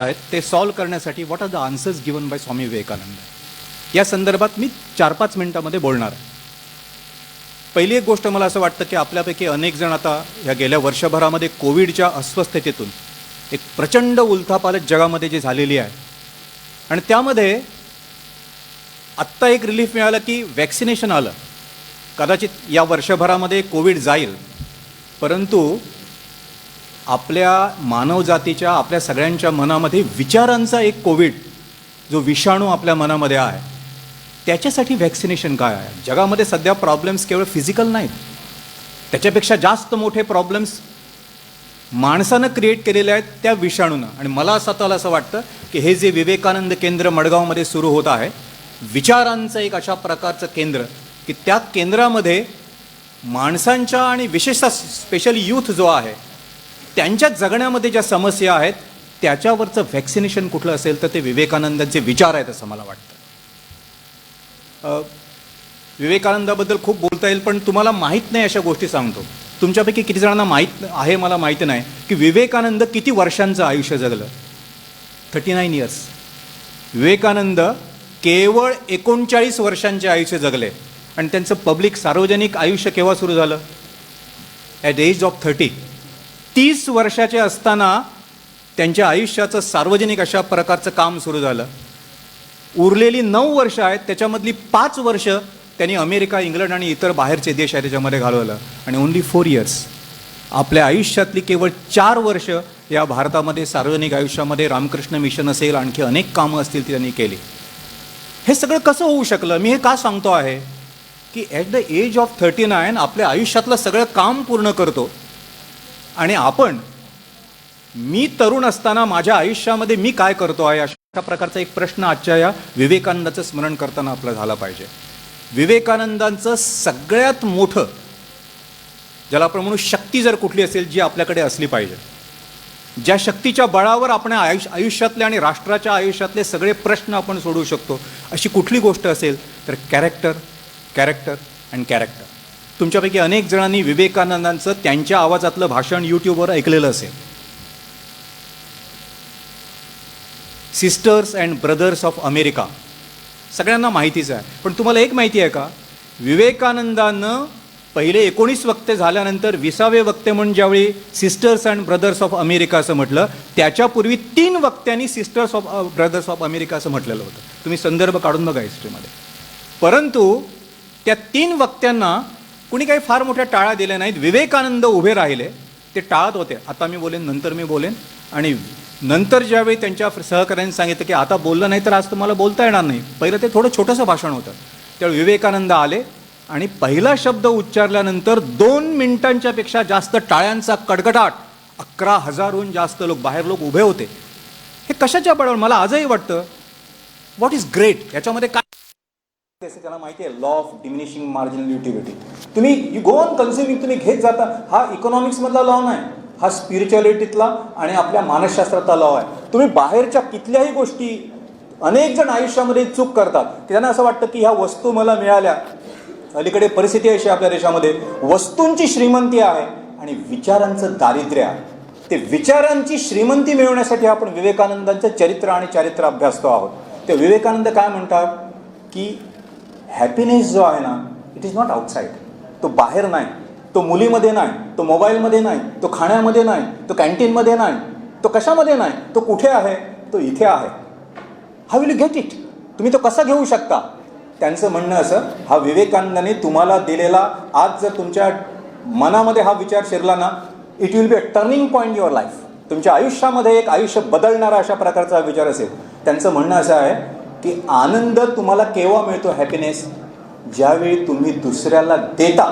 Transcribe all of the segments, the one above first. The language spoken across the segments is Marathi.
आहेत ते सॉल्व्ह करण्यासाठी what are the answers given by Swami Vivekananda या संदर्भात मी 4-5 मिनिटांमध्ये बोलणार आहे. पहिली एक गोष्ट मला असं वाटतं की आपल्यापैकी अनेक जण आता या गेल्या वर्षभरामध्ये कोविडच्या अस्वस्थतेतून एक प्रचंड उलथापालट जगामध्ये जी झालेली आहे आणि त्यामध्ये आत्ता एक रिलीफ मिळालं की वॅक्सिनेशन आलं. कदाचित या वर्षभरामध्ये कोविड जाईल, परंतु आपल्या मानवजातीच्या आपल्या सगळ्यांच्या मनामध्ये विचारांचा एक कोविड जो विषाणू आपल्या मनामध्ये आहे त्याच्यासाठी वॅक्सिनेशन काय आहे. जगामध्ये सध्या प्रॉब्लेम्स केवळ फिजिकल नाहीत, त्याच्यापेक्षा जास्त मोठे प्रॉब्लेम्स माणसानं क्रिएट केलेले आहेत त्या विषाणूनं. आणि मला स्वतःला असं वाटतं की हे जे विवेकानंद केंद्र मडगावमध्ये सुरू होत आहे, विचारांचं एक अशा प्रकारचं केंद्र की त्या केंद्रामध्ये माणसांच्या आणि विशेषतः स्पेशली यूथ जो आहे त्यांच्या जगण्यामध्ये ज्या समस्या आहेत त्याच्यावरचं व्हॅक्सिनेशन कुठलं असेल तर ते विवेकानंदांचे विचार आहेत असं मला वाटतं. विवेकानंदाबद्दल खूप बोलता येईल, पण तुम्हाला माहीत नाही अशा गोष्टी सांगतो. तुमच्यापैकी किती जणांना माहीत आहे मला माहिती नाही की विवेकानंद किती वर्षांचं आयुष्य जगलं. 39 इयर्स. विवेकानंद केवळ 39 वर्षांचे आयुष्य जगले आणि त्यांचं पब्लिक सार्वजनिक आयुष्य केव्हा सुरू झालं? At age of 30. 30 वर्षाचे असताना त्यांच्या आयुष्याचं सार्वजनिक अशा प्रकारचं काम सुरू झालं. उरलेली 9 वर्ष आहेत त्याच्यामधली 5 वर्ष त्यांनी अमेरिका, इंग्लंड आणि इतर बाहेरचे देश आहेत त्याच्यामध्ये घालवलं आणि ओन्ली 4 इयर्स आपल्या आयुष्यातली केवळ 4 वर्ष या भारतामध्ये सार्वजनिक आयुष्यामध्ये रामकृष्ण मिशन असेल, आणखी अनेक कामं असतील ती त्यांनी केली. हे सगळं कसं होऊ शकलं? मी हे का सांगतो आहे की ॲट द एज ऑफ 39 आपल्या आयुष्यातलं सगळं काम पूर्ण करतो आणि मी तरुण असताना माझ्या आयुष्यामध्ये मी काय करतो आहे अशा प्रकारचा एक प्रश्न आजच्या या विवेकानंदाचं स्मरण करताना आपला झाला पाहिजे. विवेकानंदांचं सगळ्यात मोठं, ज्याला आपण म्हणू शक्ती जर कुठली असेल जी आपल्याकडे असली पाहिजे, ज्या शक्तीच्या बळावर आपण आयुष्यातले आणि राष्ट्राच्या आयुष्यातले सगळे प्रश्न आपण सोडवू शकतो, अशी कुठली गोष्ट असेल तर कॅरेक्टर अँड कॅरेक्टर. तुमच्यापैकी अनेक जणांनी विवेकानंदांचं त्यांच्या आवाजातलं भाषण यूट्यूबवर ऐकलेलं असेल. Sisters and brothers of America सगळ्यांना माहितीच आहे, पण तुम्हाला एक माहिती आहे का? विवेकानंदानं पहिले 19 वक्ते झाल्यानंतर 20वे वक्ते म्हणून ज्यावेळी sisters and brothers of America असं म्हटलं, त्याच्यापूर्वी 3 वक्त्यांनी sisters of brothers of America असं म्हटलेलं होतं. तुम्ही संदर्भ काढून बघा हिस्ट्रीमध्ये. परंतु त्या 3 वक्त्यांना कुणी काही फार मोठ्या टाळ्या दिल्या नाहीत. विवेकानंद उभे राहिले, ते टाळत होते. आता मी बोलेन, नंतर मी बोलेन. आणि नंतर ज्यावेळी त्यांच्या सहकाऱ्यांनी सांगितलं की आता बोललं नाही तर आज तुम्हाला बोलता येणार नाही, पहिलं ते थोडं छोटंसं भाषण होतं, त्यावेळी विवेकानंद आले आणि पहिला शब्द उच्चारल्यानंतर 2 मिनिटांच्या पेक्षा जास्त टाळ्यांचा कडकडाट, 11,000हून जास्त बाहेर लोक उभे होते. हे कशाच्या बळावर? मला आजही वाटतं व्हॉट इज ग्रेट याच्यामध्ये काय त्याला माहिती आहे, law of diminishing marginal utility. तुम्ही यू गो ऑन कन्झ्युमिंग, तुम्ही घेत जाता. हा इकॉनॉमिक्समधला लॉ नाही, हा स्पिरिच्युअलिटीतला आणि आपल्या मानसशास्त्रातला लॉ आहे. तुम्ही बाहेरच्या कितल्याही गोष्टी, अनेक जण आयुष्यामध्ये चूक करतात की त्यांना असं वाटतं की ह्या वस्तू मला मिळाल्या. अलीकडे परिस्थिती अशी आपल्या देशामध्ये वस्तूंची श्रीमंती आहे आणि विचारांचं दारिद्र्य आहे. ते विचारांची श्रीमंती मिळवण्यासाठी आपण विवेकानंदांचं चरित्र आणि चारित्र्य अभ्यासतो आहोत. ते विवेकानंद काय म्हणतात की हॅपीनेस जो आहे ना, इट इज नॉट आउटसाईड. तो बाहेर नाही, तो मुलीमध्ये नाही, तो मोबाईलमध्ये नाही, तो खाण्यामध्ये नाही, तो कॅन्टीनमध्ये नाही, तो कशामध्ये नाही, तो कुठे आहे? तो इथे आहे. How will you get it? तुम्ही तो कसा घेऊ शकता? त्यांचं म्हणणं असं, हा विवेकानंदाने तुम्हाला दिलेला, आज जर तुमच्या मनामध्ये हा विचार शिरला ना, it will be a turning point your life. तुमच्या आयुष्यामध्ये एक आयुष्य बदलणारा अशा प्रकारचा विचार असेल. त्यांचं म्हणणं असं आहे की आनंद तुम्हाला केव्हा मिळतो? हॅपीनेस ज्यावेळी तुम्ही दुसऱ्याला देता,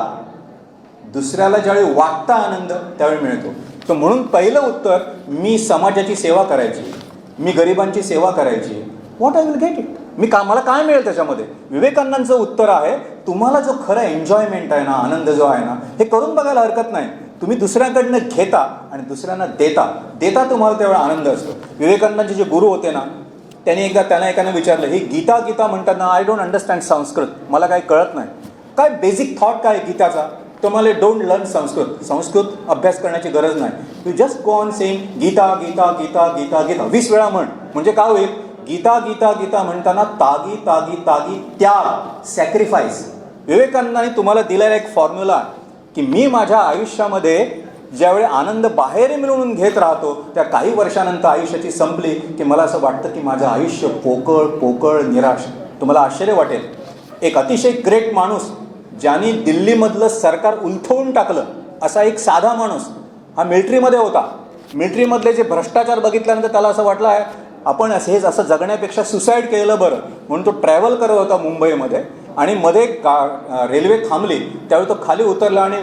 दुसऱ्याला ज्यावेळी वाटता आनंद त्यावेळी मिळतो. तर म्हणून पहिलं उत्तर, मी समाजाची सेवा करायची, मी गरिबांची सेवा करायची. What I will get it? मला काय मिळेल त्याच्यामध्ये? विवेकानंदांचं उत्तर आहे, तुम्हाला जो खरं एन्जॉयमेंट आहे ना, आनंद जो आहे ना, हे करून बघायला हरकत नाही. तुम्ही दुसऱ्याकडनं घेता आणि दुसऱ्यांना देता तुम्हाला त्यावेळी आनंद असतो. विवेकानंदांचे जे गुरु होते ना, त्यांना एकाने विचारलं, ही गीता म्हणतात ना, आय डोंट अंडरस्टँड संस्कृत, मला काही कळत नाही, काय बेसिक थॉट काय गीताचा? तुम्हाला डोंट लर्न संस्कृत अभ्यास करण्याची गरज नाही. You just go on saying Gita Gita Gita Gita Gita 20 वेळा म्हण. म्हणजे काय होईल, गीता गीता गीता म्हणताना तागी तागी तागी त्याग, सॅक्रिफाईस. विवेकानंदांनी तुम्हाला दिलेला एक फॉर्म्युला की मी माझ्या आयुष्यामध्ये ज्यावेळी आनंद बाहेर मिळवून घेत राहतो, त्या काही वर्षानंतर आयुष्याची संपली की मला असं वाटतं की माझं आयुष्य पोकळ पोकळ निराश. तुम्हाला आश्चर्य वाटेल, एक अतिशय ग्रेट माणूस ज्यांनी दिल्लीमधलं सरकार उलथवून टाकलं असा एक साधा माणूस हा मिलिटरीमध्ये होता. मिलिटरीमधले जे भ्रष्टाचार बघितल्यानंतर त्याला असं वाटलं आहे आपण असं जगण्यापेक्षा सुसाईड केलेलं बरं, म्हणून तो ट्रॅव्हल करत होता मुंबईमध्ये. आणि मध्ये रेल्वे थांबली त्यावेळी तो खाली उतरला आणि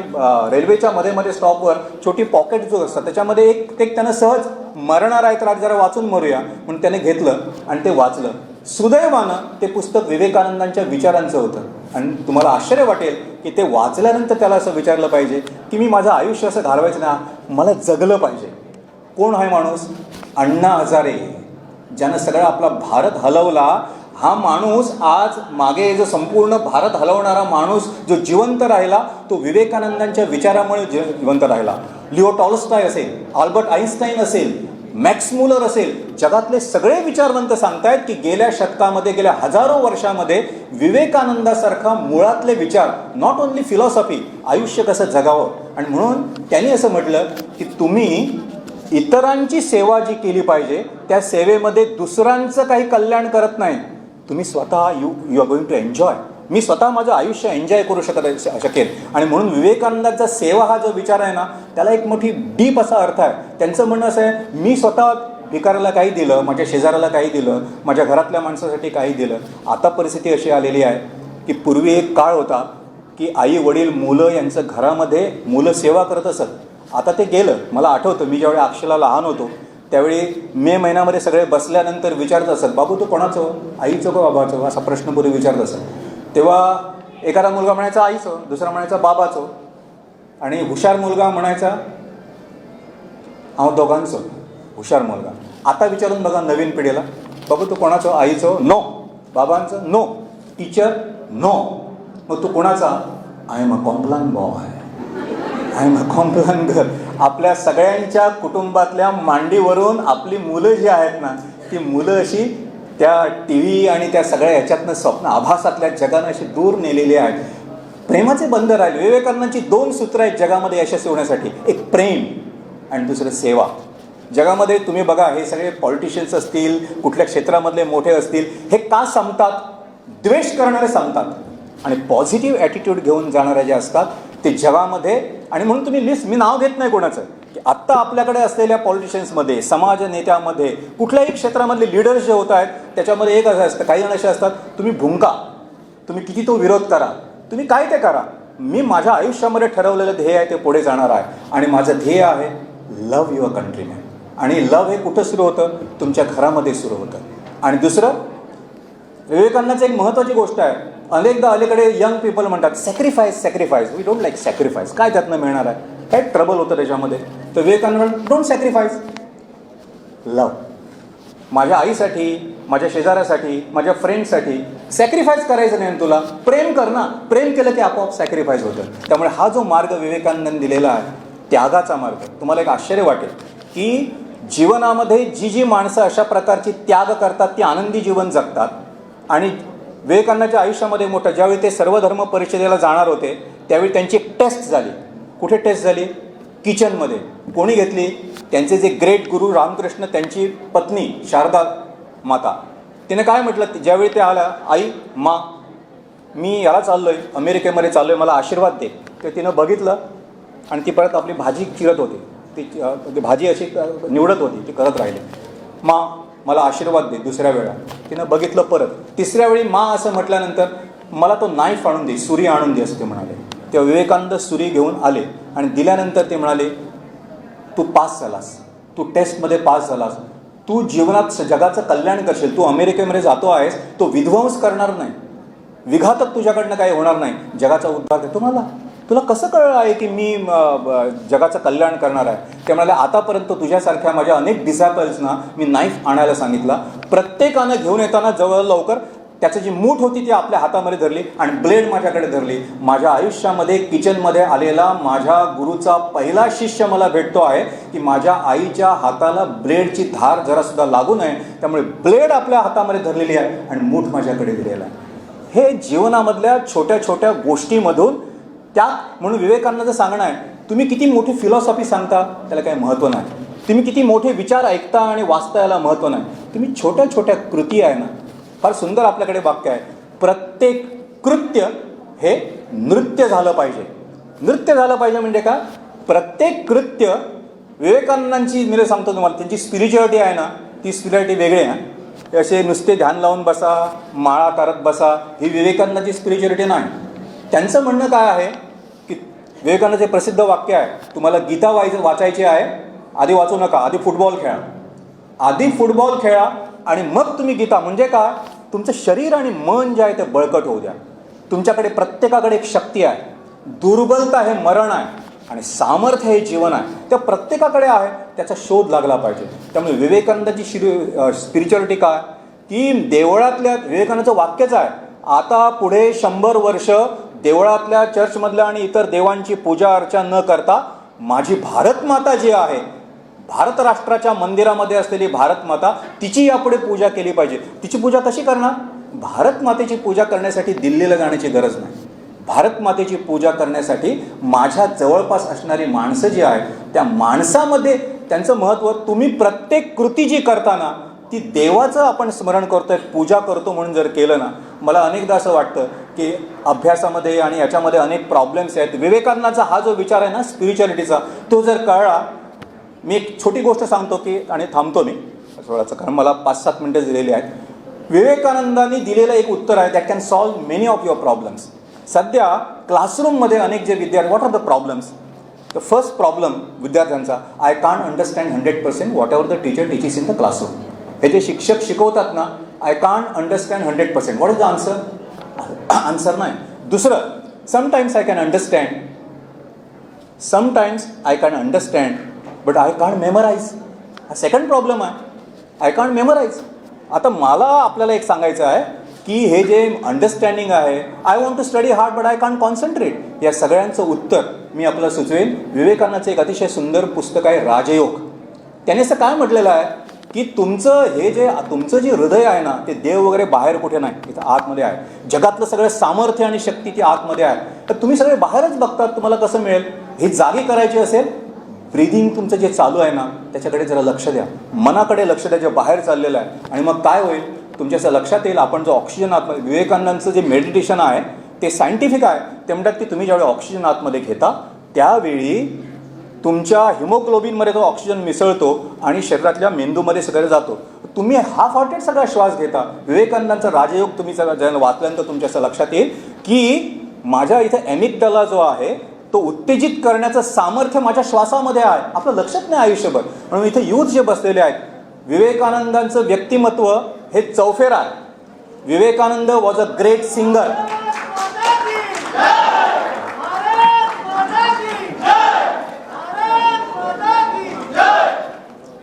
रेल्वेच्या मध्ये स्टॉपवर छोटी पॉकेट जो असतात त्याच्यामध्ये एक त्यानं सहज मरणार आहे तर आज जरा वाचून मरूया म्हणून त्याने घेतलं आणि ते वाचलं. सुदैवानं ते पुस्तक विवेकानंदांच्या विचारांचं होतं. आणि तुम्हाला आश्चर्य वाटेल की ते वाचल्यानंतर त्याला असं विचारलं पाहिजे की मी माझं आयुष्य असं घालवायचं ना, मला जगलं पाहिजे. कोण आहे माणूस? अण्णा हजारे, ज्यानं सगळा आपला भारत हलवला. हा माणूस आज मागे जो संपूर्ण भारत हलवणारा माणूस जो जिवंत राहिला तो विवेकानंदांच्या विचारामुळे जिवंत राहिला. लिओ टॉल्स्टॉय असेल, अल्बर्ट आईन्स्टाईन असेल, मॅक्स मुलर असेल, जगातले सगळे विचारवंत सांगतायत की गेल्या शतकामध्ये गेल्या हजारो वर्षामध्ये विवेकानंदासारखा मुळातले विचार, नॉट ओन्ली फिलॉसॉफी, आयुष्य कसं जगावं. आणि म्हणून त्यांनी असं म्हटलं की तुम्ही इतरांची सेवा जी केली पाहिजे त्या सेवेमध्ये दुसऱ्यांचं काही कल्याण करत नाही, तुम्ही स्वतः you are going to enjoy. मी स्वतः माझं आयुष्य एन्जॉय करू शकेल. आणि म्हणून विवेकानंदांचा सेवा हा जो विचार आहे ना त्याला एक मोठी डीप असा अर्थ आहे. त्यांचं म्हणणं असं आहे, मी स्वतः भिकाऱ्याला काही दिलं, माझ्या शेजाऱ्याला काही दिलं, माझ्या घरातल्या माणसासाठी काही दिलं. आता परिस्थिती अशी आलेली आहे की पूर्वी एक काळ होता की आई वडील मुलं यांचं घरामध्ये मुलं सेवा करत असत. आता ते गेलं. मला आठवतं मी ज्यावेळी अक्षला लहान होतो त्यावेळी मे महिन्यामध्ये सगळे बसल्यानंतर विचारत असत, बाबू तू कोणाचं, आईचं का बाबाचं, असा प्रश्न पूर्वी विचारत असत. तेव्हा एखादा मुलगा म्हणायचा आईचं, दुसरा म्हणायचा बाबाचं, आणि हुशार मुलगा म्हणायचा दोघांचं, हुशार मुलगा. आता विचारून बघा नवीन पिढीला, बाबू तू कोणाचं, आईचं, नो. बाबांचं, नो. Teacher, no. मग तू कोणाचा, I am a Complan boy, I am a Complan girl. आपल्या सगळ्यांच्या कुटुंबातल्या मांडीवरून आपली मुलं जी आहेत ना ती मुलं अशी त्या टी व्ही आणि त्या सगळ्या ह्याच्यातनं स्वप्न आभासातल्या जगानं अशी दूर नेलेली आहेत. प्रेमाचे बंध राहिले. विवेकानंदांची 2 सूत्र आहेत जगामध्ये यशस्वी होण्यासाठी, एक प्रेम आणि दुसरं सेवा. जगामध्ये तुम्ही बघा हे सगळे पॉलिटिशियन्स असतील, कुठल्या क्षेत्रामधले मोठे असतील, हे का संपतात? द्वेष करणारे संपतात. आणि पॉझिटिव्ह ॲटिट्यूड घेऊन जाणारे जे असतात ते जगामध्ये. आणि म्हणून तुम्ही लिस्ट, मी नाव घेत नाही कोणाचं, की आत्ता आपल्याकडे असलेल्या पॉलिटिशियन्समध्ये, समाज नेत्यामध्ये, कुठल्याही क्षेत्रामधले लीडर्स जे होत आहेत त्याच्यामध्ये एक असं असतं, काही जण असे असतात, तुम्ही भुंका, तुम्ही किती तो विरोध करा, तुम्ही काय ते करा, मी माझ्या आयुष्यामध्ये ठरवलेलं ध्येय आहे ते पुढे जाणार आहे. आणि माझं ध्येय आहे लव्ह युअर कंट्रीमॅन. आणि लव्ह हे कुठं सुरू होतं? तुमच्या घरामध्ये सुरू होतं. आणि दुसरं, विवेकानंदाचं एक महत्त्वाची गोष्ट आहे, अनेकदा अलीकडे यंग पीपल म्हणतात sacrifice, we don't like sacrifice. काय त्यातनं मिळणार आहे? काय ट्रबल होतं त्याच्यामध्ये? तर विवेकानंद डोंट सॅक्रिफाईस, लव. माझ्या आईसाठी, माझ्या शेजाऱ्यासाठी, माझ्या फ्रेंडसाठी सॅक्रिफाईस करायचं नाही तुला, प्रेम कर ना. प्रेम केलं की आपोआप सॅक्रिफाईस होतं. त्यामुळे हा जो मार्ग विवेकानंदांनी दिलेला आहे त्यागाचा मार्ग, तुम्हाला एक आश्चर्य वाटेल की जीवनामध्ये जी माणसं अशा प्रकारची त्याग करतात ती आनंदी जीवन जगतात. आणि विवेकानंदाच्या आयुष्यामध्ये मोठं, ज्यावेळी ते सर्वधर्म परिषदेला जाणार होते त्यावेळी त्यांची एक टेस्ट झाली. कुठे टेस्ट झाली? किचनमध्ये. कोणी घेतली? त्यांचे जे ग्रेट गुरु रामकृष्ण, त्यांची पत्नी शारदा माता. तिने काय म्हटलं ज्यावेळी ते आल्या, आई मा मी याला चाललो आहे, अमेरिकेमध्ये चाललो आहे, मला आशीर्वाद दे. ते तिनं बघितलं आणि ती परत आपली भाजी चिरत होती, ती भाजी अशी निवडत होती, ती करत राहिली. मा मला आशीर्वाद दे. दुसऱ्या वेळा तिनं बघितलं परत. तिसऱ्या वेळी मा असं म्हटल्यानंतर मला तो नाईफ आणून दे, सुरी आणून दे असं ते म्हणाले. तेव्हा विवेकानंद सुरी घेऊन आले आणि दिल्यानंतर ते म्हणाले, तू पास झालास, तू टेस्टमध्ये पास झालास, तू जीवनात जगाचं कल्याण करशील, तू अमेरिकेमध्ये जातो आहेस, तो विध्वंस करणार नाही, विघातक तुझ्याकडनं काही होणार नाही, जगाचा उद्धार कर. तुम्हाला तुला कसं कळलं आहे की मी जगाचं कल्याण करणार आहे? ते म्हणाले, आतापर्यंत तुझ्यासारख्या माझ्या अनेक डिसायपल्सना मी नाईफ आणायला सांगितला, प्रत्येकानं घेऊन येताना जवळ लवकर त्याचं जी मूठ होती ती आपल्या हातामध्ये धरली आणि ब्लेड माझ्याकडे धरली. माझ्या आयुष्यामध्ये किचनमध्ये आलेला माझ्या गुरुचा पहिला शिष्य मला भेटतो आहे की माझ्या आईच्या हाताला ब्लेडची धार जरासुद्धा लागू नये, त्यामुळे ब्लेड आपल्या हातामध्ये धरलेली आहे आणि मूठ माझ्याकडे दिलेला आहे. हे जीवनामधल्या छोट्या छोट्या गोष्टीमधून त्यात म्हणून विवेकानंद सांगणं आहे, तुम्ही किती मोठी फिलॉसॉफी सांगता त्याला काही महत्त्व नाही, तुम्ही किती मोठे विचार ऐकता आणि वाचता याला महत्त्व नाही, तुम्ही छोट्या छोट्या कृती आहे ना. फार सुंदर आपल्याकडे वाक्य आहे, प्रत्येक कृत्य हे नृत्य झालं पाहिजे. नृत्य झालं पाहिजे म्हणजे का, प्रत्येक कृत्य विवेकानंदांची मी सांगतो तुम्हाला, त्यांची स्पिरिच्युअलिटी आहे ना, ती स्पिरिच्युअलिटी वेगळी आहे. असे नुसते ध्यान लावून बसा, माळा करत बसा, ही विवेकानंदाची स्पिरिच्युअलिटी नाही. त्यांचं म्हणणं काय आहे की विवेकानंदाचे प्रसिद्ध वाक्य आहे, तुम्हाला गीता वाचायची आहे, आधी वाचू नका, आधी फुटबॉल खेळा. आधी फुटबॉल खेळा आणि मग तुम्ही गीता. म्हणजे काय, तुमचं शरीर आणि मन जे आहे ते बळकट होऊ द्या. तुमच्याकडे प्रत्येकाकडे एक शक्ती आहे. दुर्बलता हे मरण आहे आणि सामर्थ्य हे जीवन आहे. त्या प्रत्येकाकडे आहे, त्याचा शोध लागला पाहिजे. त्यामुळे विवेकानंदाची स्पिरिच्युअलिटी काय, की देवळातल्या विवेकानंदाचं वाक्यच आहे, आता पुढे 100 वर्ष देवळातल्या चर्चमधल्या आणि इतर देवांची पूजा अर्चा न करता माझी भारत माता जी आहे, भारत राष्ट्राच्या मंदिरामध्ये असलेली भारत माता, तिची यापुढे पूजा केली पाहिजे. तिची पूजा कशी करणार, भारत मातेची पूजा करण्यासाठी दिल्लीला जाण्याची गरज नाही. भारत मातेची पूजा करण्यासाठी माझ्या जवळपास असणारी माणसं जी आहेत त्या माणसामध्ये त्यांचं महत्त्व. तुम्ही प्रत्येक कृती जी करताना ती देवाचं आपण स्मरण करतोय, पूजा करतो म्हणून जर केलं ना, मला अनेकदा असं वाटतं की अभ्यासामध्ये आणि याच्यामध्ये अनेक प्रॉब्लेम्स आहेत. विवेकानंदाचा हा जो विचार आहे ना स्पिरिच्युअलिटीचा, तो जर कळला. मी एक छोटी गोष्ट सांगतो की आणि थांबतो मी थोडासा, कारण मला 5-7 मिनिटं दिलेली आहेत. विवेकानंदांनी दिलेलं एक उत्तर आहे, that can solve many of your problems. सध्या क्लासरूममध्ये अनेक जे विद्यार्थी, what are the problems, the first problem विद्यार्थ्यांचा, I can't understand 100% whatever the teacher teaches in the classroom. हे जे शिक्षक शिकवतात ना, I can't understand 100%. What is the answer, answer नाही. दुसरं, sometimes I can understand, sometimes I can understand but I can't memorise. हा सेकंड प्रॉब्लेम आहे, आय कांट मेमराईज. आता मला आपल्याला एक सांगायचं आहे की हे जे अंडरस्टँडिंग आहे, I want to study hard but I can't concentrate, या सगळ्यांचं उत्तर मी आपल्याला सुचवेन. विवेकानंदाचं एक अतिशय सुंदर पुस्तक आहे राजयोग. त्याने असं काय म्हटलेलं आहे की तुमचं जे हृदय आहे ना, ते देव वगैरे बाहेर कुठे नाही, इथं आतमध्ये आहे. जगातलं सगळं सामर्थ्य आणि शक्ती ती आतमध्ये आहे. तर तुम्ही सगळे बाहेरच बघतात, तुम्हाला कसं मिळेल. ही जागी करायची असेल, ब्रीदिंग तुमचं जे चालू आहे ना त्याच्याकडे जरा लक्ष द्या, मनाकडे लक्ष द्या जे बाहेर चाललेलं आहे. आणि मग काय होईल, तुमच्या असं लक्षात येईल आपण जो ऑक्सिजन आतमध्ये, विवेकानंदांचं जे मेडिटेशन आहे ते सायंटिफिक आहे. ते म्हणतात की तुम्ही ज्यावेळी ऑक्सिजन आतमध्ये घेता त्यावेळी तुमच्या हिमोग्लोबिनमध्ये तो ऑक्सिजन मिसळतो आणि शरीरातल्या मेंदूमध्ये सगळं जातो. तुम्ही हाफ हार्टेड सगळा श्वास घेता. विवेकानंदांचा राजयोग तुम्ही सगळं वाचल्यानंतर तुमच्या असं लक्षात येईल की माझ्या इथं ॲमिग्डाला जो आहे तो उत्तेजित करण्याचं सामर्थ्य माझ्या श्वासामध्ये आहे. आपलं लक्षात नाही आयुष्यभर. म्हणून इथे यूथ जे बसलेले आहेत, विवेकानंदांचं व्यक्तिमत्व हे चौफेर आहे. Vivekananda was a great singer.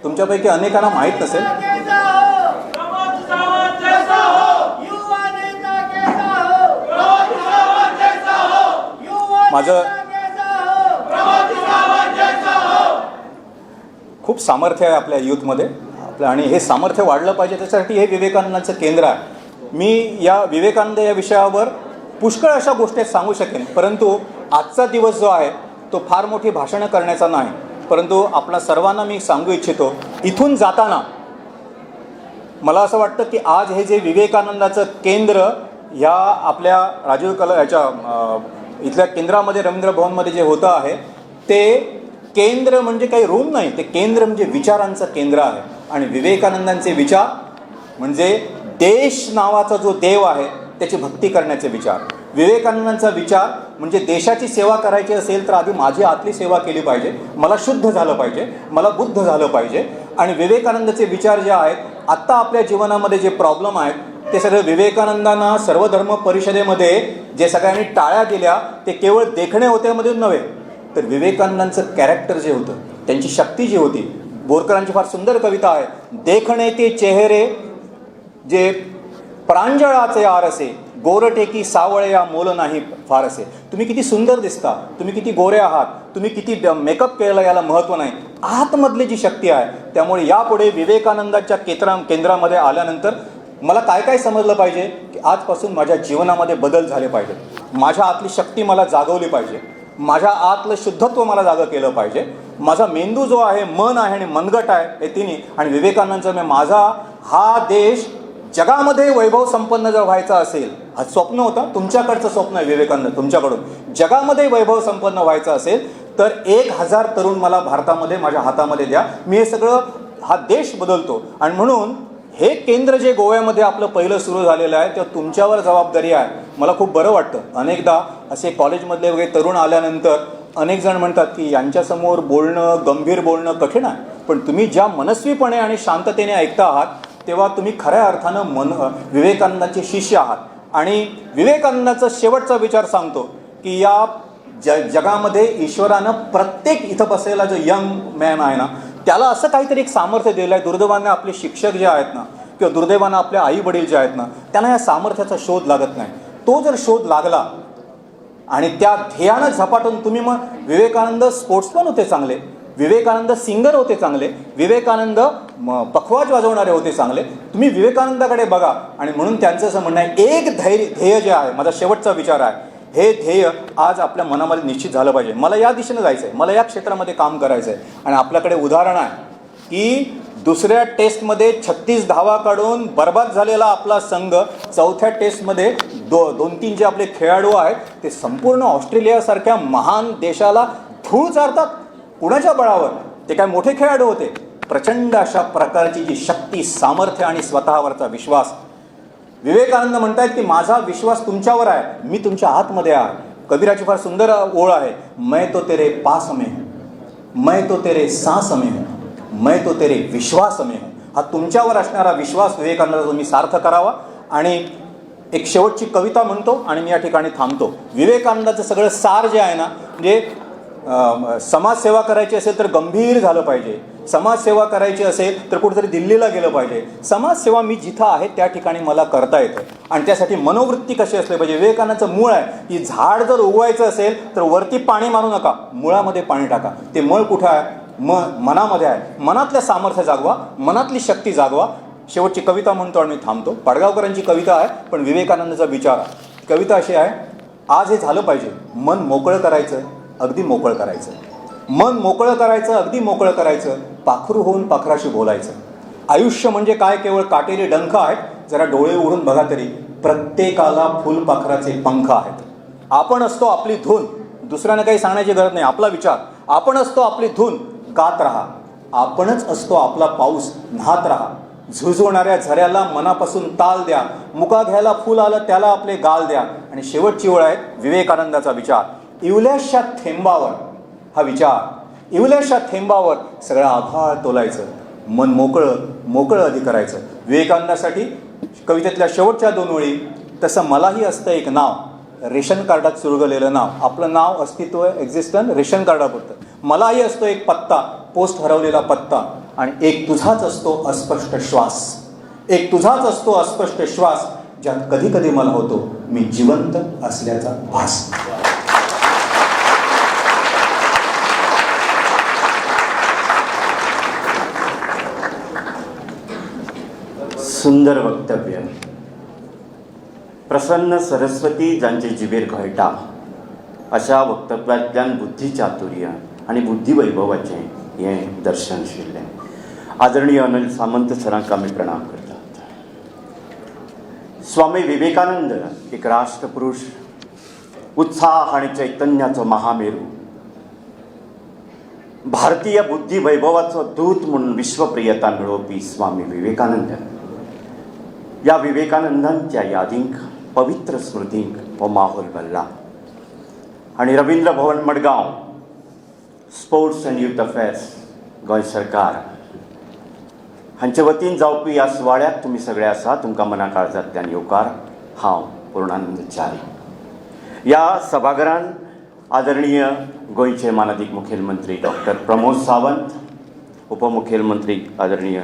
तुमच्यापैकी अनेकांना माहीत नसेल, माझं खूप सामर्थ्य आहे आपल्या यूथमध्ये आणि हे सामर्थ्य वाढलं पाहिजे, त्याच्यासाठी हे विवेकानंदांचं केंद्र आहे. मी या विवेकानंद या विषयावर पुष्कळ अशा गोष्टी सांगू शकेन, परंतु आजचा दिवस जो आहे तो फार मोठी भाषणं करण्याचा नाही. परंतु आपल्या सर्वांना मी सांगू इच्छितो, इथून जाताना मला असं वाटतं की आज हे जे विवेकानंदाचं केंद्र ह्या आपल्या राजीव कला ह्याच्या इथल्या केंद्रामध्ये, रवींद्र भवनमध्ये जे होतं आहे, ते केंद्र म्हणजे काही रूम नाही, ते केंद्र म्हणजे विचारांचं केंद्र आहे. आणि विवेकानंदांचे विचार म्हणजे देश नावाचा जो देव आहे त्याची भक्ती करण्याचे विचार. विवेकानंदांचा विचार म्हणजे देशाची सेवा करायची असेल तर आधी माझी आतली सेवा केली पाहिजे, मला शुद्ध झालं पाहिजे, मला बुद्ध झालं पाहिजे. आणि विवेकानंदाचे विचार जे आहेत, आत्ता आपल्या जीवनामध्ये जे प्रॉब्लेम आहेत ते सगळं विवेकानंदांना सर्वधर्म परिषदेमध्ये जे सगळ्यांनी टाळ्या दिल्या ते केवळ देखणे होत्यामध्ये नव्हे, तर विवेकानंदांचं कॅरेक्टर जे होतं, त्यांची शक्ती जी होती. बोरकरांची फार सुंदर कविता आहे, देखणे ते चेहरे जे प्रांजळाचे आरसे गोरटेकी सावळे या मोल नाही फारसे. तुम्ही किती सुंदर दिसता, तुम्ही किती गोरे आहात, तुम्ही किती मेकअप केलेला याला महत्त्व नाही, आतमधली जी शक्ती आहे. त्यामुळे यापुढे विवेकानंदाच्या केंद्रामध्ये आल्यानंतर मला काय काय समजलं पाहिजे की आजपासून माझ्या जीवनामध्ये बदल झाले पाहिजे. माझ्या आतली शक्ती मला जागवली पाहिजे, माझ्या आतलं शुद्धत्व मला जागं केलं पाहिजे. माझा मेंदू जो आहे, मन आहे आणि मनगट आहे, हे तिन्ही. आणि विवेकानंदांचं माझा हा देश जगामध्ये वैभव संपन्न जर व्हायचा असेल, हा स्वप्न होता, तुमच्याकडचं स्वप्न आहे विवेकानंद तुमच्याकडून, जगामध्ये वैभव संपन्न व्हायचं असेल तर 1000 तरुण मला भारतामध्ये माझ्या हातामध्ये द्या, मी हे सगळं हा देश बदलतो. आणि म्हणून हे केंद्र जे गोव्यामध्ये आपलं पहिलं सुरू झालेलं आहे ते तुमच्यावर जबाबदारी आहे. मला खूप बरं वाटतं. अनेकदा असे कॉलेजमधले वगैरे तरुण आल्यानंतर अनेक जण म्हणतात की यांच्यासमोर बोलणं, गंभीर बोलणं कठीण आहे, पण तुम्ही ज्या मनस्वीपणे आणि शांततेने ऐकता आहात तेव्हा तुम्ही खऱ्या अर्थानं विवेकानंदांचे शिष्य आहात. आणि विवेकानंदाचा शेवटचा विचार सांगतो की या जगामध्ये ईश्वरानं प्रत्येक इथं बसलेला जो यंग मॅन आहे ना, त्याला असं काहीतरी एक सामर्थ्य दिलं आहे. दुर्दैवाने आपले शिक्षक जे आहेत ना, किंवा दुर्दैवानं आपले आई वडील जे आहेत ना, त्यांना या सामर्थ्याचा शोध लागत नाही. तो जर शोध लागला आणि त्या ध्येयानं झपाटून तुम्ही, मग विवेकानंद स्पोर्ट्समन होते चांगले, विवेकानंद सिंगर होते चांगले, विवेकानंद पखवाज वाजवणारे होते चांगले, तुम्ही विवेकानंदाकडे बघा. आणि म्हणून त्यांचं असं म्हणणं आहे, एक ध्येय जे आहे, माझा शेवटचा विचार आहे, हे ध्येय आज आपल्या मनामध्ये निश्चित झालं पाहिजे. मला या दिशेनं जायचं आहे, मला या क्षेत्रामध्ये काम करायचं आहे. आणि आपल्याकडे उदाहरण आहे की दुसऱ्या टेस्टमध्ये 36 धावा काढून बर्बाद झालेला आपला संघ 4थ्या टेस्टमध्ये 2-3 जे आपले खेळाडू आहेत ते संपूर्ण ऑस्ट्रेलियासारख्या महान देशाला धूळ चारतात. कुणाच्या बळावर? ते काय मोठे खेळाडू होते? प्रचंड अशा प्रकारची जी शक्ती, सामर्थ्य आणि स्वतःवरचा विश्वास. विवेकानंद म्हणतायत की माझा विश्वास तुमच्यावर आहे, मी तुमच्या आतमध्ये आहे. कबीराची फार सुंदर ओळ आहे, मैं तो तेरे पास में हूं, मैं तो तेरे सांस में हूं, मैं तो तेरे विश्वास में हूं. हा तुमच्यावर असणारा विश्वास विवेकानंदाचा तुम्ही सार्थ करावा. आणि एक शेवटची कविता म्हणतो आणि मी या ठिकाणी थांबतो. विवेकानंदाचं सगळं सार जे आहे ना, म्हणजे समाजसेवा करायची असेल तर गंभीर झालं पाहिजे, समाजसेवा करायची असेल तर कुठेतरी दिल्लीला गेलं पाहिजे. समाजसेवा मी जिथं आहे त्या ठिकाणी मला करता येतं. आणि त्यासाठी मनोवृत्ती कशी असली पाहिजे? विवेकानंदाचं मूळ आहे की झाड जर उगवायचं असेल तर वरती पाणी मारू नका, मुळामध्ये पाणी टाका. ते मळ कुठं आहे? मनामध्ये आहे. मनातलं सामर्थ्य जागवा, मनातली शक्ती जागवा. शेवटची कविता म्हणतो आणि मी थांबतो. पाडगावकरांची कविता आहे पण विवेकानंदाचा विचार आहे. कविता अशी आहे, आज हे झालं पाहिजे, मन मोकळं करायचं, अगदी मोकळं करायचं, मन मोकळं करायचं, अगदी मोकळं करायचं, पाखरू होऊन पाखराशी बोलायचं. आयुष्य म्हणजे काय? केवळ काटेरी डंख आहेत. जरा डोळे उघडून बघा तरी प्रत्येकाला फुलपाखराचे पंख आहेत. आपण असतो आपली धून, दुसऱ्यानं काही सांगण्याची गरज नाही. आपला विचार, आपण असतो आपली धून, गात राहा. आपणच असतो आपला पाऊस, न्हात राहा. झुजवणाऱ्या झऱ्याला मनापासून ताल द्या, मुका घ्यायला फुल आलं त्याला आपले गाल द्या. आणि शेवटची ओळ आहे विवेकानंदाचा विचार, इवल्याशा थेंबावर, हा विचार, इवल्याशा थेंबावर सगळं आभाळ तोलायचं, मन मोकळं मोकळं अधिक करायचं. विवेकानंदासाठी कवितेतल्या शेवटच्या 2 ओळी, तसं मलाही असतं एक नाव, रेशन कार्डात चुरगलेलं नाव. आपलं नाव, अस्तित्व, एक्झिस्टन्स रेशन कार्डापुरतं. मलाही असतो एक पत्ता, पोस्ट हरवलेला पत्ता. आणि एक तुझाच असतो अस्पष्ट श्वास, एक तुझाच असतो अस्पष्ट श्वास, ज्यात कधी कधी मला होतो मी जिवंत असल्याचा भास. सुंदर वक्तव्य. प्रसन्न सरस्वती ज्यांचे जिबेर घळटा, अशा वक्तव्यातल्यान बुद्धिचातुर्य आणि बुद्धिवैभवाचे हे दर्शन शिरले. आदरणीय अनिल सामंत सरांक आमी प्रणाम करतात. स्वामी विवेकानंद एक राष्ट्रपुरुष, उत्साह आणि चैतन्याचो महामेरू, भारतीय बुद्धिवैभवाचो दूत म्हणून विश्वप्रियता मिळवपी स्वामी विवेकानंद. या विवेकानंदांच्या यादींक, पवित्र स्मृतींक हो माहोल भरला. आणि Ravindra Bhavan Madgaon, sports and youth affairs, गोंय सरकार हांचे वतीन जावपी ह्या सुवाळ्याक तुमी सगळे आसा. तुमकां मना काळजांतल्यान येवकार. हांव पूर्णानंद च्यारी. या सभाघरांत आदरणीय गोंयचे माननीय मुखेलमंत्री डॉक्टर प्रमोद सावंत, उपमुखेलमंत्री आदरणीय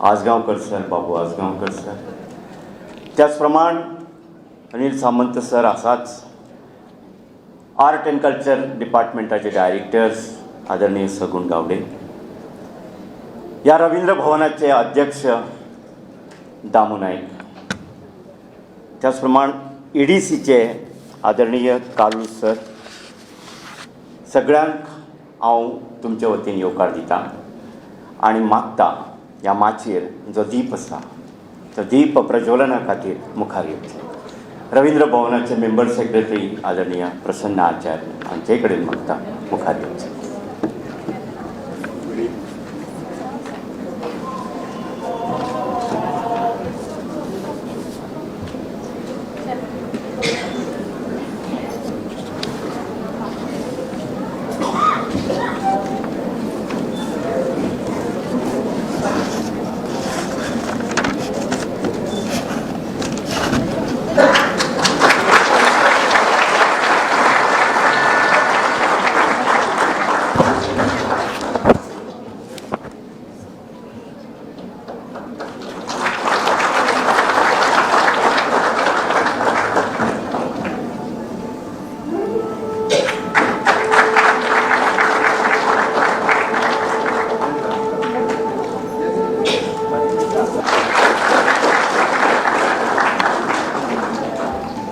आजगांवकर सर, बाबू आजगांवकर सर, त्याचप्रमाण अनिल सामंत सर आसाच, आर्ट अँड कल्चर डिपार्टमेंटाचे डायरेक्टर्स आदरणीय सगुण गावडे, या रवींद्र भवनाचे अध्यक्ष दामू नाईक, त्याचप्रमाण EDCचे आदरणीय काळू सर, सगळ्यांक हांव तुमचे वतीन येवकार दिता आनी मागता ह्या माचयेर जो दीप आसा तो दीप प्रज्वलना खातीर मुखार येवचे. रवींद्र भवनाचे मेंबर सेक्रेटरी आदरणीय प्रसन्न आचार्य हांचे कडेन मागता मुखार येवचे.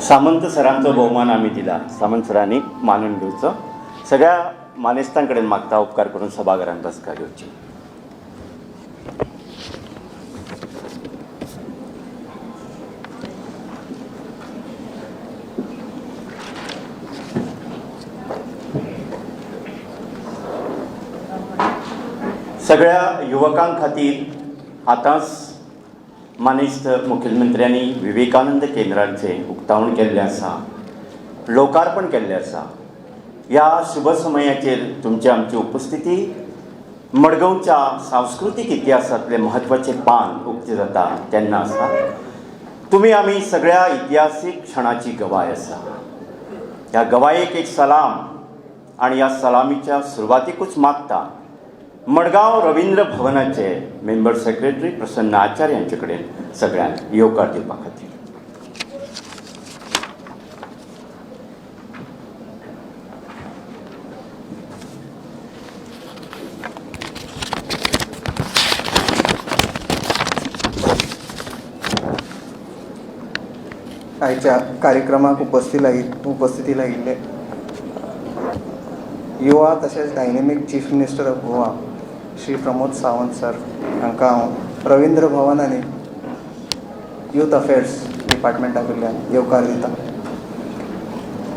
सामंत सरांचो भोवमान आमी दिला. सामंत सरांनी मानून घेवचो. सगळ्या मानेस्तां कडेन मागता उपकार करून सभाघरांत बसका घेवची. सगळ्या युवकां खातीर आतांच मानेस्त मुखेलमंत्र्यांनी विवेकानंद केंद्रांचें उक्तावण केल्लें आसा, लोकार्पण केल्लें आसा. ह्या शुभ समयाचेर तुमची आमची उपस्थिती मडगांवच्या सांस्कृतीक इतिहासांतलें म्हत्वाचें पान उक्तें जाता तेन्ना आसा. तुमी आमी सगळ्या इतिहासीक क्षणाची गवाय आसा. ह्या गवायेक एक सलाम आनी ह्या सलामीच्या सुरवातीकूच मागता मडगांव रवींद्र भवनाचे मेंबर सेक्रेटरी प्रसन्न आचार्य यांचे कडेन सगळ्यांक येवकार दिवपा खातीर. आयच्या कार्यक्रमाक उपस्थिती लागिल्ले युवा तशेंच dynamic chief minister of Goa Shri Pramod Sawant sir हांकां हांव रवींद्र भवन आनी यूथ अफेर्स डिपार्टमेंटा कडल्यान येवकार दिता.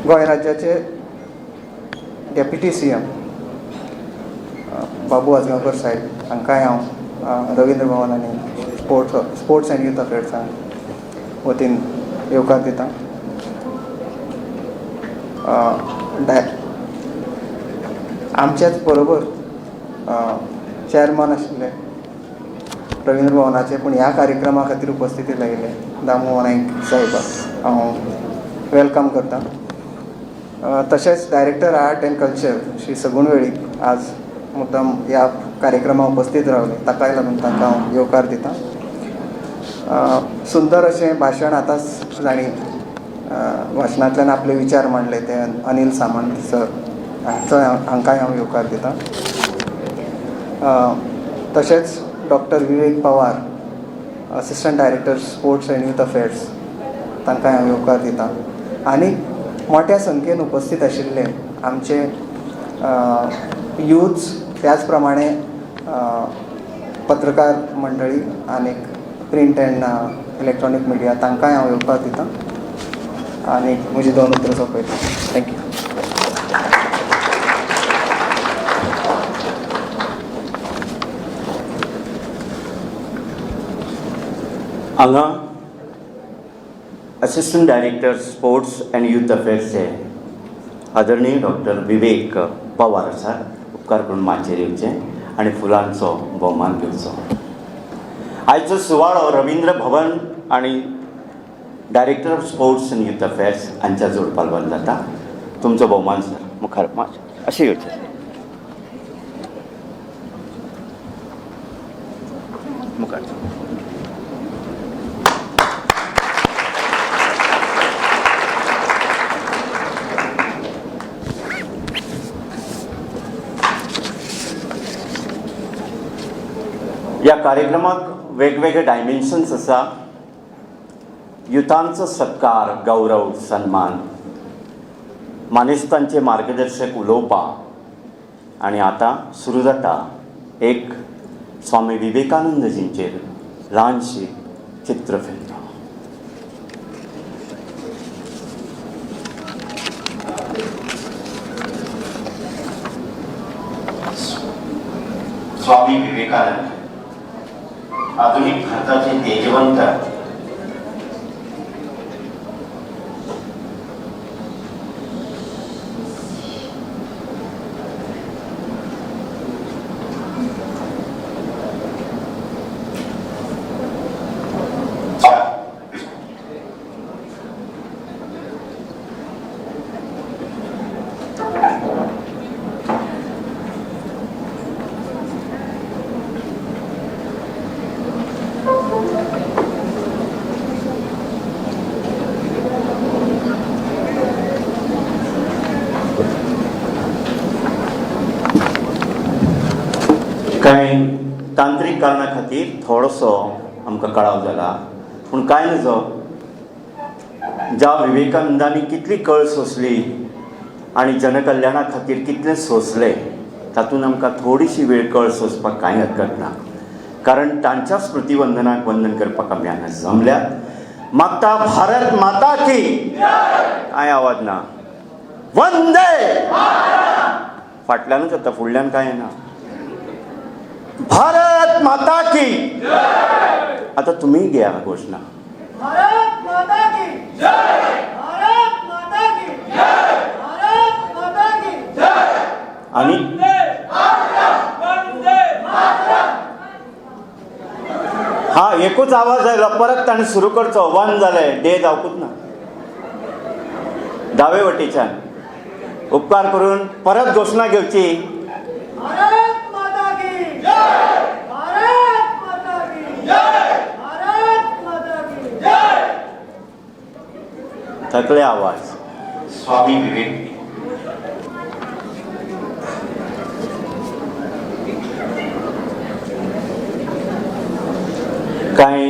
गोंय राज्याचे डेप्युटी CM बाबू आजगांवकर साहेब हांकांय हांव रवींद्र भवन आनी स्पोर्ट्स अँड यूथ अफेर्सा वतीन येवकार दिता. आमच्याच बरोबर चेअरमन आशिल्ले रवींद्र भवनाचे पूण ह्या कार्यक्रमा खातीर उपस्थिती लायिल्ले दामू नाईक साहेबाक हांव वेलकम करता. तशेंच director art and culture Shri सगुण वेळीक आज मुद्दाम ह्या कार्यक्रमाक उपस्थित रावले, ताकाय लागून तांकां हांव येवकार दिता. सुंदर अशें भाशण आतांच जाणी भाशणांतल्यान आपले विचार मांडले ते अनिल सामंत सर हांकांय हांव येवकार दिता. तशेंच doctor Vivek Pawar assistant director sports and youth affairs तांकांय हांव येवकार दिता. आनी मोठ्या संख्येन उपस्थित आशिल्ले आमचे युथ्स, त्याच प्रमाणे पत्रकार मंडळी आनी प्रिंट अँड इलेक्ट्रॉनीक मिडिया तांकांय हांव येवकार दिता आनी म्हजी 2 उतरां सोंपयता. थँक्यू. हांगा assistant director sports and youth अफेर्सचे आदरणीय डॉक्टर विवेक पवार आसात. उपकार करून माचयेर येवचें आनी फुलांचो भोवमान घेवचो. आयचो सुवाळो रवींद्र भवन आनी director of sports and youth affairs हांच्या जोड पालवान जाता. तुमचो भोवमान सर मुखार अशें येवचें. मुखार या कार्यक्रमाक वेगवेगळे डायमेन्शन्स आसा. युथांचो सत्कार, गौरव, सन्मान, मानेस्तांचे मार्गदर्शक उलोवपाक आनी आतां सुरू जाता एक स्वामी विवेकानंदजींचेर ल्हानशी चित्रफिल्म. स्वामी विवेकानंद आधुनिक भारताचे तेजवंत कांय तांत्रीक कारणा खातीर थोडोसो आमकां कळाव जाला, पूण कांय नजो ज्या विवेकानंदांनी कितली कळ सोंसली आनी जनकल्याणा खातीर कितलें सोंसलें तातूंत आमकां थोडीशी वेळ कळ सोंसपाक कांय हरकत ना. कारण तांच्या स्मृतिवंदनाक वंदन करपाक आमी हांगा जमल्यात. मागता भारत माता की कांय आवाज ना. वंदे फाटल्यानूच येता, फुडल्यान कांय ना. भारत माता की. आता तुम्ही घ्या घोषणा. भारत माता की जय. भारत माता की जय. भारत माता की जय. आणि हा एकूच आवाज आयलो, परत ताणें सुरू करचो. वन जालें, डे जावपूच ना. दावे वटेच्यान उपकार करून परत घोषणा घेवची. भारत माता की जय. भारत माता की जय. भारत माता की जय. थकले आवाज. स्वामी विवेक. कांय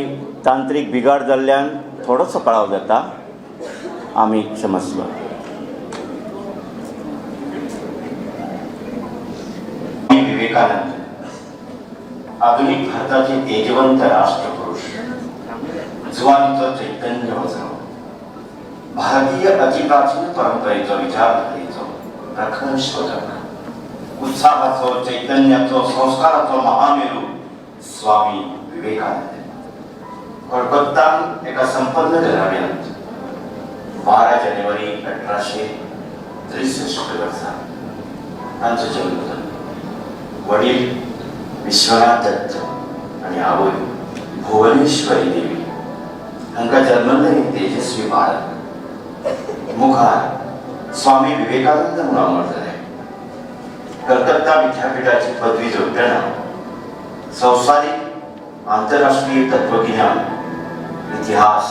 तांत्रीक बिगाड जाल्ल्यान थोडोसो कळाव जाता, आमी क्षमस्व. विवेकानंद आधुनिक भारताचे तेजवंत राष्ट्रपुरुष, जुवानीचो चैतन्य वचनो, भारतीय अतिप्राचीन परंपरेचो विचारधारेचो प्रखर शोधक, उत्साहाचो, चैतन्याचो, संस्काराचो महामेरू स्वामी विवेकानंद. कोलकात्तान एका संपन्न घराण्यांत 12 जानेवारी 1863 वर्सा तांचो जन्म जालो. वडील विश्वनाथ दत्त आणि आवय भुवनेश्वरी देवी हांकां जन्मले तेजस्वी बाळक. मुखार स्वामी विवेकानंद म्हणून अमर जाले. कलकत्ता विद्यापीठाची पदवी जोडटना संवसारीक आंतरराष्ट्रीय तत्वगिन्यान, इतिहास,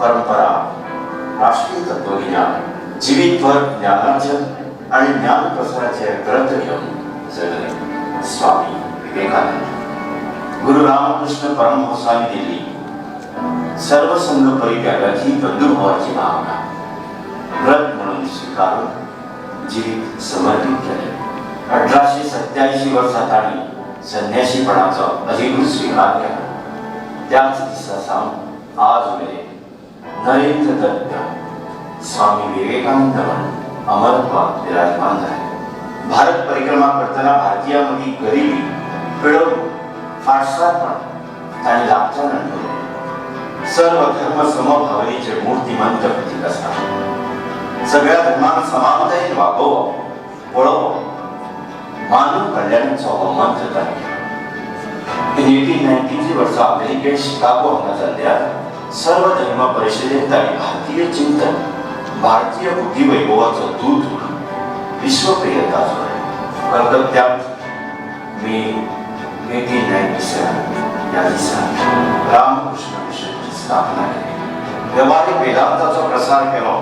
परंपरा, राष्ट्रीय तत्वगिन्यान, जिवीतभर ज्ञानार्जन आणि ज्ञान प्रसाराचे ग्रंथ घेऊन जगले स्वामी विवेकानंद. गुरु रामकृष्ण परमहंसांनी दिल्ली सर्वसंग परित्यागाची बंधुभावाची भावना व्रत म्हणून स्वीकारून जीवित समर्पित केले. 1887 वर्सात ताणी संन्यासीपणाचो अधिकृत स्वीकार केला. त्याच दिसा सावन आज मेरेन नरेंद्र दत्त स्वामी विवेकानंद म्हणून अमरत्वात विराजमान झाले. भारत परिक्रमा करताना भारतीयांमधील गरिबी, पिळवणूक, फाटसारपण ताणी लागच्यान अनुभवले. सर्व धर्म समभावनेचे मूर्तिमंत प्रतीक असतात. सगळ्या धर्मांक समानतेन वागोवप, पळोवप, मानव कल्याणाचो हो मंत्र ताणी. 1893 वर्सा अमेरिकेत शिकागो हांगा जाल्ल्या सर्व धर्म परिशदेंत ताणी भारतीय चिंतन, भारतीय बुद्धिवैभवाचो दूत म्हणून विश्वप्रियता जोडली. कलकत्त्यात मे 1897 या दिसा रामकृष्ण मिशनची स्थापना केली. व्यवहारिक वेदांताचो प्रसार केलो.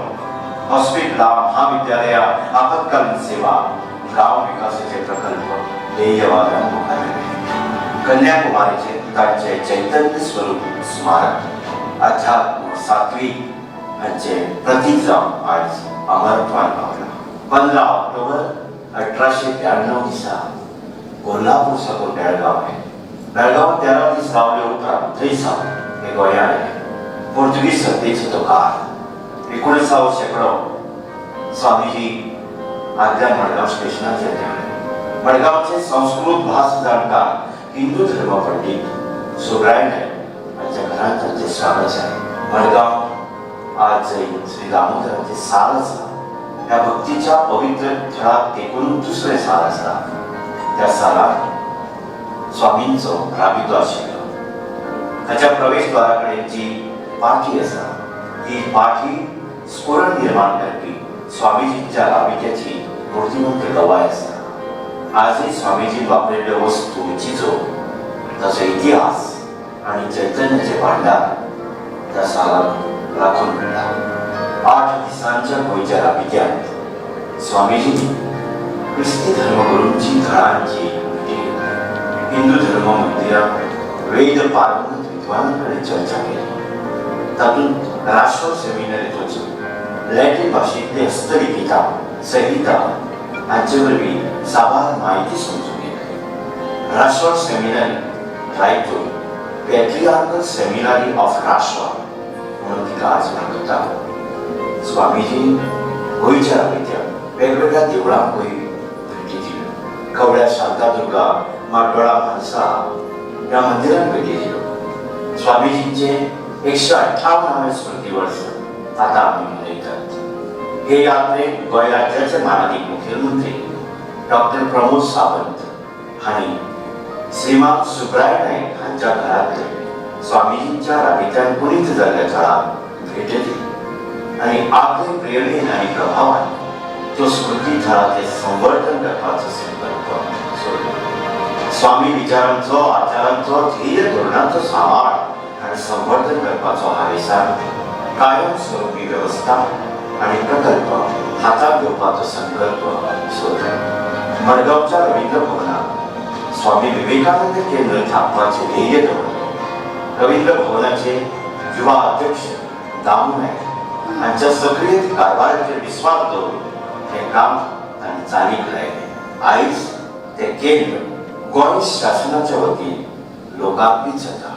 हॉस्पिटलां, महाविद्यालयां, आपत्कालीन सेवा, गांव विकासाचे प्रकल्प ध्येयवादान मुखार गेले. कन्याकुमारीचे तांचे चैतन्य स्वरूप स्मारक अध्यात्म सात्विक हांचे प्रतीक जावन आयज अमरत्वान पावला. 15 ऑक्टोबर 1892 दिसा कोल्हापूर साकून बेळगांव आयले. बेळगांव 13 दीस रावले उपरांत थंयसावन हे गोंयांत आयले. पोर्तुगीज सत्तेचो तो काळ. 19वा शेंकडो स्वामीजी आदल्या मडगांव स्टेशनाचेर देवले. मडगांवचे संस्कृत भास जाणकार हिंदू धर्म पंडित सुब्राय नायक हांच्या घरांत तांचे स्वागत जालें. मडगांव आज श्री दामोदराचें साल आसा. ह्या भक्तीच्या पवित्र थळाक तेंकून दुसरें साल आसा. त्या सालाक स्वामींचो राबितो आशिल्लो. ताच्या प्रवेशद्वारा कडेन जी पाठी आसा ती पाठी स्फुरण निर्माण करपी स्वामीजींच्या राबित्याची मूर्तिमंत गवाय आसा. आजही स्वामीजी वापरिल्ल्यो वस्तू चिजो ताचो इतिहास आनी चैतन्याचे भांडार त्या सालाक राखून मेळ्ळा. 8 दिसांच्या गोंयच्या राबित्यांत स्वामीजींनी क्रिस्ती धर्मगुरूंची थळांची उक्ती केली. हिंदू धर्म मंदिरांत वेद पारंगत विद्वानां कडेन चर्चा केली. तातूंत राष्ट्र सेमिनरींत वचून लॅटीन भाशेंतली हस्तलिखितां संहिता हांचे वरवीं साबार म्हायती समजून घेतली. राष्ट्र सेमिनरी रायतून पॅट्रियार्कल सेमिनरी ऑफ राष्ट्र म्हणून तिका आज वळखता. स्वामीजीन गोंयच्या राबित्यांत वेगवेगळ्या देवळांकूय भेटी दिल्यो. कवळ्या शांतादुर्गा माटोळा म्हालसा ह्या मंदिरांक भेटी दिल्यो. स्वामीजींचे 158वें स्मृती वर्स आतां आमी मनयतात. हे यात्रेक गोंय राज्याचे माननीय मुखेलमंत्री डॉक्टर प्रमोद सावंत हांणी श्रीमान सुब्राय नायक हांच्या घरांतले स्वामीजींच्या राबित्यान पुनीत जाल्ल्या थळाक भेट दिली आनी आपले प्रेरणेन आनी प्रभावान त्यो स्मृती थळाचें संवर्धन करपाचो संकल्प सोडलो. स्वामी विचारांचो आचारांचो ध्येय धोरणांचो सांबाळ आनी संवर्धन करपाचो हावेसान कायमस्वरुपी वेवस्था आनी प्रकल्प हाताक घेवपाचो संकल्प सोडलो. मडगांवच्या रवींद्र भवनात स्वामी विवेकानंद केंद्र थापपाचें ध्येय दवरलें. रवींद्र भवनाचे युवा अध्यक्ष दामू नायक हांच्या सक्रीय कारभाराचेर विस्वास दवरून हें काम तांणी चालीक लायलें. आयज तें केंद्र गोंय शासनाच्या वतीन लोकार्पीत जाता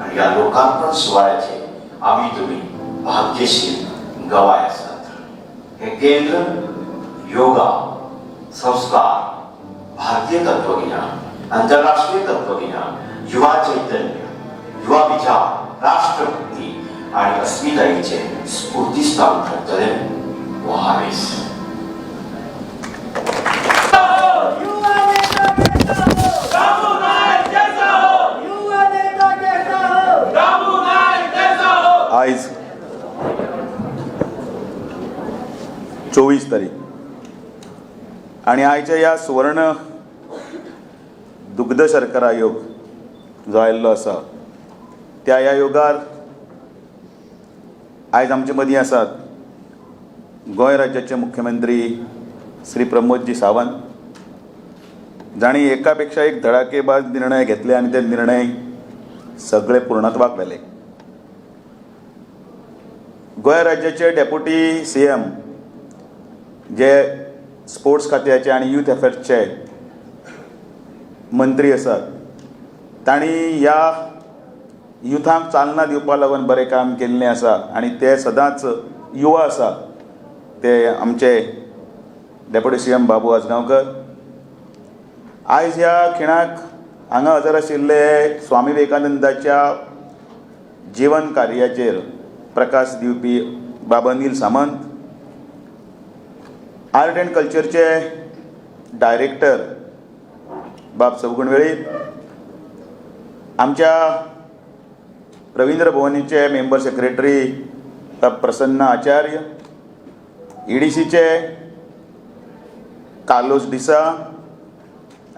आनी ह्या लोकार्पण सुवाळ्याचे आमी तुमी भाग्यशील गवाय आसात. हे केंद्र योगा संस्कार भारतीय तत्वगिन्यान आंतरराष्ट्रीय तत्वगिन्यान युवा चैतन्य युवा विचार राष्ट्रभक्ती आनी अस्मितायेचे स्फूर्तिस्थान ठरतलें हो हावेस. युवा नेता कैसा हो दामू नायक जैसा हो. युवा नेता कैसा हो दामू नायक जैसा हो. आयज 24 तारीख आणि आयच्या ह्या सुवर्ण दुग्ध शर्करा योग जो आयिल्लो आसा त्या ह्या योगार आयज आमचे मदीं आसात गोंय राज्याचे मुख्यमंत्री श्री प्रमोदजी सावंत, जाणी एका पेक्षा एक धडाकेबाज निर्णय घेतले आनी ते निर्णय सगळे पूर्णत्वाक व्हेले. गोंय राज्याचे डेप्युटी CM जे स्पोर्ट्स खात्याचे आनी यूथ अफेर्सचे मंत्री आसात तांणी ह्या युथांक चालना दिवपा लागून बरें काम केल्लें आसा आनी ते सदांच युवा आसा ते आमचे डेप्युटी CM बाबू आजगांवकर. आयज ह्या खिणाक हांगा हजर आशिल्ले स्वामी विवेकानंदाच्या जीवन कार्याचेर प्रकाश दिवपी बाब अनिल सामंत, आर्ट एंड कल्चरचे डायरेक्टर बाब सवगुणवेळी, आमच्या रवींद्र भवनीचे मेंबर सेक्रेटरी बाब प्रसन्न आचार्य, EDCचे कार्लोस डिसा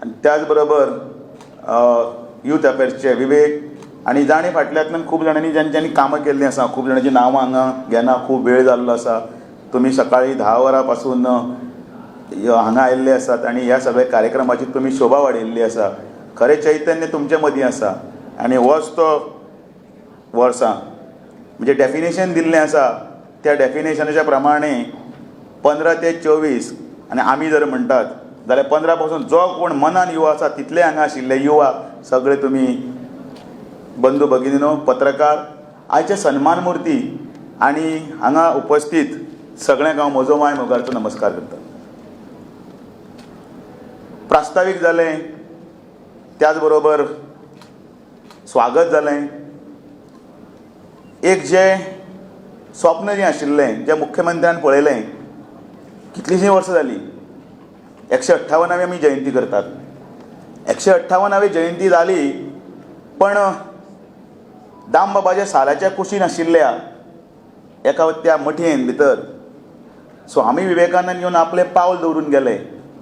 आनी त्याच बरोबर यूथ अफेर्सचे विवेक आनी जाणी फाटल्यांतल्यान खूब जाणांनी ज्यांच्यांनी कामां केल्लीं आसा. खूब जाणांची नांवां हांगा घेना, खूब वेळ जाल्लो आसा. तुमी सकाळी 10 वरां पासून हांगा आयिल्ले आसात आनी ह्या सगळ्या कार्यक्रमाची तुमी शोभा वाडयल्ली आसा. खरें चैतन्य तुमचे मदीं आसा आनी होच तो वर्सां म्हणजे डेफिनेशन दिल्लें आसा त्या डेफिनेशनाच्या प्रमाणे 15 ते 24 आनी आमी जर म्हणटात जाल्यार 15 पासून जो कोण मनान युवा आसा तितले हांगा आशिल्ले युवा सगळे तुमी बंधू भगिनीनो पत्रकार आयचे सन्मान मूर्ती आनी हांगा उपस्थित सगळ्यांक हांव म्हजो माय मोगाचो नमस्कार करता. प्रास्तावीक जालें त्याच बरोबर स्वागत जालें. एक जें स्वप्न जें आशिल्लें जें मुख्यमंत्र्यान पळयलें कितलींशीं वर्सां जालीं 158वी आमी जयंती करतात. 158वी जयंती जाली पण दामबाबाच्या सालाच्या कुशीन आशिल्ल्या एका त्या मठयेन भितर स्वामी विवेकानंद येवन आपलें पावल दवरून गेले.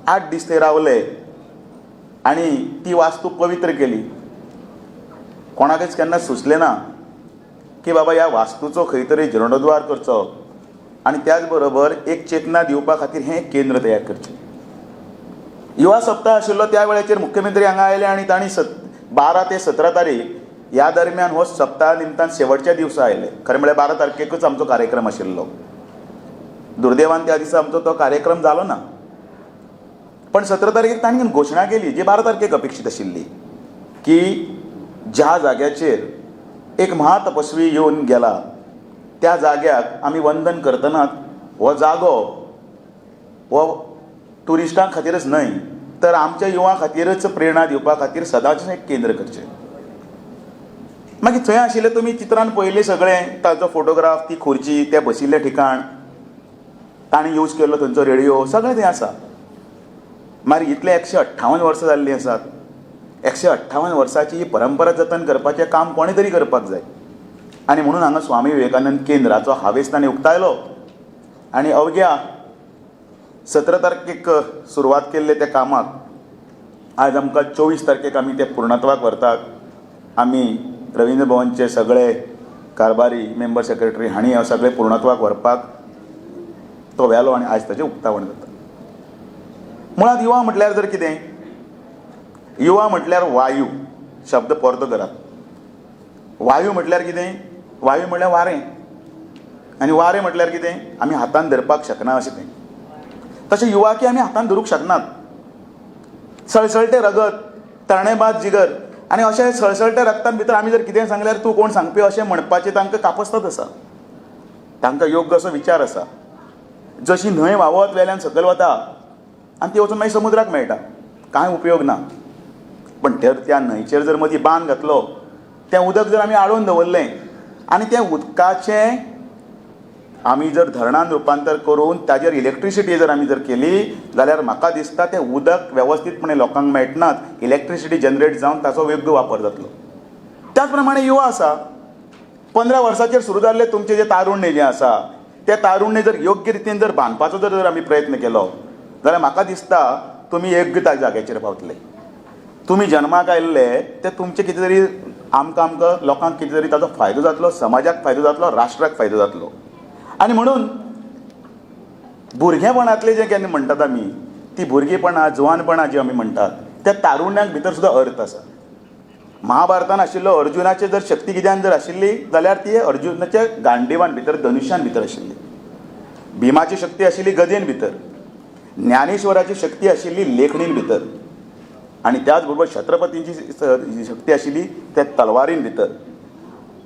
8 दीस थंय रावले आनी ती वास्तू पवित्र केली. कोणाकच केन्ना सुचलें ना की बाबा ह्या वास्तूचो खंय तरी जीर्णोद्वार करचो आनी त्याच बरोबर एक चेतना दिवपा खातीर हें केंद्र तयार करचें. युवा सप्ताह आशिल्लो त्या वेळाचेर मुख्यमंत्री हांगा आयले आनी तांणी 12 ते 17 तारीख ह्या दरम्यान हो सप्ताहा निमतान शेवटच्या दिवसा आयले. खरें म्हळ्यार 12 तारखेकूच आमचो कार्यक्रम आशिल्लो. दुर्दैवान त्या दिसा आमचो तो कार्यक्रम जालो ना. पण 17 तारखेक तांणी घोशणा केली जी 12 तारखेक अपेक्षीत आशिल्ली की ज्या जाग्याचेर एक महातपस्वी येवन गेला त्या जाग्याक आमी वंदन करतनाच हो जागो हो ट्युरिस्टां खातीरच न्हय तर आमच्या युवा खातीरच प्रेरणा दिवपा खातीर सदांच एक केंद्र करचें. मागीर थंय आशिल्लें तुमी चित्रान पळयलें सगळें ताचो फोटोग्राफ ती खुर्ची तें बशिल्लें ठिकाण ताणें यूज केल्लो थंयचो रेडिओ सगळें थंय आसा. मागीर इतले 158 वर्सां जाल्लीं आसात. 158 वर्सांची ही परंपरा जतन करपाचें काम कोणें तरी करपाक जाय आनी म्हणून हांगा स्वामी विवेकानंद केंद्राचो हावेस ताणें उक्तायलो आनी अवघ्या 17 तारखेक सुरवात केल्ले त्या कामाक आज आमकां 24 तारखेक आमी ते पूर्णत्वाक व्हरतात. आमी रवींद्र भवनचे सगळे कारभारी मेंबर सेक्रेटरी हांणी सगळे पूर्णत्वाक व्हरपाक तो व्हेलो आनी आज ताचें उक्तावण जाता. मुळात युवा म्हटल्यार जर कितें युवा म्हटल्यार वायू शब्द परतो करात. वायू म्हटल्यार कितें वायू म्हटल्यार वारें आनी वारें म्हटल्यार कितें आमी हातान धरपाक शकना अशें तें. तशें युवाकी आमी हातान धरूंक शकनात. सळसळटे रगत तरणेबाज जिगर आनी अशें सळसळट्या रगतान भितर आमी जर कितें सांगल्यार तूं कोण सांगपी अशें म्हणपाचें तांकां कापस्तत आसा. तांकां योग्य असो विचार आसा. जशी न्हंय व्हांवत वेल्यान सकयल वता आनी ती वचून मागीर समुद्राक मेळटा कांय उपयोग ना. पण त्या न्हंयचेर जर मदीं बांद घातलो तें उदक जर आमी आडोवन दवरलें आनी त्या उदकाचें आमी जर धरणान रुपांतर करून ताजेर इलेक्ट्रिसिटी जर आमी जर केली जाल्यार म्हाका दिसता तें उदक वेवस्थीतपणे लोकांक मेळटनाच इलेक्ट्रिसिटी जनरेट जावन ताचो योग्य वापर जातलो. त्याच प्रमाणे युवा आसा. 15 वर्सांचेर सुरू जाल्लें तुमचें जें तारुण्य जें आसा तें तारुण्य जर योग्य रितीन जर बांदपाचो जर आमी प्रयत्न केलो जाल्यार म्हाका दिसता तुमी योग्य त्या जाग्याचेर पावतले. तुमी जन्माक आयिल्ले ते तुमचें कितें तरी आमकां लोकांक कितें तरी ताचो फायदो जातलो, समाजाक फायदो जातलो, राष्ट्राक फायदो जातलो. आनी म्हणून भुरगेपणांतलें जें केन्ना म्हणटात आमी ती भुरगेपणां जुवानपणां जी आमी म्हणटात त्या तारुण्याक भितर सुद्दां अर्थ आसा. महाभारतान आशिल्लो अर्जुनाची जर शक्ती कित्यान जर आशिल्ली जाल्यार ती अर्जुनाच्या गांडिवान भितर धनुश्यान भितर आशिल्ली. भिमाची शक्ती आशिल्ली गदेन भितर. ज्ञानेश्वराची शक्ती आशिल्ली लेखणीन भितर आनी त्याच बरोबर छत्रपतींची शक्ती आशिल्ली त्या तलवारीन भितर.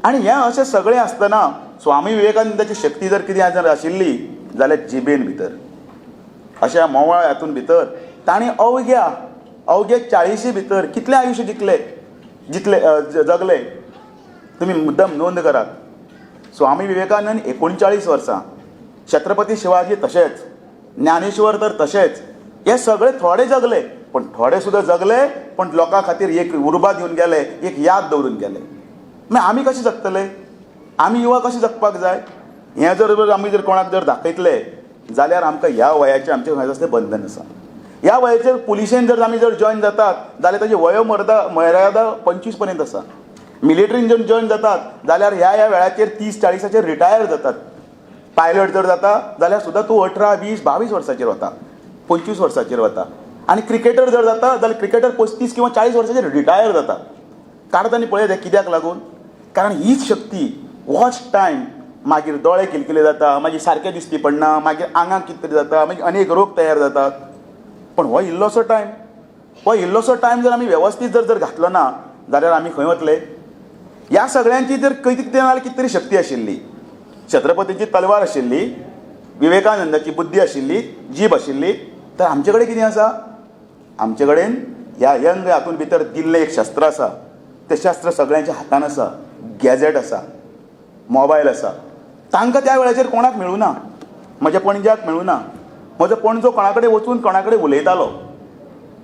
आनी हें अशें सगळें आसतना स्वामी विवेकानंदाची शक्ती जर कितें जर आशिल्ली जाल्यार जिबेन भितर. अशा मोवाळ हातून भितर ताणें अवघे 40 भितर कितलें आयुश्य जगले तुमी मुद्दम नोंद करात. स्वामी विवेकानंद 39 वर्सां, छत्रपती शिवाजी तशेंच, ज्ञानेश्वर तर तशेंच. हे सगळे थोडे जगले पण थोडे सुद्दां जगले पण लोकां खातीर एक उर्बा दिवन गेले, एक याद दवरून गेले. मागीर आमी कशें जगतले? आमी युवा कशें जगपाक जाय हें जर आमी जर कोणाक जर दाखयतले जाल्यार आमकां ह्या वयाचें आमचें खंयच बंधन आसा. ह्या वयाचेर पुलिशेन जर आमी जर जॉयन जातात जाल्यार ताची मर्यादा 25 पर्यंत आसा. मिलिटरीन जर जॉयन जातात जाल्यार ह्या वेळाचेर 30-40 रिटायर जातात. पायलट जर जाता जाल्यार सुद्दां तूं 18, 20, 22 वर्साचेर वता, 25 वर्साचेर वता. आनी क्रिकेटर जर जाता जाल्यार क्रिकेटर 35 किंवा 40 वर्सांचेर रिटायर जाता. काडत आनी पळयत कित्याक लागून? कारण हीच शक्ती वॉच टायम मागीर दोळे किलकिले जाता, मागीर सारकें दिसती पडना, मागीर आंगाक कितें तरी जाता, मागीर अनेक रोग तयार जातात. पण हो इल्लोसो टायम जर आमी वेवस्थीत जर घातलो ना जाल्यार आमी खंय वतले? ह्या सगळ्यांची जर कितें नाल्यार कितें तरी शक्ती आशिल्ली, छत्रपतीची तलवार आशिल्ली, विवेकानंदाची बुद्धी आशिल्ली, जीब आशिल्ली, तर आमचे कडेन कितें आसा? आमचे कडेन ह्या यंग हातून भितर दिल्लें एक शस्त्र आसा. तें शस्त्र सगळ्यांच्या हातान आसा. गॅजेट आसा, मोबायल आसा. तांकां त्या वेळाचेर कोणाक मेळूना. म्हज्या पणज्याक मेळूना. म्हजो पणजो कोणा कडेन वचून कोणा कडेन उलयतालो.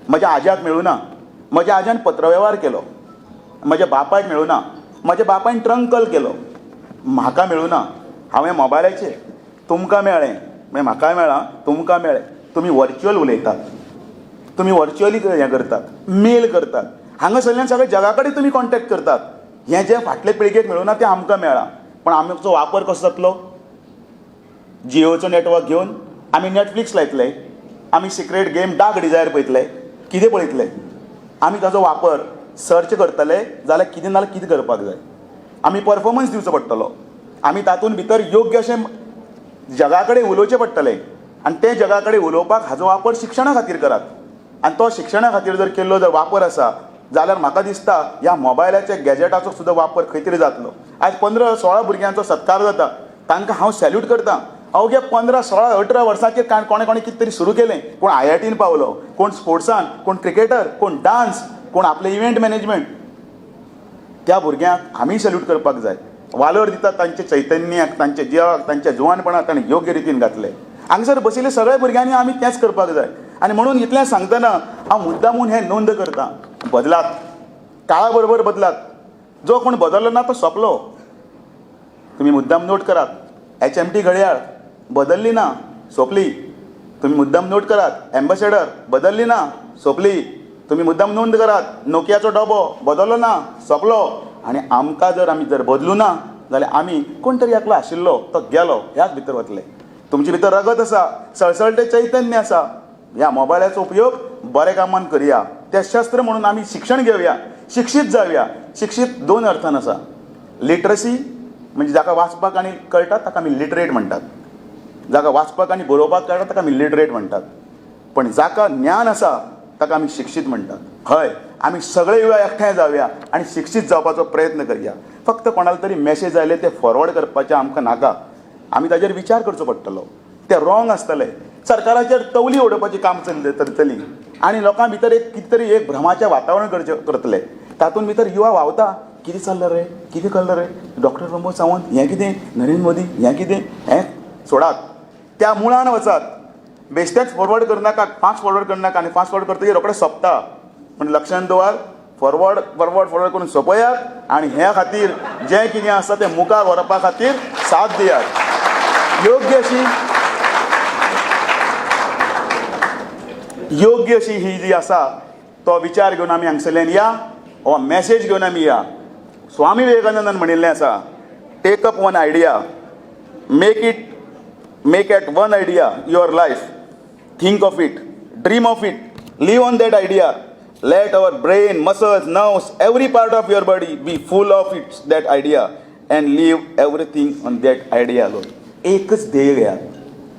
म्हज्या आज्याक मेळूना. म्हज्या आज्यान पत्रवेव्हार केलो. म्हज्या बापायक मेळूना. म्हज्या बापायन ट्रंकल केलो. म्हाका मेळूना. हांवें मोबायलाचेर तुमकां मेळ्ळें, मागीर म्हाकाय मेळ्ळां, तुमकां मेळ्ळें. तुमी वर्च्युअल उलयतात, तुमी वर्च्युअली हें करतात, मेल करतात, हांगासरल्यान सगळ्या जगा कडेन तुमी कॉन्टॅक्ट करतात. हें जें फाटले पिळगेक मेळूना तें आमकां मेळ्ळां. पण आमचो वापर कसो जातलो? जियोचो नेटवर्क घेवन आमी नेटफ्लिक्स लायतले, आमी सिक्रेट गेम डार्क डिझायर पळयतले, कितें पळयतले? आमी ताचो वापर सर्च करतले जाल्यार कितें नाल्यार कितें करपाक जाय? आमी परफॉर्मन्स दिवचो पडटलो. आमी तातूंत भितर योग्य अशें जगा कडेन उलोवचें पडटलें. आनी तें जगा कडेन उलोवपाक हाचो वापर शिक्षणा खातीर करात. आनी तो शिक्षणा खातीर जर केल्लो जर वापर आसा जाल्यार म्हाका दिसता ह्या मोबायलाच्या गॅजेटाचो सुद्दां वापर खंय तरी जातलो. आयज 15-16 भुरग्यांचो सत्कार जाता. तांकां हांव सॅल्यूट करतां. अवघ्या 15-16-18 वर्सांचेर कोणे कितें तरी सुरू केलें. कोण IITन पावलो, कोण स्पोर्ट्सान, कोण क्रिकेटर, कोण डान्स, कोण आपले इव्हेंट मॅनेजमेंट. त्या भुरग्यांक आमी सॅल्यूट करपाक जाय. वालोर दितात तांच्या चैतन्याक, तांच्या जिवाक, तांच्या जुवानपणाक ताणें योग्य रितीन घातलें. हांगसर बशिल्ले सगळ्या भुरग्यांनी आमी तेंच करपाक जाय. आनी म्हणून इतलें सांगतना हांव मुद्दामून हें नोंद करतां. बदलात, काळा बरोबर बदलात. जो कोण बदललो ना तो सोंपलो. तुमी मुद्दाम नोट करात. HMT घडयाळ बदलली ना, सोंपली. तुम्ही मुद्दाम नोट करात. एम्बेसेडर बदलली ना, सोंपली. तुम्ही मुद्दाम नोंद करात. नोकियाचो डबो बदललो ना, सोंपलो. आनी आमकां जर आमी बदलू ना जाल्यार आमी कोण तरी एकलो आशिल्लो तो गेलो ह्याच भितर वतले. तुमचे भितर रगत आसा, सळसळटें चैतन्य आसा. ह्या मोबायलाचो उपयोग बऱ्या कामान करया. तें शस्त्र म्हणून आमी शिक्षण घेवया, शिक्षीत जावया. शिक्षीत 2 अर्थान आसा. लिटरसी म्हणजे जाका वाचपाक आनी कळटा ताका आमी लिटरेट म्हणटात. जाका वाचपाक आनी बरोवपाक कळटा ताका आमी लिटरेट म्हणटात. पण जाका ज्ञान आसा ताका आमी शिक्षीत म्हणटात. हय, आमी सगळे युवा एकठांय जावया आनी शिक्षीत जावपाचो प्रयत्न करया. फक्त कोणाला तरी मॅसेज आयले ते फॉरवर्ड करपाचें आमकां नाका. आमी ताजेर विचार करचो पडटलो. तें रॉंग आसतलें. सरकाराचेर तवली उडोवपाचें काम चलतली आनी लोकां भितर कितें तरी एक भ्रमाचें वातावरण करतले. तातूंत भितर युवा व्हांवता. कितें चल्लां रे, कितें कल्लां रे, डॉक्टर प्रमोद सावंत हें कितें, नरेंद्र मोदी हें कितें, हें सोडात. त्या मुळान वचात. बेश्टेच फॉरवर्ड करनाकात, फास्ट फॉरवर्ड करनाका. आनी फास्ट फॉरवर्ड करतकीर रोखडें सोंपता. पूण लक्षांत दवर, फॉरवर्ड करून सोंपयात आनी हे खातीर जें कितें आसा तें मुखार व्हरपा खातीर साथ दियात. योग्य अशी ही जी आसा तो विचार घेवन आमी हांगसरल्यान या, हो मॅसेज घेवन आमी या. स्वामी विवेकानंदान म्हणिल्लें आसा, take up one idea, make it one idea your life, think of it, dream of it, live on that idea. Let our brain, muscles, nerves, every part of your body be full of it, that idea, and live everything on that idea alone. एकच ध्येय घेयात,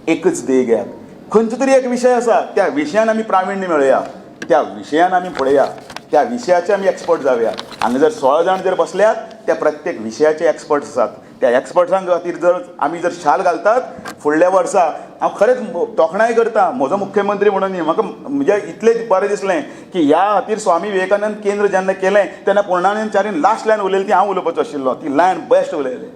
एकच ध्येय घेयात. खंयचो तरी एक विशय आसा, त्या विशयान आमी प्रावीण्य मेळया, त्या विशयान आमी पळया, त्या विशयाचे आमी एक्सपर्ट जावया. हांगा जर 16 जाण जर बसल्यात, त्या प्रत्येक विशयाचे एक्सपर्ट आसात. त्या एक्सपर्ट्सां खातीर जर आमी जर शाल घालतात, फुडल्या वर्सा हांव खरेंच तोखणाय करता म्हजो मुख्यमंत्री म्हणून. म्हाका म्हणजे इतलें बरें दिसलें की ह्या खातीर स्वामी विवेकानंद केंद्र जेन्ना केलें तेन्ना पूर्णानंदच्यारीन लास्ट लायन उलयली ती हांव उलोवपाचो आशिल्लो. ती लायन बेस्ट उलयलें.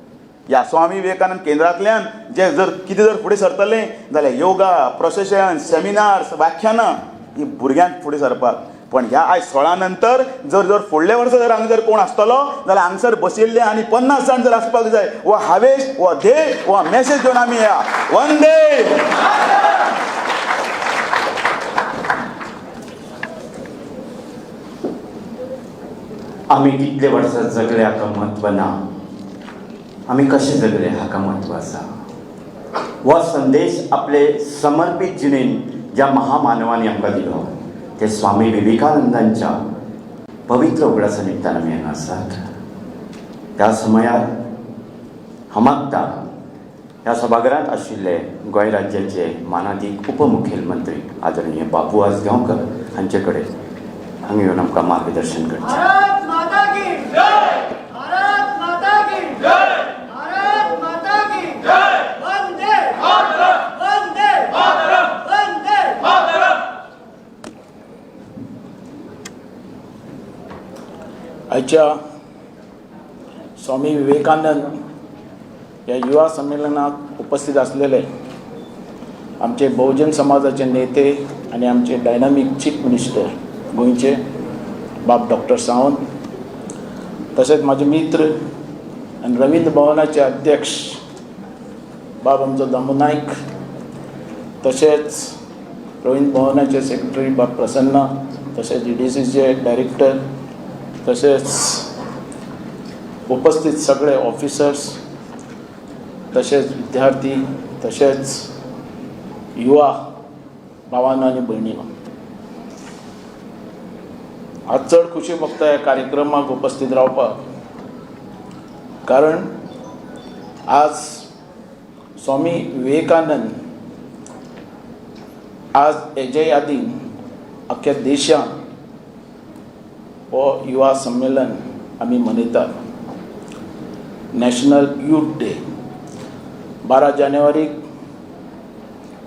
ह्या स्वामी विवेकानंद केंद्रांतल्यान जे जर कितें जर फुडें सरतलें जाल्यार योगा, प्रोसेशन, सेमिनार्स, व्याख्यानां ही भुरग्यांक फुडें सरपाक. पण ह्या आयज 16 नंतर जर फुडल्या वर्सा जर हांगा जर कोण आसतलो जाल्यार हांगसर बशिल्ले आनी 50 जाण जर आसपाक जाय. हो हावेश, हो ध्येय, हो मॅसेज घेवन आमी या. वंदे. आमी कितले वर्सां जगले हाका म्हत्व ना, आमी कशे जगले हाका म्हत्व आसा. हो संदेश आपले समर्पीत जिणेन ज्या महामानवांनी आमकां दिलो ते स्वामी विवेकानंदांच्या पवित्र उगडासा निमित्तानं मेन आसात. त्या समयार हमाकता ह्या सभागृहांत आशिल्ले गोंय राज्याचे मानादीक उपमुखेलमंत्री आदरणीय बाबू आजगांवकर हांचे कडेन हांगा येवन आमकां मार्गदर्शन करचें. भारत माता की जय. भारत माता की जय. भारत माता की जय. वंदे मातरम. वंदे मातरम. वंदे मातरम. आयच्या स्वामी विवेकानंद या युवा संमेलनात उपस्थित असलेले आमचे बहुजन समाजाचे नेते आणि आमचे डायनामिक चीफ मिनिस्टर गोंयचे बाब डॉक्टर सावंत, तसेच माझे मित्र आणि रवींद्र भवनाचे अध्यक्ष बाब आमचो दामू नाईक, तसेच रवींद्र भवनाचे सेक्रेटरी बाब प्रसन्न, तसेच EDCचे डायरेक्टर, तसेच उपस्थित सगळे ऑफिसर्स, तसेच विद्यार्थी, तसेच युवा भावांनो आनी भयणींनो, आज चड खुशी भोगता ह्या कार्यक्रमाक उपस्थित रावपाक. कारण आज स्वामी विवेकानंद आज हेजे यादीन अख्ख्या देशान हो युवा संमेलन आमी मनयतात. नॅशनल यूथ डे 12 जानेवारीक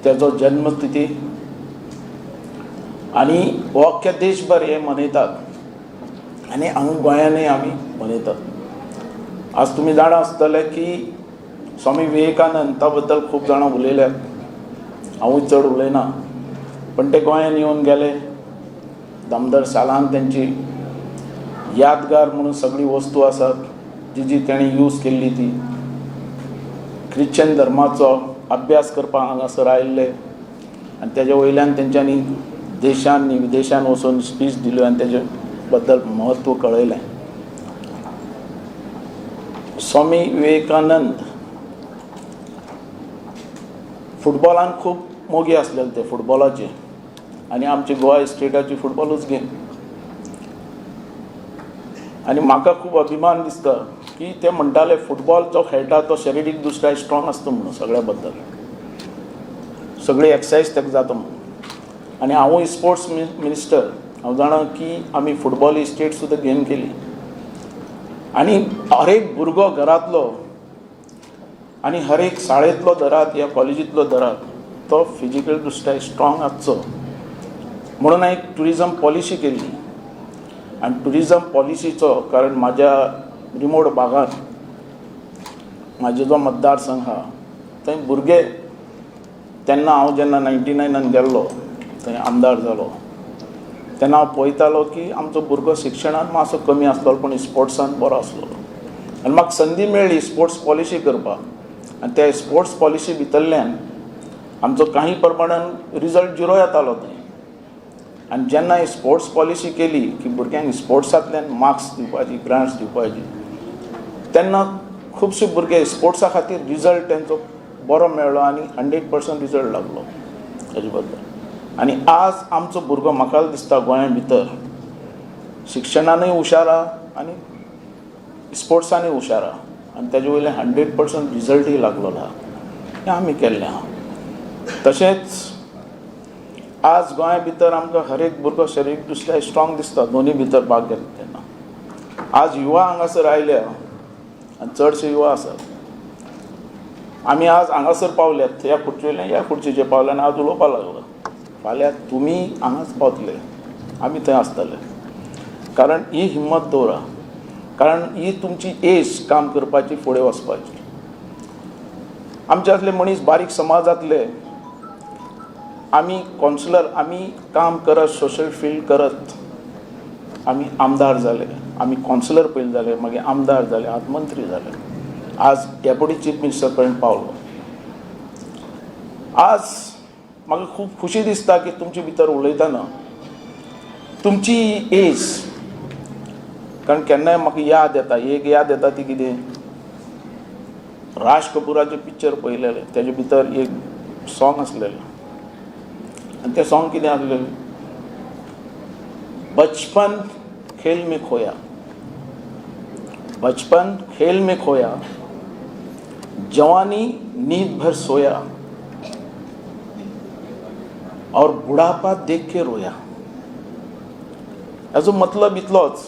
त्याचो जन्मतिथी आणि हो अख्ख्या देशभर हे मनयतात आणि हांगा गोंयांतय आमी मनयतात. आज तुमी जाणा आसतले की स्वामी विवेकानंदा बद्दल खूब जाणां उलयल्यात, हांवूय चड उलयना, पण ते गोंयांत येवन गेले. दामोदर सालान तेंची यादगार म्हणून सगळी वस्तू आसात जी जी तेणी यूज केल्ली ती. ख्रिश्चन धर्माचो अभ्यास करपाक हांगासर आयिल्ले आनी तेजे वयल्यान तेंच्यांनी देशांनी विदेशांत वचून स्पीच दिल्यो आनी तेजे बद्दल म्हत्व कळयलें. स्वामी विवेकानंद फुटबॉलान खूब मोगी आसलेले ते फुटबॉलाचे, आनी आमची गोवा स्टेटाची फुटबॉलूच गेम. आनी म्हाका खूब अभिमान दिसता की ते म्हणटाले फुटबॉल जो खेळटा तो शारिरीक दृश्ट्या स्ट्रॉंग आसता म्हणून सगळ्या बद्दल, सगळी एक्सरसाइज तेका जाता म्हणून. आनी हांवूय स्पोर्ट्स मिनिस्टर, हांव जाणा की आमी फुटबॉल स्टेट सुद्दां गेम केली. आनी हर एक भुरगो घरांतलो आनी हर एक शाळेंतलो धरात या कॉलेजींतलो धरात तो फिजिकल दृश्ट्या स्ट्रॉंग आसचो म्हणून हांवें एक ट्युरिजम पॉलिसी केल्ली. आनी ट्युरिजम पॉलिसीचो कारण म्हाज्या रिमोट भागांत म्हाजो जो मतदारसंघ आहा थंय भुरगे, तेन्ना हांव जेन्ना 99 गेल्लो थंय आमदार जालो तेन्ना हांव पळयतालो की आमचो भुरगो शिक्षणांत मातसो कमी आसलो पण स्पोर्ट्सान बरो आसलो. आनी म्हाका संदी मेळ्ळी स्पोर्ट्स पॉलिसी करपाक, आनी त्या स्पोर्ट्स पॉलिसी भितरल्यान आमचो काही प्रमाणान रिजल्ट 0 येतालो थंय. आनी जेन्ना ही स्पोर्ट्स पॉलिसी केली की भुरग्यांक स्पोर्ट्सांतल्यान मार्क्स दिवपाची, ग्रांट्स दिवपाची, तेन्ना खुबशे भुरगे स्पोर्ट्सा खातीर रिजल्ट तेंचो बरो मेळ्ळो आनी 100% रिजल्ट लागलो हेजे बद्दल. आनी आज आमचो भुरगो म्हाका दिसता गोंया भितर शिक्षणानूय हुशार आहा आनी स्पोर्ट्सानूय हुशार आहा आनी तेजे वयल्यान 100% रिजल्टूय लागलेलो आहा. हें आमी केल्लें आहा. तशेंच आज गोंया भितर आमकां हर एक भुरगो शारिरीक दृश्ट्या स्ट्रॉंग दिसता दोनी भितर भाग घेता तेन्ना. आज युवा हांगासर आयल्या आनी चडशे युवा आसात. आमी आज हांगासर पावल्यात, ह्या खुर्चेवेल्यान ह्या खुर्चीचेर पावले आनी आज उलोवपाक लागलो. फाल्यां तुमी हांगाच पावतले, आमी थंय आसतले. कारण ही हिम्मत दवरा, कारण ही तुमची एज काम करपाची, फुडें वचपाची. आमच्यातले मनीस बारीक समाजांतले आमी कॉन्सलर, आमी काम करत, सोशल फील्ड करत आमी आमदार जाले. आमी कॉन्सलर पयलीं जाले, मागीर आमदार जाले, आज मंत्री जाले, आज डेप्युटी चीफ मिनिस्टर पर्यंत पावलो. आज म्हाका खूब खुशी दिसता की तुमचे भितर उलयतना तुमची एज, कारण केन्नाय म्हाका याद येता, एक याद येता ती कितें, राज कपुराचें पिक्चर पळयलेलें, तेजे भितर एक सॉंग आसलेलें आनी तें सॉंग कितें आसलेलें, बचपन खेल में खोया, बचपन खेल में खोया, जवानी नींद भर सोया और बुढापा देख के रोया. याचो मतलब इतलोच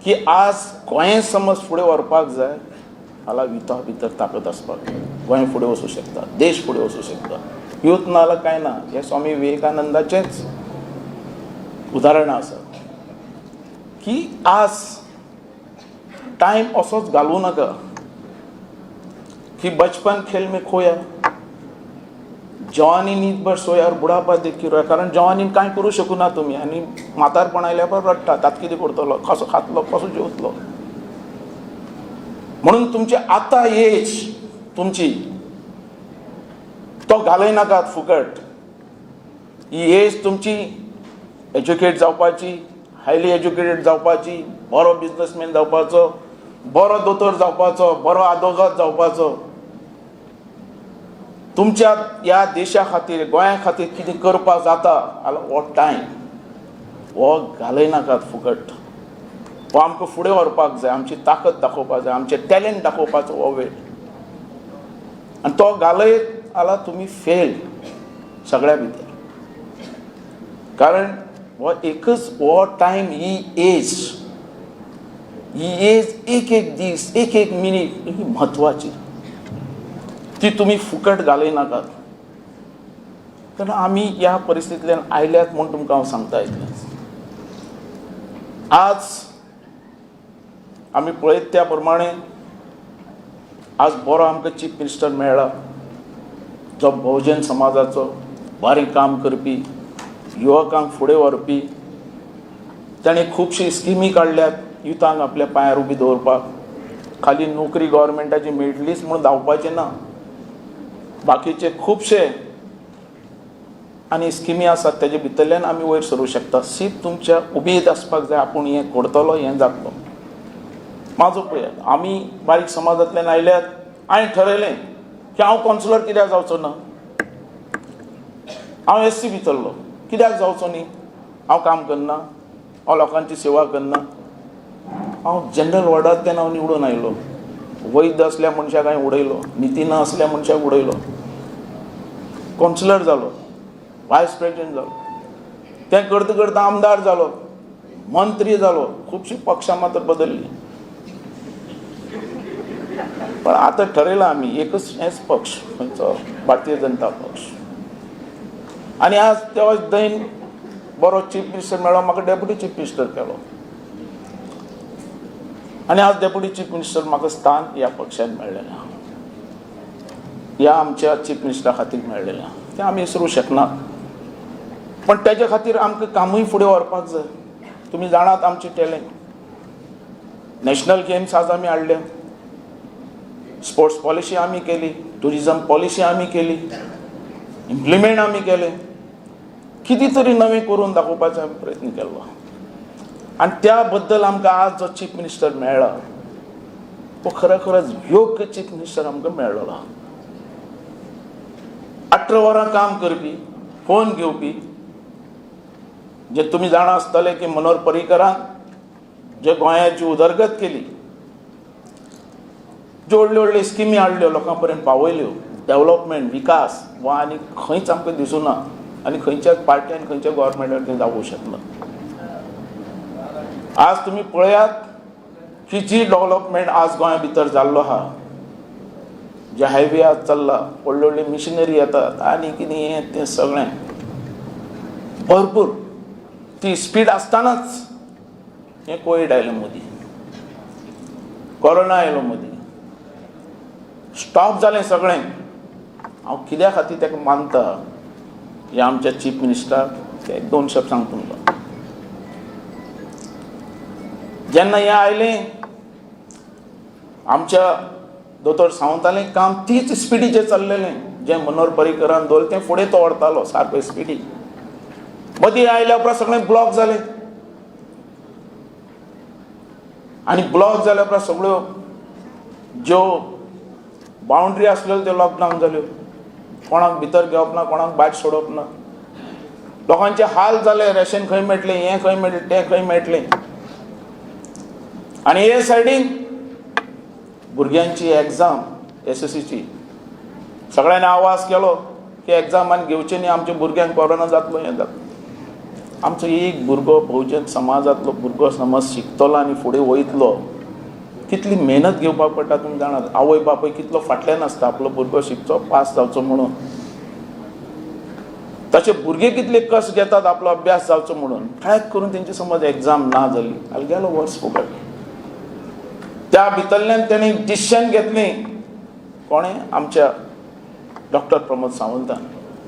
की आज गोंय समज फुडें व्हरपाक जाय जाल्यार युथा भितर ताकद आसपाक जाय. गोंय फुडें वचूं शकता, देश फुडें वचूं शकता. युथ ना जाल्यार कांय ना. हे स्वामी विवेकानंदाचेंच उदाहरण आसा की आज टायम असोच घालूं नाका कि बचपन खेल में खोया, जवानी नींद भर सोया और बुढापा देख के रोया. कारण जवानीन कांय करूं शकूना तुमी आनी म्हातारपण आयल्या पर रडटा, तात कितें करतलो, कसो खातलो, कसो जेवतलो. म्हणून तुमचे आतां एज तुमची तो घालय नाकात फुकट. ही एज तुमची एज्युकेट जावपाची, हायली एज्युकेटेड जावपाची, बरो बिझनेसमॅन जावपाचो, बरो दोतोर जावपाचो, बरो आदवोगाद जावपाचो. तुमच्या ह्या देशा खातीर, गोंया खातीर कितें करपाक जाता जाल्यार हो टायम हो घालय नाकात फुकट. हो आमकां फुडें व्हरपाक जाय, आमची ताकद दाखोवपाक जाय, आमचे टॅलंट दाखोवपाचो हो वेळ. आनी तो घालयत जाल्यार तुमी फेल सगळ्या भितर. कारण हो एकच हो टायम, ही एज एक एक दीस, एक एक मिनीट ही म्हत्वाची. ती तुम्ही फुकट घालय नाकात. कारण आमी ह्या परिस्थितींतल्यान आयल्यात म्हूण तुमकां हांव सांगता इतलें. आज आमी पळयत त्या प्रमाणे आज बरो आमकां चीफ मिनिस्टर मेळ्ळा, जो बहुजन समाजाचो बरें काम करपी, युवकांक फुडें व्हरपी. ताणें खुबशी स्किमी काडल्यात युथांक आपल्या पांयार उबी दवरपाक. खाली नोकरी गव्हर्मेंटाची मेळटलीच म्हूण धांवपाचें ना. बाकीचे खुबशे आनी स्किमी आसात तेजे भितरल्यान आमी वयर सरूं शकता. सीट तुमच्या उबीत आसपाक जाय. आपूण हें करतलो, हें जातलो. म्हाजो पळयात, आमी बारीक समाजांतल्यान आयल्यात. हांवें ठरयलें की हांव कावन्सिलर कित्याक जावचो ना. हांव SC भितरलो, कित्याक जावचो न्ही. हांव काम करना, हांव लोकांची सेवा करना. हांव जनरल वॉर्डांतल्यान हांव निवडून आयलो. वैध असल्या मनशाक हांवें उडयलो, निती न असल्या मनशाक उडयलो. कावन्सिलर जालो, वायस प्रेसिडेंट जालो. तें करता करता आमदार जालो, मंत्री जालो. खुबशीं पक्षां मात्र बदलली. पण आतां ठरयलां आमी एकच हेच पक्ष, खंयचो भारतीय जनता पक्ष. आनी आज त्या दैन बरो चीफ मिनिस्टर मेळ्ळो, म्हाका डेप्युटी चीफ मिनिस्टर केलो. आनी आज डेप्युटी चीफ मिनिस्टर म्हाका स्थान ह्या पक्षान मेळ्ळेलें, ह्या आमच्या चीफ मिनिस्टरा खातीर मेळ्ळेलें. तें आमी विसरूं शकनात. पण तेज्या खातीर आमकां कामूय फुडें व्हरपाक जाय. तुमी जाणात आमची टॅलंट. नॅशनल गेम्स आज आमी हाडल्या, स्पोर्ट्स पॉलिसी आमी केली, टुरिजम पॉलिसी आमी केली, इम्प्लिमेंट आमी केलें. कितें तरी नवें करून दाखोवपाचो आमी प्रयत्न केल्लो. आनी त्या बद्दल आमकां आज जो चीफ मिनिस्टर मेळ्ळा तो खरोखरच योग्य चीफ मिनिस्टर आमकां मेळ्ळो. 18 वरां काम करपी, फोन घेवपी. जे तुमी जाणा आसतले की मनोहर पर्रीकरान जे गोंयाची उदरगत केली, ज्यो व्हडल्यो व्हडल्यो स्किमी हाडल्यो, लोकां पर्यंत पावयल्यो, डेव्हलपमेंट, विकास हो आनी खंयच आमकां दिसूं ना. आनी खंयच्याच पार्ट्यान, खंयच्या गोव्हर्मेंटान तें जावूं शकना. आज तुमी पळयात की जी डेव्हलपमेंट आज गोंया भितर जाल्लो आहा, जे हायवे आज चल्ला, व्हडल्यो व्हडल्यो मिशनरी येतात आनी कितें हें तें सगळें भरपूर. ती स्पीड आसतानाच हें कोवीड आयलें मदीं, कोरोना आयलो मदीं, स्टॉप जालें सगळें. हांव कित्या खातीर ताका मानता हे आमच्या चीफ मिनिस्टराक ते 2 शब्द सांगता तुमकां. जेन्ना हें आयलें, आमच्या दोतोर सावंतालें काम तीच स्पिडीचेर चल्लेलें. जें मनोहर पर्रीकरान दवरलें तें फुडें तो व्हरतालो सारको स्पिडी. मदीं आयल्या उपरांत सगळें ब्लॉक जालें. आनी ब्लॉक जाल्या उपरांत सगळ्यो ज्यो बाउंड्री आसलेल्यो त्यो लॉकडावन जाल्यो. कोणाक भितर घेवप ना, कोणाक भायर सोडप ना. लोकांचे हाल जाले, रेशन खंय मेळटलें, हें खंय मेळटलें, तें खंय मेळटलें. आनी हे सायडीन भुरग्यांची एग्जाम SSCची सगळ्यांनी आवाज केलो की एग्जामान घेवचे न्ही, आमच्या भुरग्यांक कोरोना जातलो, हें जातलो. आमचो एक भुरगो बहुजन समाजांतलो भुरगो समज शिकतलो आनी फुडें वयतलो, कितली मेहनत घेवपाक पडटा तुमी जाणात. आवय बापूय कितलो फाटल्यान आसता आपलो भुरगो शिकचो, पास जावचो म्हणून. तशे भुरगे कितले कश्ट घेतात आपलो अभ्यास जावचो म्हणून. ट्रॅक करून तेंची समज एग्जाम ना जाली जाल्यार गेलो वर्स फुकट. त्या भितरल्यान तेणी डिसिशन घेतलें, कोणें, आमच्या डॉक्टर प्रमोद सावंतान,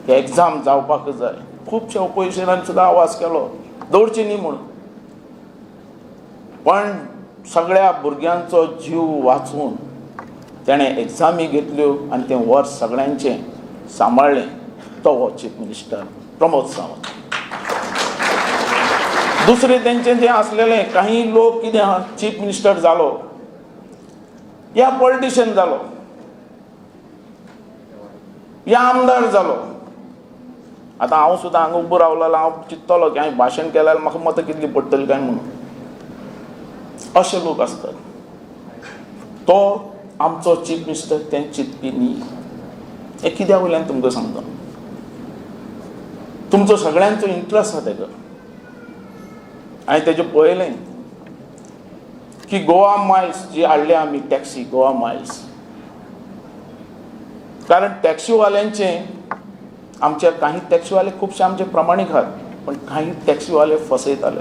की एग्जाम जावपाकच जाय. खुबशे ऑपोजिशनान सुद्दां आवाज केलो दवरची न्ही म्हणून. पण सगळ्या भुरग्यांचो जीव वाचून तेणें एग्जामी घेतल्यो आनी तें वर्स सगळ्यांचें सांबाळलें. तो हो चीफ मिनिस्टर प्रमोद सावंत. दुसरें तेंचें जें आसलेलें, काही लोक कितें आहा, चीफ मिनिस्टर जालो या पॉलिटिशियन जालो या आमदार जालो. आतां हांव सुद्दां हांगा उबो रावलेलो, हांव चिंततलो की हांवें भाशण केलें जाल्यार म्हाका मतां कितलीं पडटलीं काय म्हणून. अशे लोक आसतात. तो आमचो चीफ मिनिस्टर तें चिंतपी न्ही. हें कित्या वयल्यान तुमकां सांगता. तुमचो सगळ्यांचो इंट्रस्ट आसा तेका. हांवें तेजें पळयलें की गोवा मायल्स जी हाडल्या आमी टॅक्सी, गोवा मायल्स, कारण टॅक्सीवाल्यांचें, आमचे काही टॅक्सीवाले खुबशे आमचे प्रमाणीक आहात, पण काही टॅक्सीवाले फसयताले.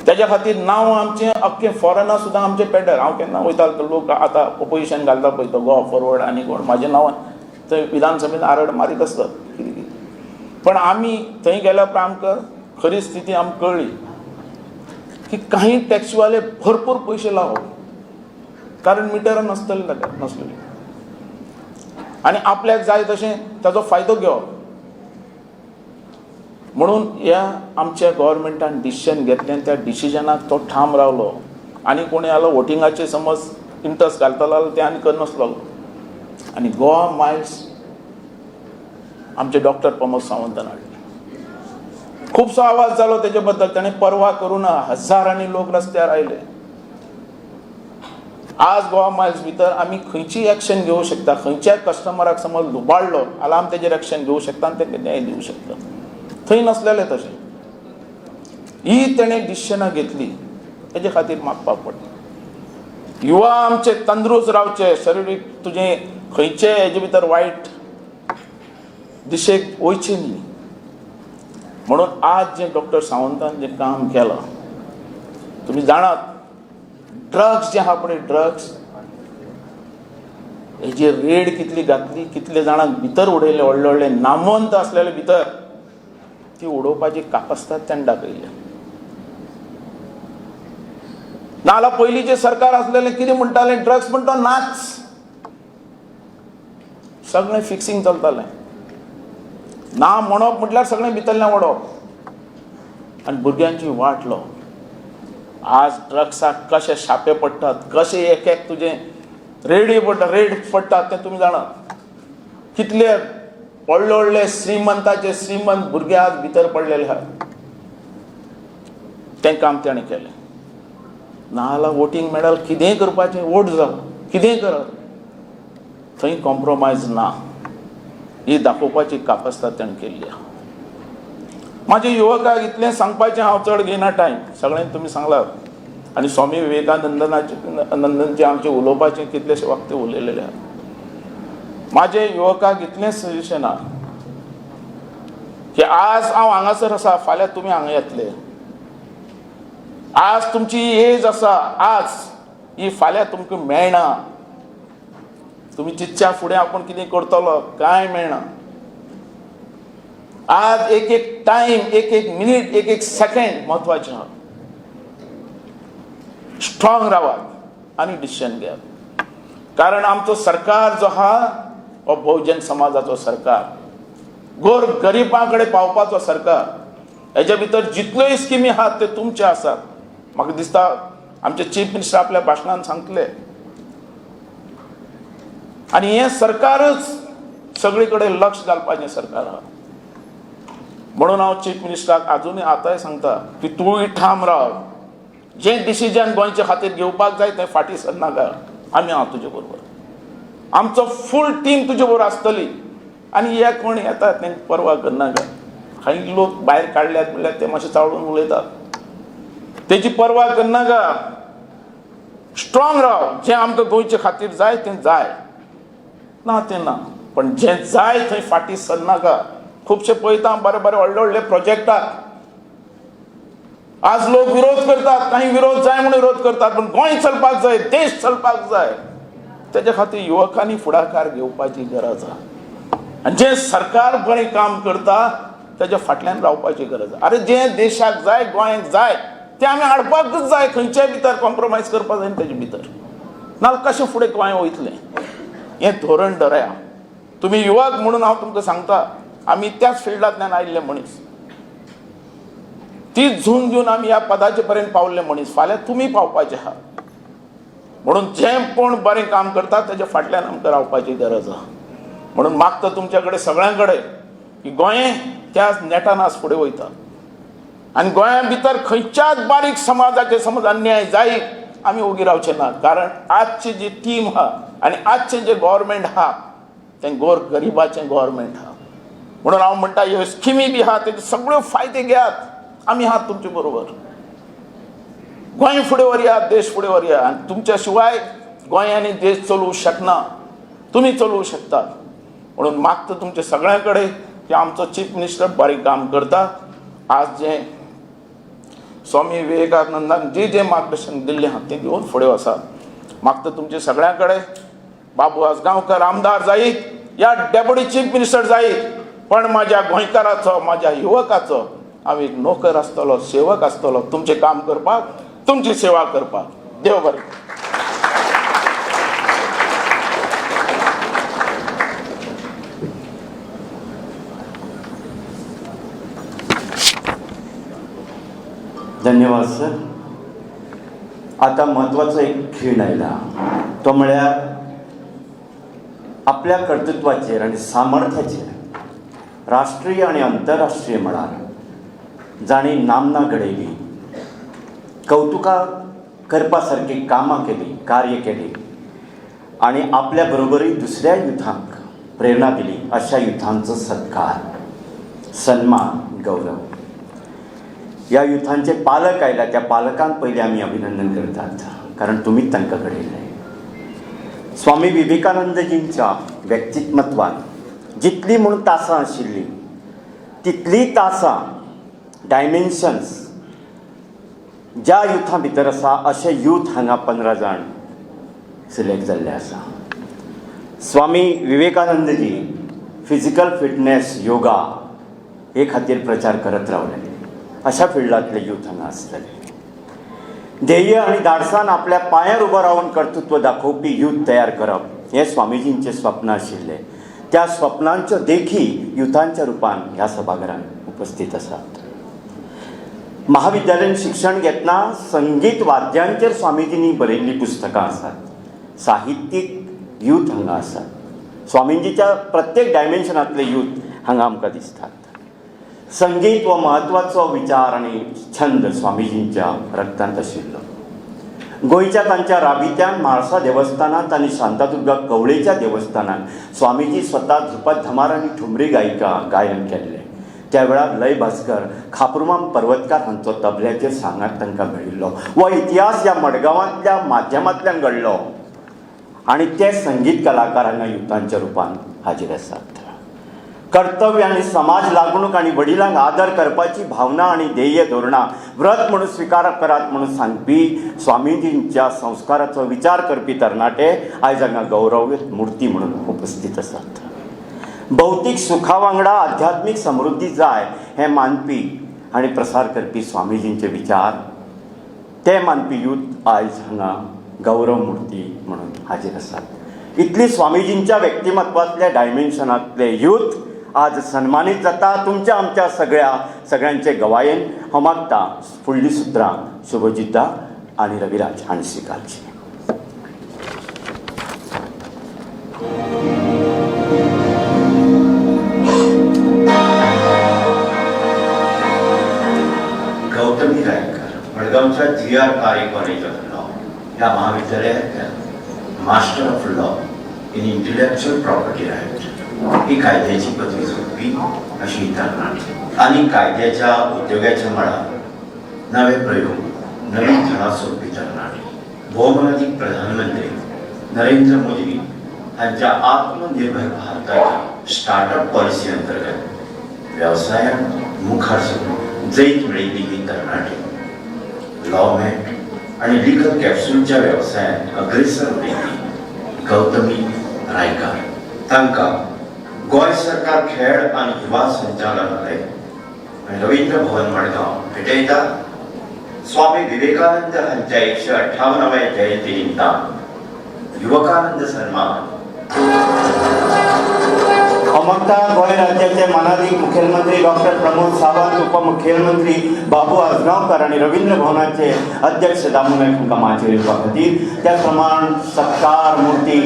तेज्या खातीर नांव आमचें अख्खें फॉरेनां सुद्दां आमचें पेड्डार. हांव केन्ना वयतालो तर लोक आतां ऑपोजिशन घालता पळय तो गोवा फॉरवर्ड आनी कोण म्हाज्या नांवान थंय विधानसभेन आरड मारीत आसतात कितें कितें. पण आमी थंय गेल्या उपरांत आमकां खरी स्थिती आमकां कळ्ळी की काही टॅक्सीवाले भरपूर पयशे लावप, कारण मिटरां नसलेलीं, आनी आपल्याक जाय तशें ताचो फायदो घेवप. म्हणून ह्या आमच्या गव्हर्मेंटान डिसिशन घेतलें आनी त्या डिसिजनाक तो ठाम रावलो. आनी कोणी जालो वोटिंगाचे समज इंट्रस्ट घालतलो जाल्यार तें आनी करनासलो. आनी गोवा मायल्स आमचे डॉक्टर प्रमोद सावंतान हाडले. खुबसो आवाज जालो तेजे बद्दल, ताणें पर्वा करूं ना, हजारांनी लोक रस्त्यार आयले. आज गोवा मायल्स भितर आमी खंयची एक्शन घेवंक शकता. खंयच्याय कस्टमराक समज लुबाडलो जाल्यार आमी तेजेर एक्शन घेवंक शकता आनी तांकां न्याय दिवंक शकता. थंय नसलेलें तशें. ही तेणें डिसिशनां घेतली, तेजे खातीर मागपाक पडटा. युवा आमचे तंदुरुस्त रावचे, शरिरीक तुजें खंयचे हेजे भितर वायट दिशेक वयचें न्ही. म्हणून आज जें डॉक्टर सावंतान जें काम केलां, तुमी जाणात ड्रग्स जे आहा पळय, ड्रग्स हेजी रेड कितली घातली, कितले जाणांक भितर उडयले, व्हडले व्हडले नामवंत आसलेले भितर ती उडोवपाची कापास्ताद तेणें दाखयली. नाल्यार पयलींचें सरकार आसलेलें कितें म्हणटालें, ड्रग्स म्हणटा नाच, सगळें फिक्सिंग चलतालें. ना म्हणप म्हटल्यार सगळें भितरल्यान ओडप आनी भुरग्यांची वाट लावप. आज ड्रग्साक कशे शापे पडटात, कशे एक एक तुजें रेडी पडटा, रेड पडटात तें तुमी जाणात. कितले व्हडले व्हडले श्रीमंताचे श्रीमंत भुरगे आज भितर पडलेले आहात. तें काम तेणें केलें. नाजाल्यार वोटींग मेळ्ळां कितेंय करपाचें, वोट जालो कितेंय करप, थंय कॉम्प्रोमायज ना, ही दाखोवपाची कापास्ताद तेणें केल्ली आहा. म्हाज्या युवकाक इतलें सांगपाचें हांव चड घेयना टायम, सगळें तुमी सांगलात. आनी स्वामी विवेकानंदाचे आमचे उलोवपाचें कितलेशे वक्ते उलयलेले आहा. म्हाजे युवकाक इतलें सजेशन आहा की आज हांव हांगासर आसा, फाल्यां तुमी हांगा येतले. आज तुमची एज आसा, आज ही फाल्यां तुमकां मेळना. तुमी चिंतच्या फुडें आपूण कितें करतलो कांय मेळना. आज एक एक टायम, एक एक मिनीट, एक एक सेकंड म्हत्वाचें आहा. स्ट्रॉंग रावात आनी डिसिशन घेयात. कारण आमचो सरकार जो आहा हो बहुजन समाजाचो सरकार, गोर गरिबां कडेन पावपाचो सरकार. हेजे भितर जितल्योय स्किमी आहात ते तुमचे आसात. म्हाका दिसता आमचे चीफ मिनिस्टर आपल्या भाशणांत सांगतले. आनी हें सरकारच सगळे कडेन लक्ष घालपाचें सरकार आहा. म्हणून हांव चीफ मिनिस्टराक आजुनूय आतांय सांगता की तूंय ठाम राव. जें डिसिजन गोंयचे खातीर घेवपाक जाय तें फाटीं सरनाका. आमी आहा तुजे बरोबर. आमचो फूल टीम तुजे बरोबर आसतली. आनी हे कोण येतात तेंची पर्वा करनाका. काही लोक भायर काडल्यात म्हणल्यार ते मातशे चावडून उलयतात. तेची पर्वा करनाका. स्ट्रॉंग राव. जें आमकां गोंयचे खातीर जाय तें जाय ना तें ना, पण जें जाय थंय फाटीं सरनाका. खुबशे पळयता बरे बरे व्हडले व्हडले प्रोजेक्टाक आज लोक विरोध करतात. काही विरोध जाय म्हणून विरोध करतात, पण गोंय चलपाक जाय, देश चलपाक जाय. तेज्या खातीर युवकांनी फुडाकार घेवपाची गरज आहा. आनी जें सरकार बरें काम करता तेज्या फाटल्यान रावपाची गरज आहा. अरे जें देशाक जाय, गोंयाक जाय तें आमी हाडपाकच जाय. खंयच्याय भितर कॉम्प्रोमायज करपाक जाय तेजे भितर. नाल्यार कशें फुडें गोंय वयतलें हें धोरण धरया. तुमी युवक म्हणून हांव तुमकां सांगता, आमी त्याच फिल्डांतल्यान आयिल्ले मनीस. ती झून घेवन आमी ह्या पदाचे पर्यंत पावल्ले मनीस. फाल्यां तुमी पावपाचे आहा. म्हणून जें कोण बरें काम करता तेज्या फाटल्यान आमकां रावपाची गरज आहा. म्हणून मागता तुमच्या कडेन सगळ्यां कडेन की गोंय त्याच नेटान आज फुडें वयता. आनी गोंया भितर खंयच्याच बारीक समाजाचे समज अन्याय जायत आमी ओगी रावचे ना. कारण आजची जी टीम आहा आनी आजचें जें गव्हर्मेंट आहा तें गरिबाचें गव्हर्मेंट आहा. म्हणून हांव म्हणटा ह्यो स्किमी बी आहा तेजे सगळ्यो फायदे घेयात. आमी आहात तुमचे बरोबर. गोंय फुडें व्हरया, देश फुडें व्हरया. आनी तुमच्या शिवाय गोंय आनी देश चलूंक शकना. तुमी चलोवंक शकतात. म्हणून मागता तुमचे सगळ्यां कडेन की आमचो चीफ मिनिस्टर बरें काम करता. आज जें स्वामी विवेकानंदान जें मार्गदर्शन दिल्लें आहा तें घेवन फुडें वचा. मागता तुमचे सगळ्यां कडेन बाबू आसगांवकर आमदार जायत या डेप्युटी चीफ मिनिस्टर जायत, पण म्हाज्या गोंयकाराचो, म्हाज्या युवकाचो हांव एक नोकर आसतलो, सेवक आसतलो तुमचें काम करपाक, तुमची सेवा करपाक. देव बरें. धन्यवाद सर. आता महत्वाचो एक खीण आयला, तो म्हळ्यार आपल्या कर्तृत्वाचेर आनी सामर्थ्याचेर राष्ट्रीय आनी आंतरराष्ट्रीय मळार जाणी नामना घडयली, कौतुकां करपा सारकी कामां केली, कार्य केली आनी आपल्या बरोबरी दुसऱ्या युथांक प्रेरणा दिली अशा युथांचो सत्कार, सन्मान, गौरव. ह्या युथांचे पालक आयला, त्या पालकांक पयलीं आमी अभिनंदन करतात, कारण तुमीच तांकां घडयलें. स्वामी विवेकानंदजींच्या व्यक्तिमत्वान जितली म्हणून तासां आशिल्लीं तितली तासां, डायमेन्शन्स ज्या युथां भितर आसा अशे युथ हांगा 15 जाण सिलेक्ट जाल्ले आसा. स्वामी विवेकानंदजी फिजिकल फिटनेस, योगा हे खातीर प्रचार करत रावले. अशा फिल्डांतले युथ हांगा आसतले. ध्येय आनी धाडसान आपल्या पांयार उबो रावन कर्तृत्व दाखोवपी युथ तयार करप हें स्वामीजींचें स्वप्न आशिल्लें. त्या स्वप्नांच्यो देखी युथांच्या रुपान ह्या सभाघरांत उपस्थित आसात. महाविद्यालयान शिक्षण घेतना संगीत वाद्यांचेर स्वामीजींनी बरयल्लीं पुस्तकां आसात. साहित्यीक युथ हांगा आसात. स्वामीजीच्या प्रत्येक डायमेन्शनांतले युथ हांगा आमकां दिसतात. संगीत हो महत्वाचो विचार आनी छंद स्वामीजींच्या रक्तांत आशिल्लो. गोंयच्या तांच्या राबित्यान म्हाळसा देवस्थानांत आनी शांतादुर्गा कवळेच्या देवस्थानांत स्वामीजी स्वता ध्रुपद धमार आनी ठुमरी गायन केल्लें. त्या वेळार लय भास्कर, खापुर्माम पर्वतकार हांचो तबल्याचेर सांगात तांकां मेळिल्लो. हो इतिहास ह्या मडगांवांतल्या माध्यमांतल्यान घडलो आनी ते संगीत कलाकार हांगा युथांच्या रुपान हाजीर आसात. कर्तव्य आनी समाज लागणूक आनी वडिलांक आदर करपाची भावना आनी ध्येय धोरणां व्रत म्हणून स्विकार करात म्हणून सांगपी स्वामीजींच्या संस्काराचो विचार करपी तरणाटे आयज हांगा गौरवीत मुर्ती म्हणून उपस्थित आसात. भौतीक सुखा वांगडा आध्यात्मीक समृद्धी जाय हें मानपी आनी प्रसार करपी स्वामीजींचे विचार ते मानपी युथ आयज हांगा गौरव मुर्ती म्हणून हाजीर आसात. इतली स्वामीजींच्या व्यक्तिमत्वांतल्या डायमेन्शनांतले युथ आज सन्मानीत जाता. तुमच्या आमच्या सगळ्यांचे गवायेन हांव मागता फुडलीं सुत्रां शुभजिता आनी रविराज हांणी स्विकारची. आमच्या GR कार्य कॉलेज ऑफ लॉ ह्या महाविद्यालयात master of law in intellectual property right ही कायद्याची पदवी सोडवी अशी तरणाटी आणि कायद्याच्या उद्योगाच्या मळार नवे प्रयोग नवीन धडा सोडवी तरणाटी बहुमताधिक प्रधानमंत्री नरेंद्र मोदी यांच्या आत्मनिर्भर भारताच्या स्टार्टअप पॉलिसी अंतर्गत व्यवसायात मुखार सोडून जैत मिळयली ही तरणाटी लॉमॅट आणि लिगल कॅप्सूलच्या व्यवसायात अग्रेसर उरयली गौतमी रायकार तांकां गोंय सरकार खेळ आणि युवा संचालनालय आणि रवींद्र भवन मडगांव भेटयता स्वामी विवेकानंद हांच्या 158व्या जयंती निमतान युवकानंद सन्मान अमरता गोंय राज्याचे मानाधिक मुखेलमंत्री डॉक्टर प्रमोद सावंत उपमुख्यमंत्री बाबू आजगांवकर आणि रवींद्र भवनाचे अध्यक्ष दामू नायक हांकां माचयेर येवपा खातीर त्याच प्रमाण सत्कार मूर्ती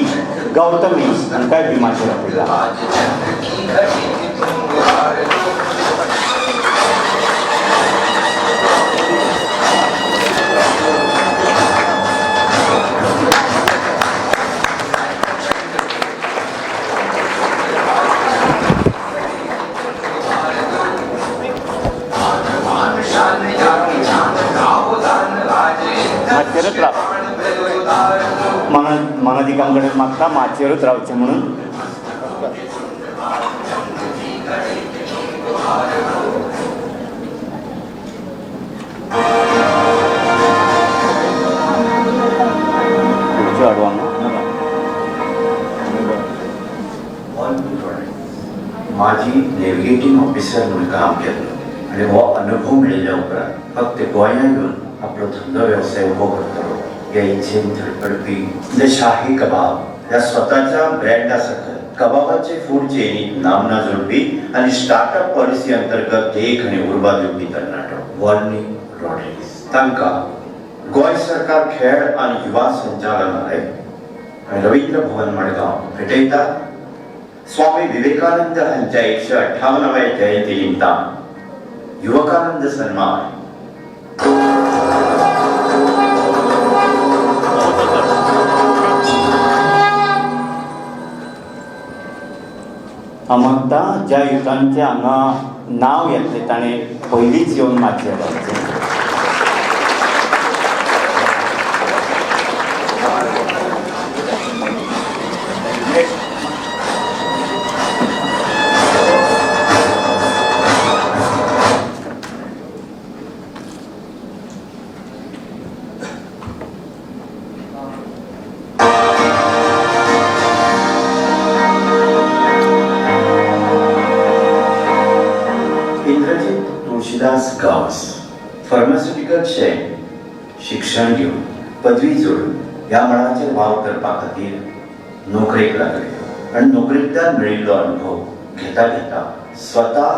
गौतमी हांकांय बी माचयेर आपयला माचयेरच राव मानाधिकां कडेन मागता माचयेरच रावचें म्हणून खुर्च्यो हाडूंक माझी नेव्हिगेटिंग ऑफिसर म्हणून काम केलं आणि हो अनुभव मिळाल्या उपरांत फक्त गोंयांत येऊन आपलो धंदो व्यवसाय उभो करतलो ह्या इच्छेन धडपडपी म्हणजे शाही कबाब या स्वतःच्या ब्रँडा सकल कबाबाचे फूड चेनीत नामना जोडपी आणि स्टार्टअप पॉलिसी अंतर्गत देख आणि उर्बा दिवपी तरणाटो वॉर्नी रॉड्रिग्स तांकां गोंय सरकार खेळ आणि युवा संचालनालय आणि रवींद्र भवन मडगांव भेटयता स्वामी विवेकानंद हांच्या 158व्या जयंती निमतान युवकानंद सन्मान अमरता ज्या युथांचे हांगा नांव येतलें ताणें पयलींच येवन माचयेर रावचें इंद्रजीत तुळशीदास गावस फार्मास्युटिकल शें शिक्षण घेवन पदवी जोडून ह्या मळाचेर वाव करपा खातीर नोकरेक लागले आनी नोकरेंतल्यान मेळिल्लो अनुभव घेता घेता स्वता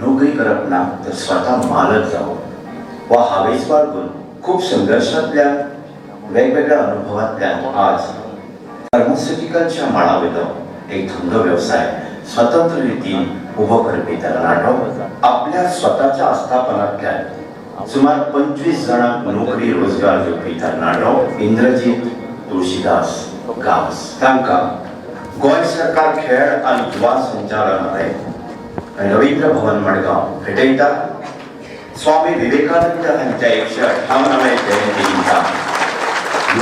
नोकरी करप ना तर स्वता मालक जावप वा हावेस बाळगून खूब संघर्शांतल्यान वेगवेगळ्या अनुभवांतल्यान आज फार्मास्युटिकलच्या मळावेलो एक धंदो वेवसाय स्वतंत्र रितीन उभो करपी तरणाटो आपल्या स्वताच्या आस्थापनांतल्यान सुमार 25 जाणांक नोकरी रोजगार दिवपी तरणाटो इंद्रजीत तुळशीदास गावस तांकां गोंय सरकार खेळ आनी युवा संचालनालय आनी रवींद्र भवन मडगांव भेटयता स्वामी विवेकानंद हांच्या 158व्या जयंती निमतान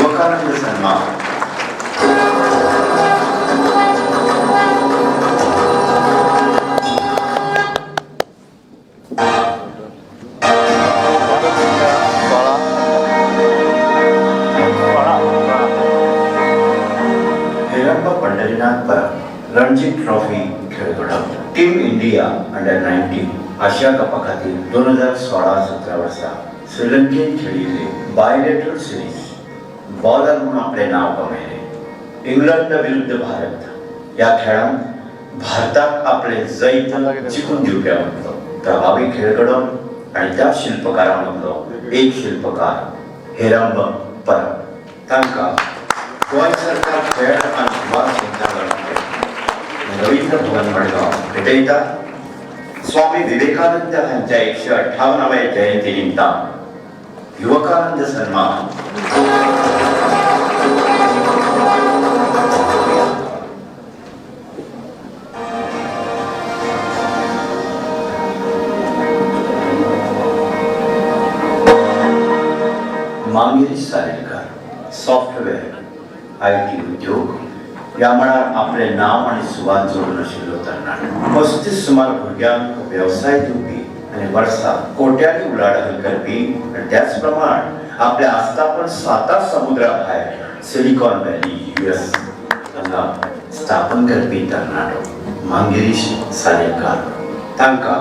युवकानंद सन्मान रणजी ट्रॉफी खेळगडो टीम इंडिया अंडर-19 आशिया कपा खातीर 2016-17 वर्सा श्रीलंकेन खेळिल्ले बायलेटरल सिरीज बॉलर म्हणून आपले नाव कमयले इंग्लंड विरुद्ध भारत ह्या खेळांत भारताक आपले जैत जिखून दिवप्या म्हणलो प्रभावी खेळगडो आनी त्या शिल्पकारा मदलो एक शिल्पकार हेरंब परब तांकां गोंय सरकार खेळ आनी युवा संचालनालय रवींद्र भवन मडगांव भेटयता स्वामी विवेकानंद हांच्या 158व्या जयंती निमतान युवकानंद सन्मान मांगिरी सालेलकर सॉफ्टवेअर IT उद्योग या मळार आपले नाव आणि सुवात जोडून आशिल्लो तरणाटो 35 सुमार भुरग्यांक व्यवसाय दिवपी आणि वर्सा कोट्यांनी उलाढाल करपी आणि त्याच प्रमाण आपल्या आस्थापन 7 समुद्रा भायर सिलिकॉन व्हॅली US हांगा स्थापन करपी तरणाटो मांगिरीश सालेलकर तांकां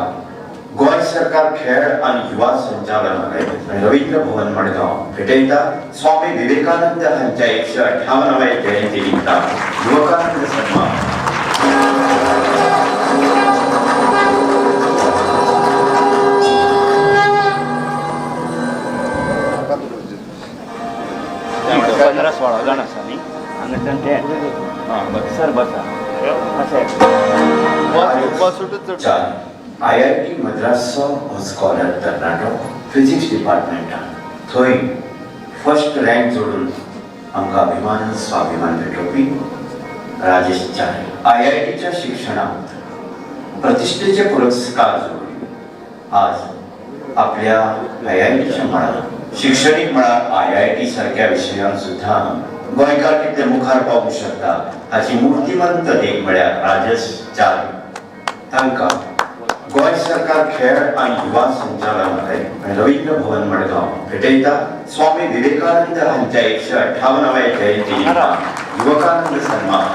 गोंय सरकार खेळ आणि युवा संचालनालय आणि रवींद्र भवन मडगांव भेटयता स्वामी विवेकानंद हांच्या 158व्या जयंती निमतान युवकानंद सन्मान IIT मद्रासचो स्कॉलर तरणाटो फिजिक्स डिपार्टमेंटान थंय फर्स्ट रँक जोडून आमकां अभिमान स्वाभिमान भेटोवपी राजेश चारे IITच्या शिक्षणांत प्रतिश्ठेचे पुरस्कार जोडून आज आपल्या IITच्या मळार शिक्षणीक मळार IIT सारख्या विशयांत सुद्धा गोंयकार कितले मुखार पावूंक शकता हाची मुर्तिमंत देख म्हळ्यार राजेश चारे तांकां गोंय सरकार खेळ आणि युवा संचालनालय आणि रवींद्र भवन मडगांव भेटयता स्वामी विवेकानंद हांच्या 158व्या जयंती निमतान युवकानंद सन्मान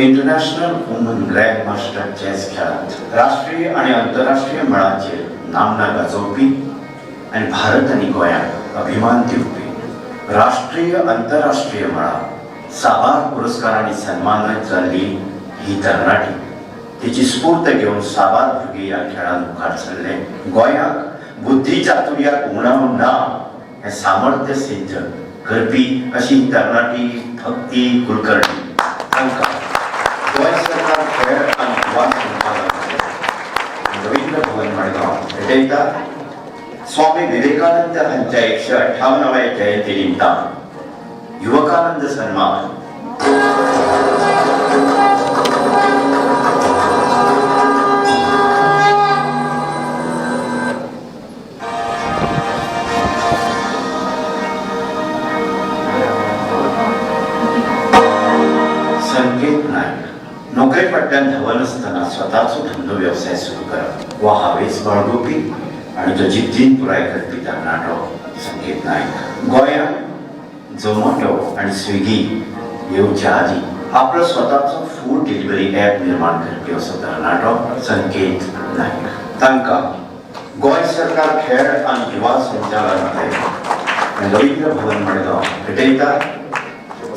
international woman grand master chess खेळांत राष्ट्रीय आणि आंतरराष्ट्रीय मळाचेर नामना गाजोवपी आणि भारत आणि गोंयाक अभिमान दिवपी राष्ट्रीय आंतरराष्ट्रीय मळार साबार पुरस्कारांनी सन्मानित जाल्ली ही तरणाटी तिची स्फूर्त घेवन साबार भुरगे ह्या खेळांत मुखार सरले गोंयाक बुद्धी चातुर्याक उणाव ना हें सामर्थ्य सिद्ध करपी अशी ही तरणाटी भक्ती कुलकर्णी तांकां गोंय सरकार खेळ आणि युवा संचालनालय रवींद्र भवन मडगांव भेटयता स्वामी विवेकानंद हांच्या 158व्या जयंती निमतान युवकानंद सन्मान संकेत नायक नोकरे पट्ट्यान धांवन आसतना स्वताचो धंदो वेवसाय सुरू करप वा हावेस बाळगुपी आणि तो जिद्दीन पुराय करपी तरणाटो संकेत नायक गोंयांत झोमॅटो आणि स्विगी येवच्या आदी आपलो स्वताचो फूड डिलिव्हरी ॲप निर्माण करपी असो तरणाटो संकेत नायक तांकां गोंय सरकार खेळ आणि युवा संचालनालय आणि रवींद्र भवन मडगांव भेटयता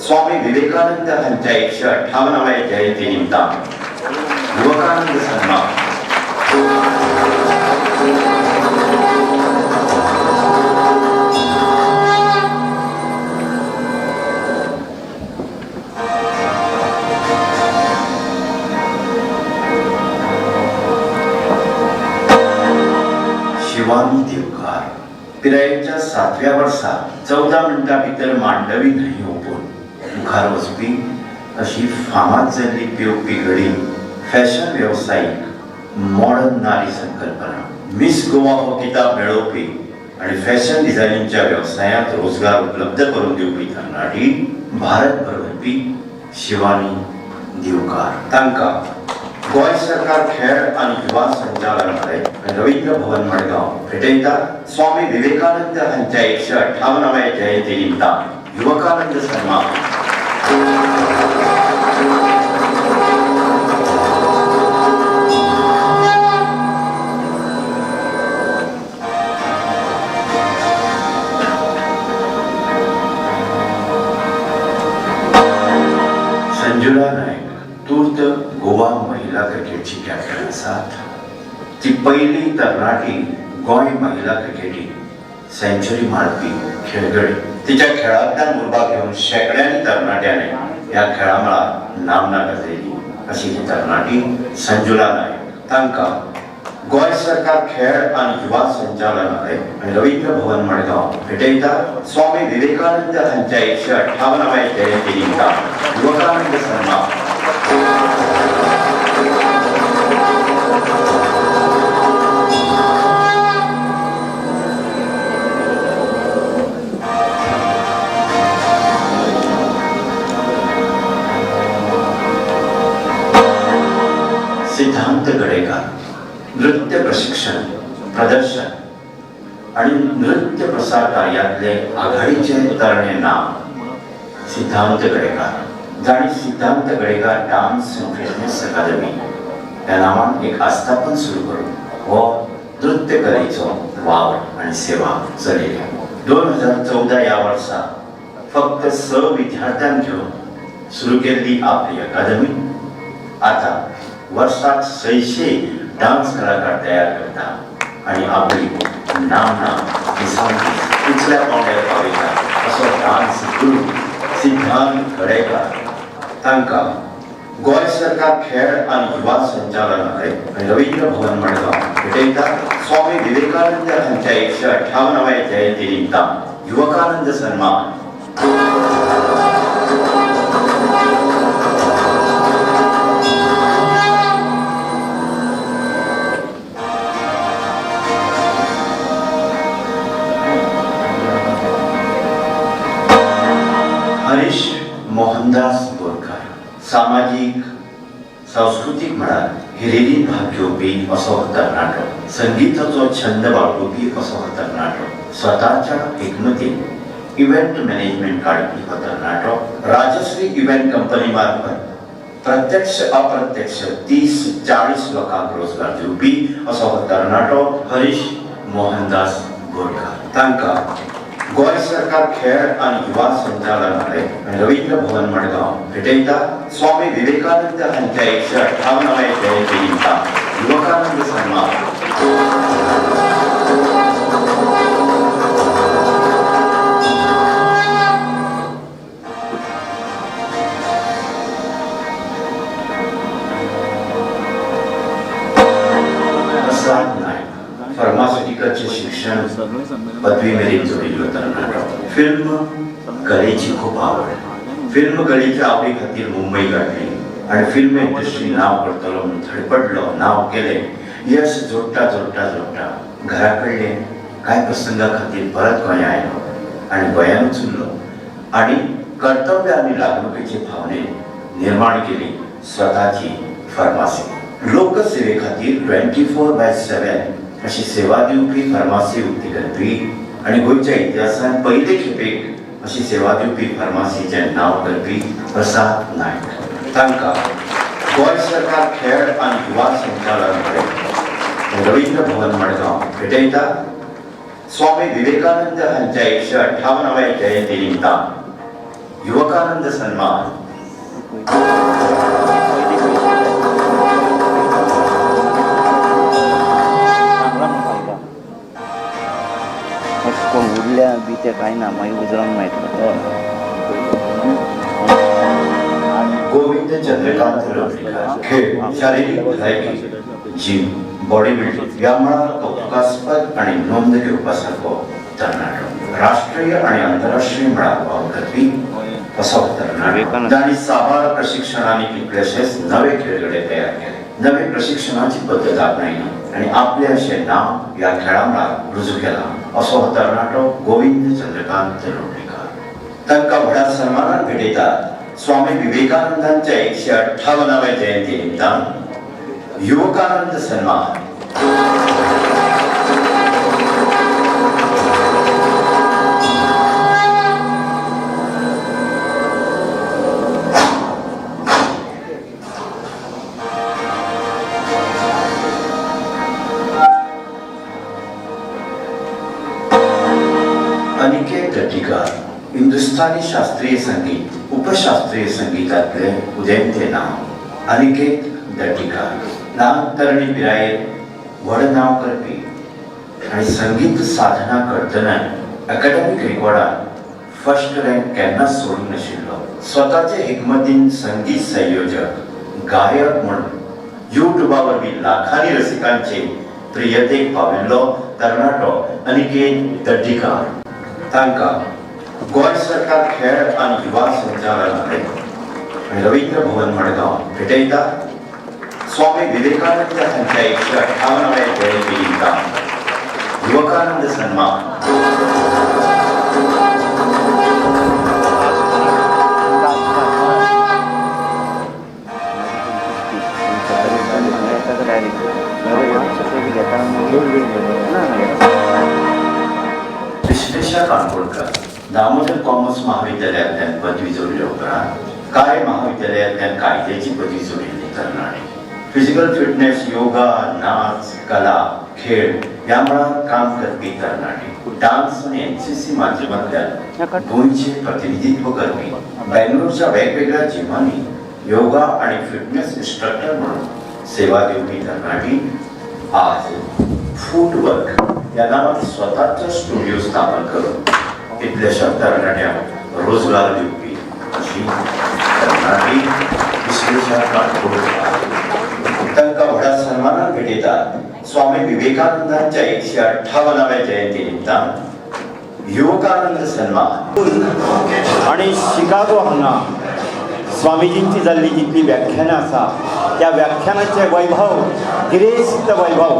स्वामी विवेकानंद हांच्या 158व्या जयंती निमतान युवकानंद सन्मान शिवानी देवकार पिरायेच्या 7व्या वर्सा 14 मिनटां भितर मांडवी न्हंय ओपून मुखार वचपी अशी फामाद जाल्ली पेवपी घडी फॅशन वेवसायीक मॉडर्न नारी संकल्पना मिस गोवा हो किताब मेळोवपी आणि फॅशन डिझायनिंगच्या व्यवसायात रोजगार उपलब्ध करून दिवपी तरणाटी भारतभर भरपी शिवानी देवकार तांकां गोंय सरकार खेळ आणि युवा संचालनालय आणि रवींद्र भवन मडगांव भेटयता स्वामी विवेकानंद हांच्या 158व्या जयंती निमतान युवकानंद सन्मान संजुला नायक तूर्त गोवा महिला महिला क्रिकेटची कॅप्टन आसात. ती पहिली तरणाटी गोंय महिला क्रिकेटीत सेंचुरी मारपी खेळगडी. तिच्या खेळांतल्यान उर्बा घेवन शेकड्यांनी तरणाट्याने ह्या खेळा मळार नामना गाजयली. अशी ही तरणाटी संजुला नायक. तांकां गोंय सरकार खेळ आनी युवा संचालनालय आनी रवींद्र भवन मडगांव भेटयता स्वामी विवेकानंद हांच्या 158व्या जयंती निमतान युवकानंद सन्मान. सिद्धांत गडेकर नृत्य प्रशिक्षण प्रदर्शन आणि नृत्य प्रसार कार्यातले आघाडीचे तरणे नाव सिद्धांत गडेकर. जाणी सिद्धांत गडेकर डान्स अँड फिटनेस अकादमी ह्या नावान एक आस्थापन सुरू करून हो नृत्य कलेचो वावर आणि सेवा चलयल्या. 2014 या वर्सा फक्त 6 विद्यार्थ्यांक घेवन सुरू केल्ली आपली अकादमी आता वर्साक 600 डान्स कलाकार तयार करता आणि आपली नामना उचल्या पावंड्यार पावयता असो डान्स गुरू सिद्धांत गडेकर. तांकां गोंय सरकार खेळ आनी युवा संचालनालय आनी रवींद्र भवन मडगांव भेटयता स्वामी विवेकानंद हांच्या 158व्या जयंती निमतान युवकानंद सन्मान. हरीश मोहनदास बोरकार सामाजिक सांस्कृतिक मळार हिरिरीन भाग घेवपी असो हो तरणाटो. संगीताचो छंद बाळगुपी असो हो तरणाटो. स्वताच्या एकमतीन इव्हेंट मॅनेजमेंट काडपी हो तरणाटो. राजश्री इव्हेंट कंपनी मार्फत प्रत्यक्ष अप्रत्यक्ष 30-40 लोकांक रोजगार दिवपी असो हो तरणाटो हरीश मोहनदास बोरकार. तांकां गोंय सरकार खेळ आनी युवा संचालनालय आनी रवींद्र भवन मडगांव भेटयता स्वामी विवेकानंद हांच्या 158व्या जयंती निमतान युवकानंद सन्मान. प्रसाद नायक फार्मास्युटिकलचे शिक्षण पदवी मेरेन जोडिल्लो तरणाटो. फिल्म कलेची खूप आवड. फिल्म कलेच्या आवडी खातीर मुंबई गाठली आणि फिल्म इंडस्ट्री नाव करतलो म्हणून धडपडलो. नाव केले. यश जोडटा जोडटा जोडटा घरा कडले कांय प्रसंगा खातीर परत गोंय आयलो आणि गोंयानूच उरलो आणि कर्तव्य आनी लागणुकेचे भावनेन निर्माण केली स्वताची फार्मासी. लोकसेवे खातीर 24/7 अशी सेवा दिवपी फार्मासी उक्ती करपी आणि गोंयच्या इतिहासांत पयले खेपेक अशी सेवा दिवपी फार्मासीचें नांव करपी प्रसाद नायक. तांकां गोंय सरकार खेळ आनी युवा संचालनालय रवींद्र भवन मडगांव भेटयता स्वामी विवेकानंद हांच्या 158व्या जयंती निमतान युवकानंद सन्मान. कोण उरल्या बी ते कांय ना मागीर उजरावंक मेळटलो. गोविंद चंद्रकांत लोटलीकर खेळ शारीरिक भलायकी जीम बॉडी बिल्डिंग ह्या मळार कौतुकास्पद आणि नोंद घेवपा सारको तरणाटो. राष्ट्रीय आणि आंतरराष्ट्रीय मळार वावर करपी असो तरणाटो. तांणी साबार प्रशिक्षणांनी कितलेशेच नवे खेळगडे तयार केले. नवे प्रशिक्षणाची पद्दत आपणायली आणि आपले अशें नांव ह्या खेळा मळार रुजू केला असो हो तरणाटो गोविंद चंद्रकांत लोटलीकर. तांकां व्हडा सन्मानान भेटयतात स्वामी विवेकानंदांच्या 158व्या जयंती निमतान युवकानंद सन्मान. अनिकेत गट्टीकर हिंदुस्थानी शास्त्रीय संगीत उपशास्त्रीय संगीतातले उदेंते नाव. अनिकेत दटिका ल्हान तरणी पिरायेर व्हड नांव करपी आनी संगीत साधना करतना अकॅडमिक रिकॉर्डान फर्स्ट रँक केन्नाच सोडूंक नाशिल्लो. स्वताचे हिकमतीन संगीत संयोजक गायक म्हणून युट्यूबा वरवीं लाखांनी रसिकांचे प्रियतेक पाविल्लो तरणाटो अनिकेत दड्डीकार. तांकां गोंय सरकार खेळ आनी युवा संचालनालय आनी रवींद्र भवन मडगांव भेटयता. स्वामी विवेकानंद हांच्या 158व्या जयंती निमतान युवकानंद सन्मान विश्वेश्वर काणकोणकर दामोदर कॉमर्स महाविद्यालयांतल्यान पदवी जोडले उपरांत कार्य महाविद्यालयांतल्यान कायद्याची पदवी जोडिल्ली तरणाटे. फिजिकल फिटनेस, योगा, नाच, कला, खेळ ह्या मळार काम करपी तरणाटे. डान्स आनी एनसीसी माध्यमांतल्यान गोंयचे प्रतिनिधित्व करपी बेंगलोरच्या वेगवेगळ्या जिमांनी योगा आनी फिटनेस इन्स्ट्रक्टर म्हणून सेवा दिवपी तरणाटी आज फूटवर्क या नावान स्वताचो स्टुडिओ स्थापन करून कितल्याशा तरणाट्यांक रोजगार दिवपी अशी तरणाटी विश्वेश्वर काणकोणकर. तांकां व्हडा सन्मानान भेटयतात. स्वामी विवेकानंदांच्या 158व्या जयंती निमतान युवकानंद सन्मान. आणि शिकागो हांगा स्वामीजींची जाल्ली जितली व्याख्यानां आसा त्या व्याख्यानाचे वैभव, गिरेस्त वैभव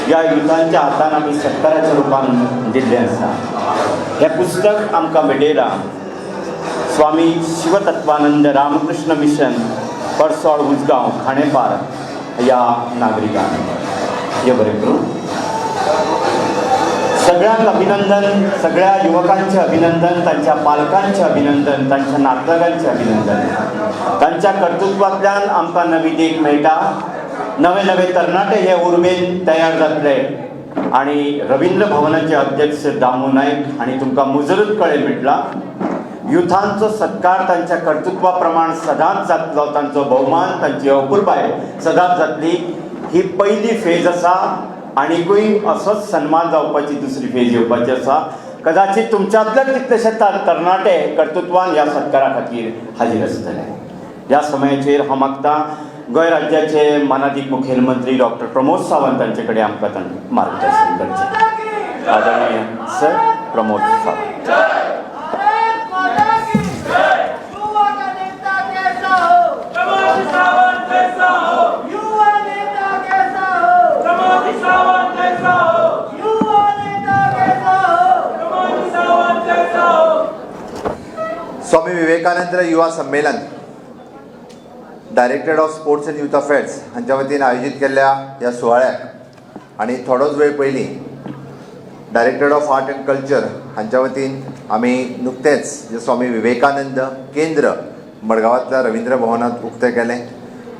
ह्या युथांच्या हातान आमी सत्काराच्या रुपान दिल्लें आसा. हें पुस्तक आमकां भेटयलां स्वामी शिवतत्वानंद रामकृष्ण मिशन परसोळ उजगांव खांडेपार ह्या नागरिकान. हे बरें करून सगळ्यांक अभिनंदन, सगळ्या युवकांचे अभिनंदन, तांच्या पालकांचे अभिनंदन, तांच्या नातलगांचे अभिनंदन. तांच्या कर्तृत्वांतल्यान आमकां नवी देख मेळटा. नवे नवे तरणाटे हे उर्बेन तयार जातले आनी रवींद्र भवनाचे अध्यक्ष दामू नायक आनी तुमकां मुजरत कळेल म्हटला युथांचो सत्कार तांच्या कर्तृत्वा प्रमाण सदांच जातलो. तांचो भोवमान, तांची अपुरबाय सदांच जातली. ही पयली फेज आसा आनीकूय असोच सन्मान जावपाची दुसरी फेज येवपाची आसा. कदाचित तुमच्यांतले कितलेशे तरणाटे कर्तृत्वान ह्या सत्कारा खातीर हाजीर आसतले. ह्या समयाचेर हांव मागतां गोंय राज्याचे मानाधीक मुखेलमंत्री डॉक्टर प्रमोद सावंत हांचे कडेन आमकां मार्गदर्शन करचें. आदरणीय सर प्रमोद सावंत. भारत माता की जय. युवा का नेता कैसा हो? प्रमोद सावंत जैसा हो. युवा नेता कैसा हो? प्रमोद सावंत जैसा हो. युवा नेता कैसा हो? प्रमोद सावंत जैसा हो. स्वामी विवेकानंद युवा संमेलन directorate of sports and youth affairs हांच्या वतीन आयोजीत केल्ल्या ह्या सुवाळ्याक आनी थोडोच वेळ पयलीं directorate of art and culture हांच्या वतीन आमी नुकतेंच जे स्वामी विवेकानंद केंद्र मडगांवांतल्या रवींद्र भवनांत उक्तें केलें.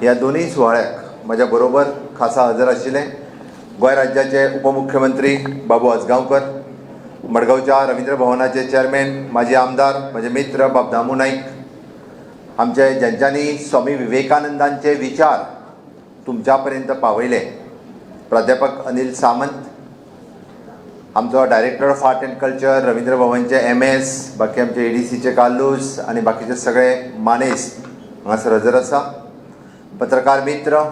ह्या दोनूय सुवाळ्याक म्हज्या बरोबर खासा हजर आशिल्ले गोंय राज्याचे उपमुख्यमंत्री बाबू आजगांवकर, मडगांवच्या रवींद्र भवनाचे चेअरमॅन माजी आमदार म्हजे मित्र बाब दामू नाईक, आमचे ज्यांच्यांनी स्वामी विवेकानंदांचे विचार तुमच्या पर्यंत पावयले प्राध्यापक अनिल सामंत, आमचो director of art and culture Ravindra भवनचे MS, बाकी आमचे ADCचे कालूस आनी बाकीचे सगळे मानेस हांगासर हजर आसा. पत्रकार मित्र,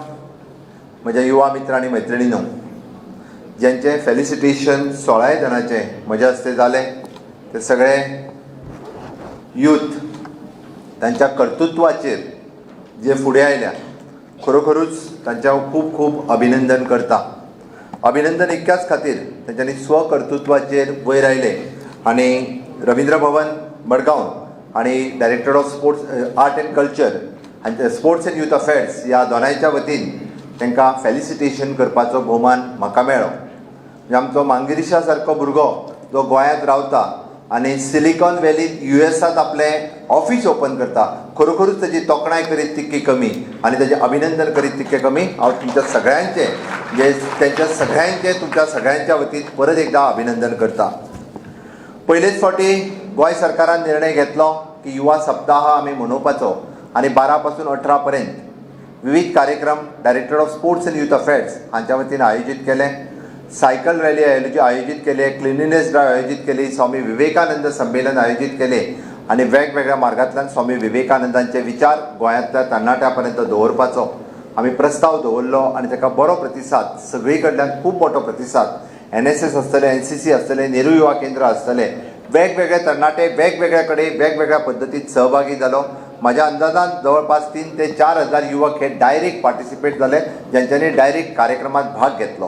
म्हज्या युवा मित्र आनी मैत्रिणींनो, ज्यांचे फेलिसिटेशन 16 जाणांचे म्हज्या हस्ते जाले ते सगळे यूथ तांच्या कर्तृत्वाचेर जे फुडें आयल्या खरोखरूच तांच्या खूब खूब अभिनंदन करता. अभिनंदन इतक्याच खातीर तांच्यांनी स्वकर्तृत्वाचेर वयर आयले आनी रवींद्र भवन मडगांव आनी director of sports art and culture हांचे स्पोर्ट्स अँड यूथ अफेर्स ह्या दोनांयच्या वतीन तांकां फेलिसिटेशन करपाचो भोवमान म्हाका मेळ्ळो. म्हणजे आमचो मांगिरीशा सारको भुरगो जो गोंयांत रावता आनी सिलिकॉन व्हॅलींत USAंत आपलें ऑफिस ओपन करता, खरोखरूच ताची तोखणाय करीत तितकी कमी आनी ताचें अभिनंदन करीत तितकें कमी. हांव तुमच्या सगळ्यांचें तुमच्या सगळ्यांच्या वतीन परत एकदां अभिनंदन करता. पयलेच फावटी गोंय सरकारान निर्णय घेतलो की युवा सप्ताह आमी मनोवपाचो आनी 12 पासून 18 पर्यंत विविध कार्यक्रम director of sports and youth affairs हांच्या वतीन आयोजीत केले. सायकल रॅली आयोजित केले, क्लिनिनेस ड्रायव्ह आयोजित केली, स्वामी विवेकानंद संमेलन आयोजित केले आणि वेगवेगळ्या मार्गांतल्यान स्वामी विवेकानंदांचे विचार गोंयांतल्या तरणाट्यां दवरपाचो आमी प्रस्ताव दवरलो आणि ताका बरो प्रतिसाद, सगळी कडल्यान खूब मोठो प्रतिसाद. NSS आसतले, NCC आसतले, नेहरू युवा केंद्र आसतले, वेगवेगळे तरणाटे वेगवेगळ्या कडेन वेगवेगळ्या पद्दतीन सहभागी जालो. माझ्या अंदाजान जवळपास 3 ते 4 हजार युवक हे डायरेक्ट पार्टिसिपेट जाले, ज्यांच्यांनी डायरेक्ट कार्यक्रमात भाग घेतलो.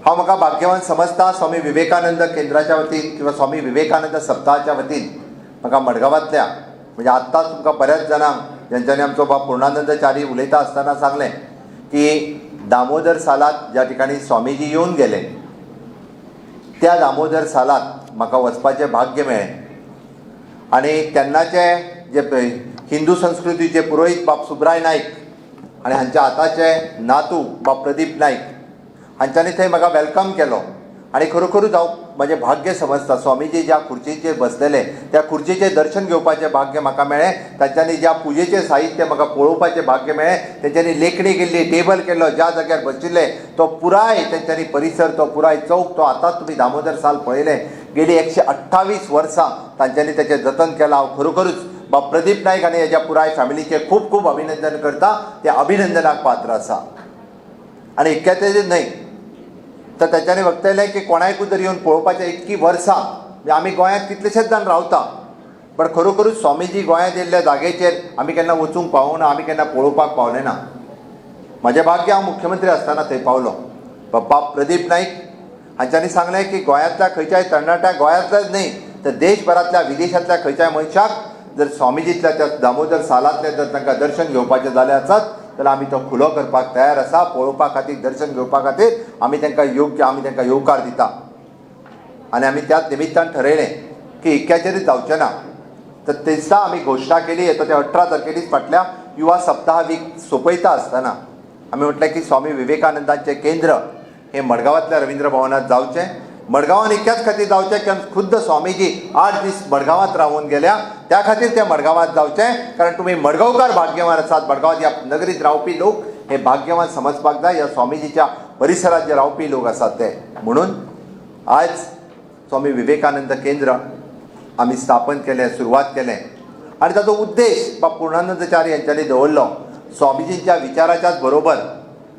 हांव म्हाका भाग्यवान समजता स्वामी विवेकानंद केंद्राच्या वतीन किंवा स्वामी विवेकानंद सप्ताहाच्या वतीन म्हाका मडगांवांतल्या म्हणजे आत्ताच तुमकां बऱ्याच जाणांक ज्यांच्यांनी आमचो बाब पूर्णानंदचारी उलयता आसतना सांगलें की दामोदर सालात ज्या ठिकाणी स्वामीजी येवन गेले त्या दामोदर सालात म्हाका वचपाचें भाग्य मेळ्ळें आणि तेन्नाचे जे हिंदू संस्कृतीचे पुरोहीत बाब सुब्राय नायक आणि हांच्या आताचे नातू बाब प्रदीप नायक हांच्यांनी थंय म्हाका वेलकम केलो आणि खरोखरूच हांव म्हजें भाग्य समजता. स्वामीजी ज्या खुर्चीचेर बसलेले त्या खुर्चीचें दर्शन घेवपाचें भाग्य म्हाका मेळ्ळें. तांच्यांनी ज्या पुजेचें साहित्य म्हाका पळोवपाचें भाग्य मेळ्ळें. तेंच्यांनी लेखणी केल्ली, टेबल केल्लो, ज्या जाग्यार बशिल्ले तो पुराय तेंच्यांनी परिसर, तो पुराय चौक, तो आतांच तुमी दामोदर साल पळयले. गेली 128 वर्सां तांच्यांनी तेचें जतन केलां. हांव खरोखरूच बाब प्रदीप नायक आनी हेज्या पुराय फॅमिलीचें खूब खूब अभिनंदन करता. त्या अभिनंदनाक पात्र आसा. आनी इतकेंच न्हय तर तांच्यांनी वक्तयलें की कोणायकूय जर येवन पळोवपाचें इतकी वर्सां म्हणजे आमी गोंयांत कितलेशेच जाण रावता पण खरोखरूच स्वामीजी गोंयांत येयल्ल्या जागेचेर आमी केन्ना वचूंक पावूंक ना, आमी केन्ना पळोवपाक पावले ना. म्हजें भाग्य हांव मुख्यमंत्री आसतना थंय पावलो. बाब प्रदीप नायक हांच्यांनी सांगलें की गोंयांतल्या खंयच्याय तरणाट्याक, गोंयांतल्याच न्हय तर देशभरांतल्या विदेशांतल्या खंयच्याय मनशाक जर स्वामीजींतल्या त्या दामोदर सालांतलें जर तांकां दर्शन घेवपाचें जालें आसत जाल्यार आमी तो खुलो करपाक तयार आसा. पळोवपा खातीर, दर्शन घेवपा खातीर आमी तांकां येवकार दिता. आनी आमी त्याच निमित्तान ठरयलें की इक्याचेरूच जावचें ना. तर ते दिसा आमी घोशणा केली. येता त्या 18 तारखेक फाटल्या युवा सप्ताह वीक सोंपयता आसतना आमी म्हटलें की स्वामी विवेकानंदांचें केंद्र हें मडगांवांतल्या रवींद्र भवनांत जावचें. मडगांवांत इतक्याच खातीर जावचें की खुद्द स्वामीजी 8 दीस मडगांवांत रावून गेल्या, त्या खातीर तें मडगांवांत जावचें. कारण तुमी मडगांवकार भाग्यवान आसात. मडगांव ह्या नगरीत रावपी लोक हे भाग्यवान समजपाक जाय. ह्या स्वामीजीच्या परिसरात जे रावपी लोक आसात ते. म्हणून आज स्वामी विवेकानंद केंद्र आमी स्थापन केलें, सुरवात केलें आनी ताचो उद्देश बाब पूर्णानंदचारी यांच्यांनी दवरलो. स्वामीजींच्या विचाराच्याच बरोबर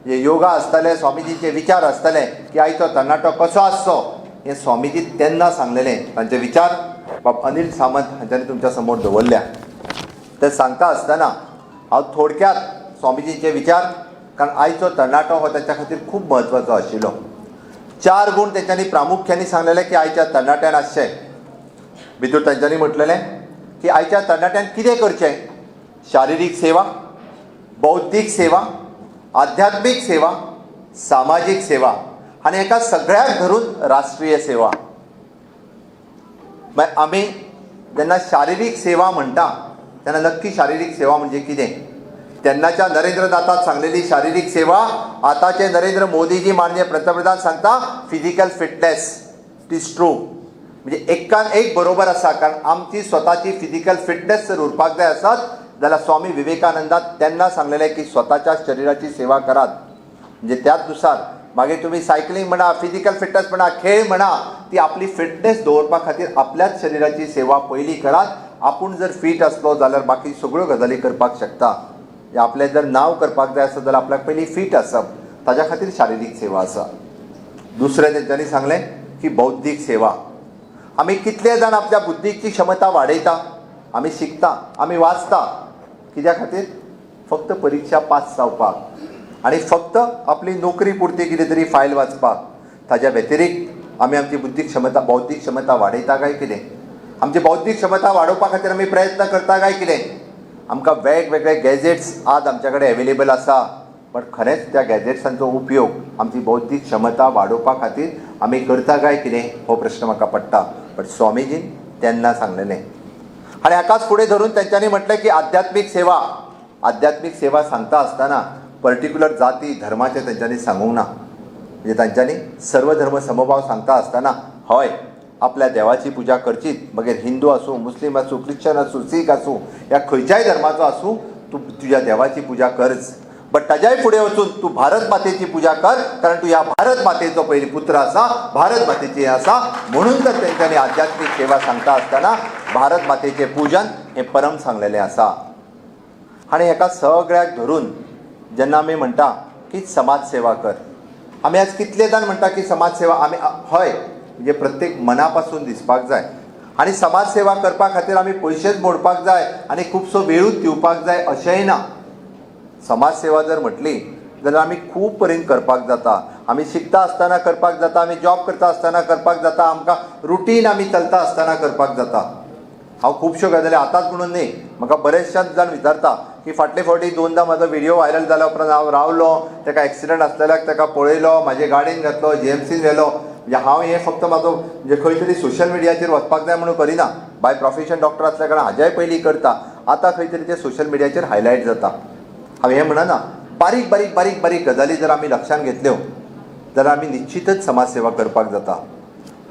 जे योगा आसतले, स्वामीजींचे विचार आसतले की आयचो तरणाटो कसो आसचो हें स्वामीजी तेन्ना सांगलेलें. तांचे विचार बाब अनिल सामंत हांच्यांनी तुमच्या समोर दवरल्या. ते सांगता आसतना हांव थोडक्यात स्वामीजींचे विचार, कारण आयचो तरणाटो हो तांच्या खातीर खूब म्हत्वाचो आशिल्लो. 4 गूण तेंच्यांनी प्रामुख्याने सांगलेले की आयच्या तरणाट्यान आसचे. भितर तांच्यांनी म्हटलेलें की आयच्या तरणाट्यान कितें करचें. शारिरीक सेवा, बौद्धीक सेवा, आध्यात्मीक सेवा, सामाजीक सेवा आनी हेका सगळ्याक धरून राष्ट्रीय सेवा. आमी जेन्ना शारिरीक सेवा म्हणटा तेन्ना नक्की शारिरीक सेवा म्हणजे कितें. तेन्नाच्या नरेंद्र नाथाक सांगलेली शारिरीक सेवा आताचे नरेंद्र मोदीजी माननीय पंतप्रधान सांगता physical fitness. It is true. म्हणजे एकान एक बरोबर आसा. कारण आमची स्वताची फिजिकल फिटनेस जर उरपाक जाय आसत जाल्यार स्वामी विवेकानंदान तेन्ना सांगलेलें की स्वताच्या शरिराची सेवा करात. म्हणजे त्याच नुसार मागीर तुमी सायकलिंग म्हणा, फिजिकल फिटनेस म्हणा, खेळ म्हणा, ती आपली फिटनेस दवरपा खातीर आपल्याच शरिराची सेवा पयली करात. आपूण जर फीट आसलो जाल्यार बाकी सगळ्यो गजाली करपाक शकता. आपलें जर नांव करपाक जाय आसत जाल्यार आपल्याक पयलीं फीट आसप, ताच्या खातीर शारिरीक सेवा आसा. दुसरें तेंच्यांनी सांगलें की बौद्धीक सेवा. आमी कितले जाण आपल्या बुद्धीची क्षमता वाडयता, आमी शिकता, आमी वाचता. कित्या खातीर? फक्त परीक्षा पास जावपाक आनी फक्त आपली नोकरी पुरती कितें तरी फायल वाचपाक. ताच्या व्यतिरिक्त आमी आमची बुद्धीक क्षमता, बौद्धीक क्षमता वाडयता काय कितें? आमची बौद्धीक क्षमता वाडोवपा खातीर आमी प्रयत्न करता काय कितें? आमकां वेगवेगळे गॅजेट्स आज आमच्या कडेन एवेलेबल आसा, पण खरेंच त्या गॅजेट्सांचो उपयोग आमची बौद्धीक क्षमता वाडोवपा खातीर आमी करता काय कितें हो प्रश्न म्हाका पडटा. पण स्वामीजीन तेन्ना सांगलेलें. आनी हाकाच फुडें धरून तेंच्यांनी म्हटलें की आध्यात्मीक सेवा. आध्यात्मीक सेवा सांगता आसतना पर्टिक्युलर जाती धर्माचें तेंच्यांनी सांगूंक ना. म्हणजे तांच्यांनी सर्वधर्म समभाव सांगता आसतना हय आपल्या देवाची पुजा करचीच, मागीर हिंदू आसूं, मुस्लीम आसूं, ख्रिश्चन आसूं, सीख आसूं, या खंयच्याय धर्माचो आसूं, तू तुझ्या देवाची पुजा करच, बट ताज्याय फुडें वचून तू भारत मातेची पुजा कर, कारण तू ह्या भारत मातेचो पयली पुत्र आसा, भारत मातेची आसा. म्हणून तर तेंच्यांनी आध्यात्मीक सेवा सांगता आसतना भारत मातेचें पूजन हें परम सांगलेलें आसा. आनी हेका सगळ्याक धरून जेन्ना आमी म्हणटा की समाज सेवा कर, आमी आज कितले जाण म्हणटा की समाज सेवा आमी हय म्हणजे प्रत्येक मना पासून दिसपाक जाय. आनी समाज सेवा करपा खातीर आमी पयशेच मोडपाक जाय आनी खुबसो वेळूच दिवपाक जाय अशेंय ना. समाज सेवा जर म्हटली जाल्यार आमी खूब परेन करपाक जाता. आमी शिकता आसतना करपाक जाता, आमी जॉब करता आसतना करपाक जाता, आमकां रुटीन आमी चलता आसतना करपाक जाता. हांव खुबश्यो गजाली आतांच म्हणून न्ही, म्हाका बरेचशाच जाण विचारता की फाटले फावटी 2दा म्हाजो व्हिडिओ व्हायरल जाल्या उपरांत हांव रावलो, ताका एक्सिडंट आसलेल्याक ताका पळयलो, म्हाजे गाडयेन घातलो, GMCन व्हेलो. म्हणजे हांव हें फक्त म्हाजो म्हणजे खंय तरी सोशल मिडियाचेर वचपाक जाय म्हणून करिना. बाय प्रोफेशन डॉक्टर आसल्या कारणान हाज्याय पयलीं करता. आतां खंय तरी ते सोशल मिडियाचेर हायलायट जाता. हांव हें म्हणना, बारीक बारीक बारीक बारीक गजाली जर आमी लक्षांत घेतल्यो जाल्यार आमी निश्चितच समाज सेवा करपाक जाता.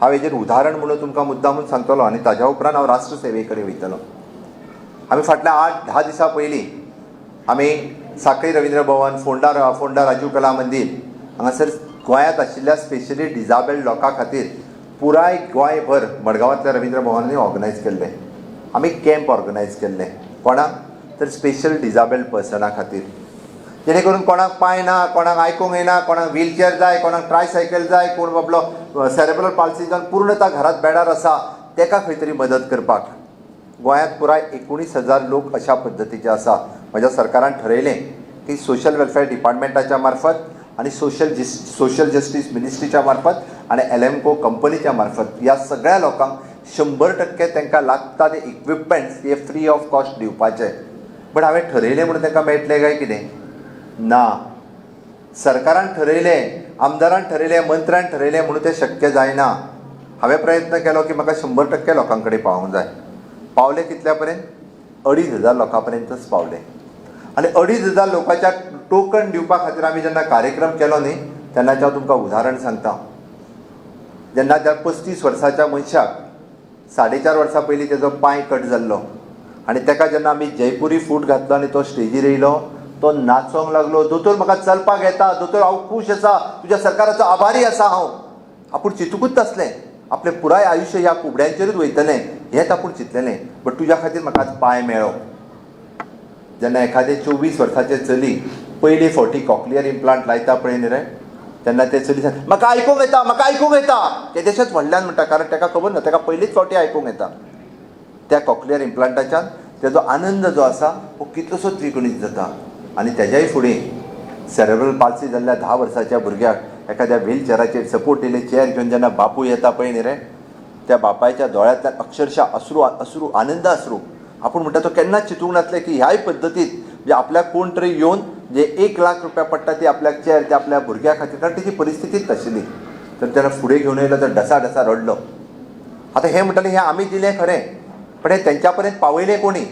हांव हेजेर उदाहरण म्हणून तुमकां मुद्दामून सांगतलो आनी ताज्या उपरांत हांव राष्ट्र सेवे कडेन वयतलो. आमी फाटल्या 8-10 दिसां पयलीं आमी सांखळी रवींद्र भवन, फोंडा राजीव कला मंदीर हांगासर गोंयांत आशिल्ल्या स्पेशली डिजाबल्ड लोकां खातीर पुराय गोंयभर मडगांवांतल्या रवींद्र भवनांनी ऑर्गनायज केल्ले. आमी कॅम्प ऑर्गनायज केल्ले. कोणाक तर स्पेशल डिजाबल्ड पर्सना खातीर, जेणे करून कोणाक पांय ना, कोणाक आयकूंक येना, कोणाक व्हीलचेअर जाय, कोणाक ट्रायसायकल जाय, कोण बाबलो सेरेब्रल पाल्सी जावन पूर्णता घरांत बेडार आसा, ताका खंय तरी मदत करपाक गोंयांत पुराय 19,000 लोक अशा पद्दतीचे आसा. म्हज्या सरकारान ठरयलें की सोशल वेलफेअर डिपार्टमेंटाच्या मार्फत आणि सोशल जस्टीस मिनिस्ट्रीच्या मार्फत आणि एलेम्को कंपनीच्या मार्फत ह्या सगळ्या लोकांक 100% तांकां लागता ते इक्विपमेंट्स हे फ्री ऑफ कॉस्ट दिवपाचे. बट हांवें ठरयलें म्हणून तांकां मेळटलें काय कितें? ना. सरकारान ठरयलें, आमदारान ठरयलें, मंत्र्यान ठरयलें म्हणून तें शक्य जायना. हांवें प्रयत्न केलो की म्हाका 100% लोकां कडेन पावूंक जाय. पावले कितल्या पर्यंत? 2,500 लोकां पर्यंतच पावले. आनी 2,500 लोकांच्या टोकन दिवपा खातीर आमी जेन्ना कार्यक्रम केलो न्ही, तेन्नाचें हांव तुमकां उदाहरण सांगता. जेन्ना त्या 35 वर्साच्या मनशाक 4.5 वर्सां पयलीं तेजो पांय कट जाल्लो आनी ताका जेन्ना आमी जयपुरी फूट घातलो आनी तो स्टेजीर येयलो, तो नाचोंक लागलो, दोतोर म्हाका चलपाक येता, दोतोर हांव खूश आसा, तुज्या सरकाराचो आभारी आसा हांव. आपूण चिंतूकूच आसलें आपलें पुराय आयुश्य ह्या कुबड्यांचेरूच वयतलें हेंच आपूण चिंतलेलें. बट तुज्या खातीर म्हाका आज पांय मेळ्ळो. जेन्ना एखादें 24 वर्साचें चली पयली फावटी कॉक्लियर इम्प्लांट लायता पळय न्ही रे, तेन्ना ते चली सांग म्हाका आयकूंक येता, म्हाका आयकूंक येता. ते तशेंच व्हडल्यान म्हणटा, कारण ताका खबर ना, ताका पयलीच फावटी आयकूंक येता. त्या कॉक्लियर इम्प्लांटाच्यान तेजो आनंद जो आसा हो कितलोसोच द्विगुणीत जाता. आनी तेज्याय फुडें सेरेब्रल पाल्सी जाल्ल्या 10 वर्साच्या भुरग्याक एखाद्या व्हीलचेअराचेर सपोर्ट दिले चेअर घेवन जेन्ना बापू येता पळय न्ही रे, त्या बापायच्या दोळ्यांतल्यान अक्षरशः अश्रू आनंद अश्रू. आपूण म्हणटा तो केन्नाच चिंतूंक नासलें की ह्याय पद्दतीत म्हणजे आपल्याक कोण तरी येवन जे 1 लाख रुपया पडटा ती आपल्याक चेअर त्या आपल्या भुरग्या खातीर, कारण तेची परिस्थितीच नाशिल्ली. तर तेन्ना फुडें घेवन येयलो तर डसा रडलो. आतां हें म्हणटालें हें आमी दिलें खरें, पण हें तेंच्या पर्यंत पावयलें कोणी?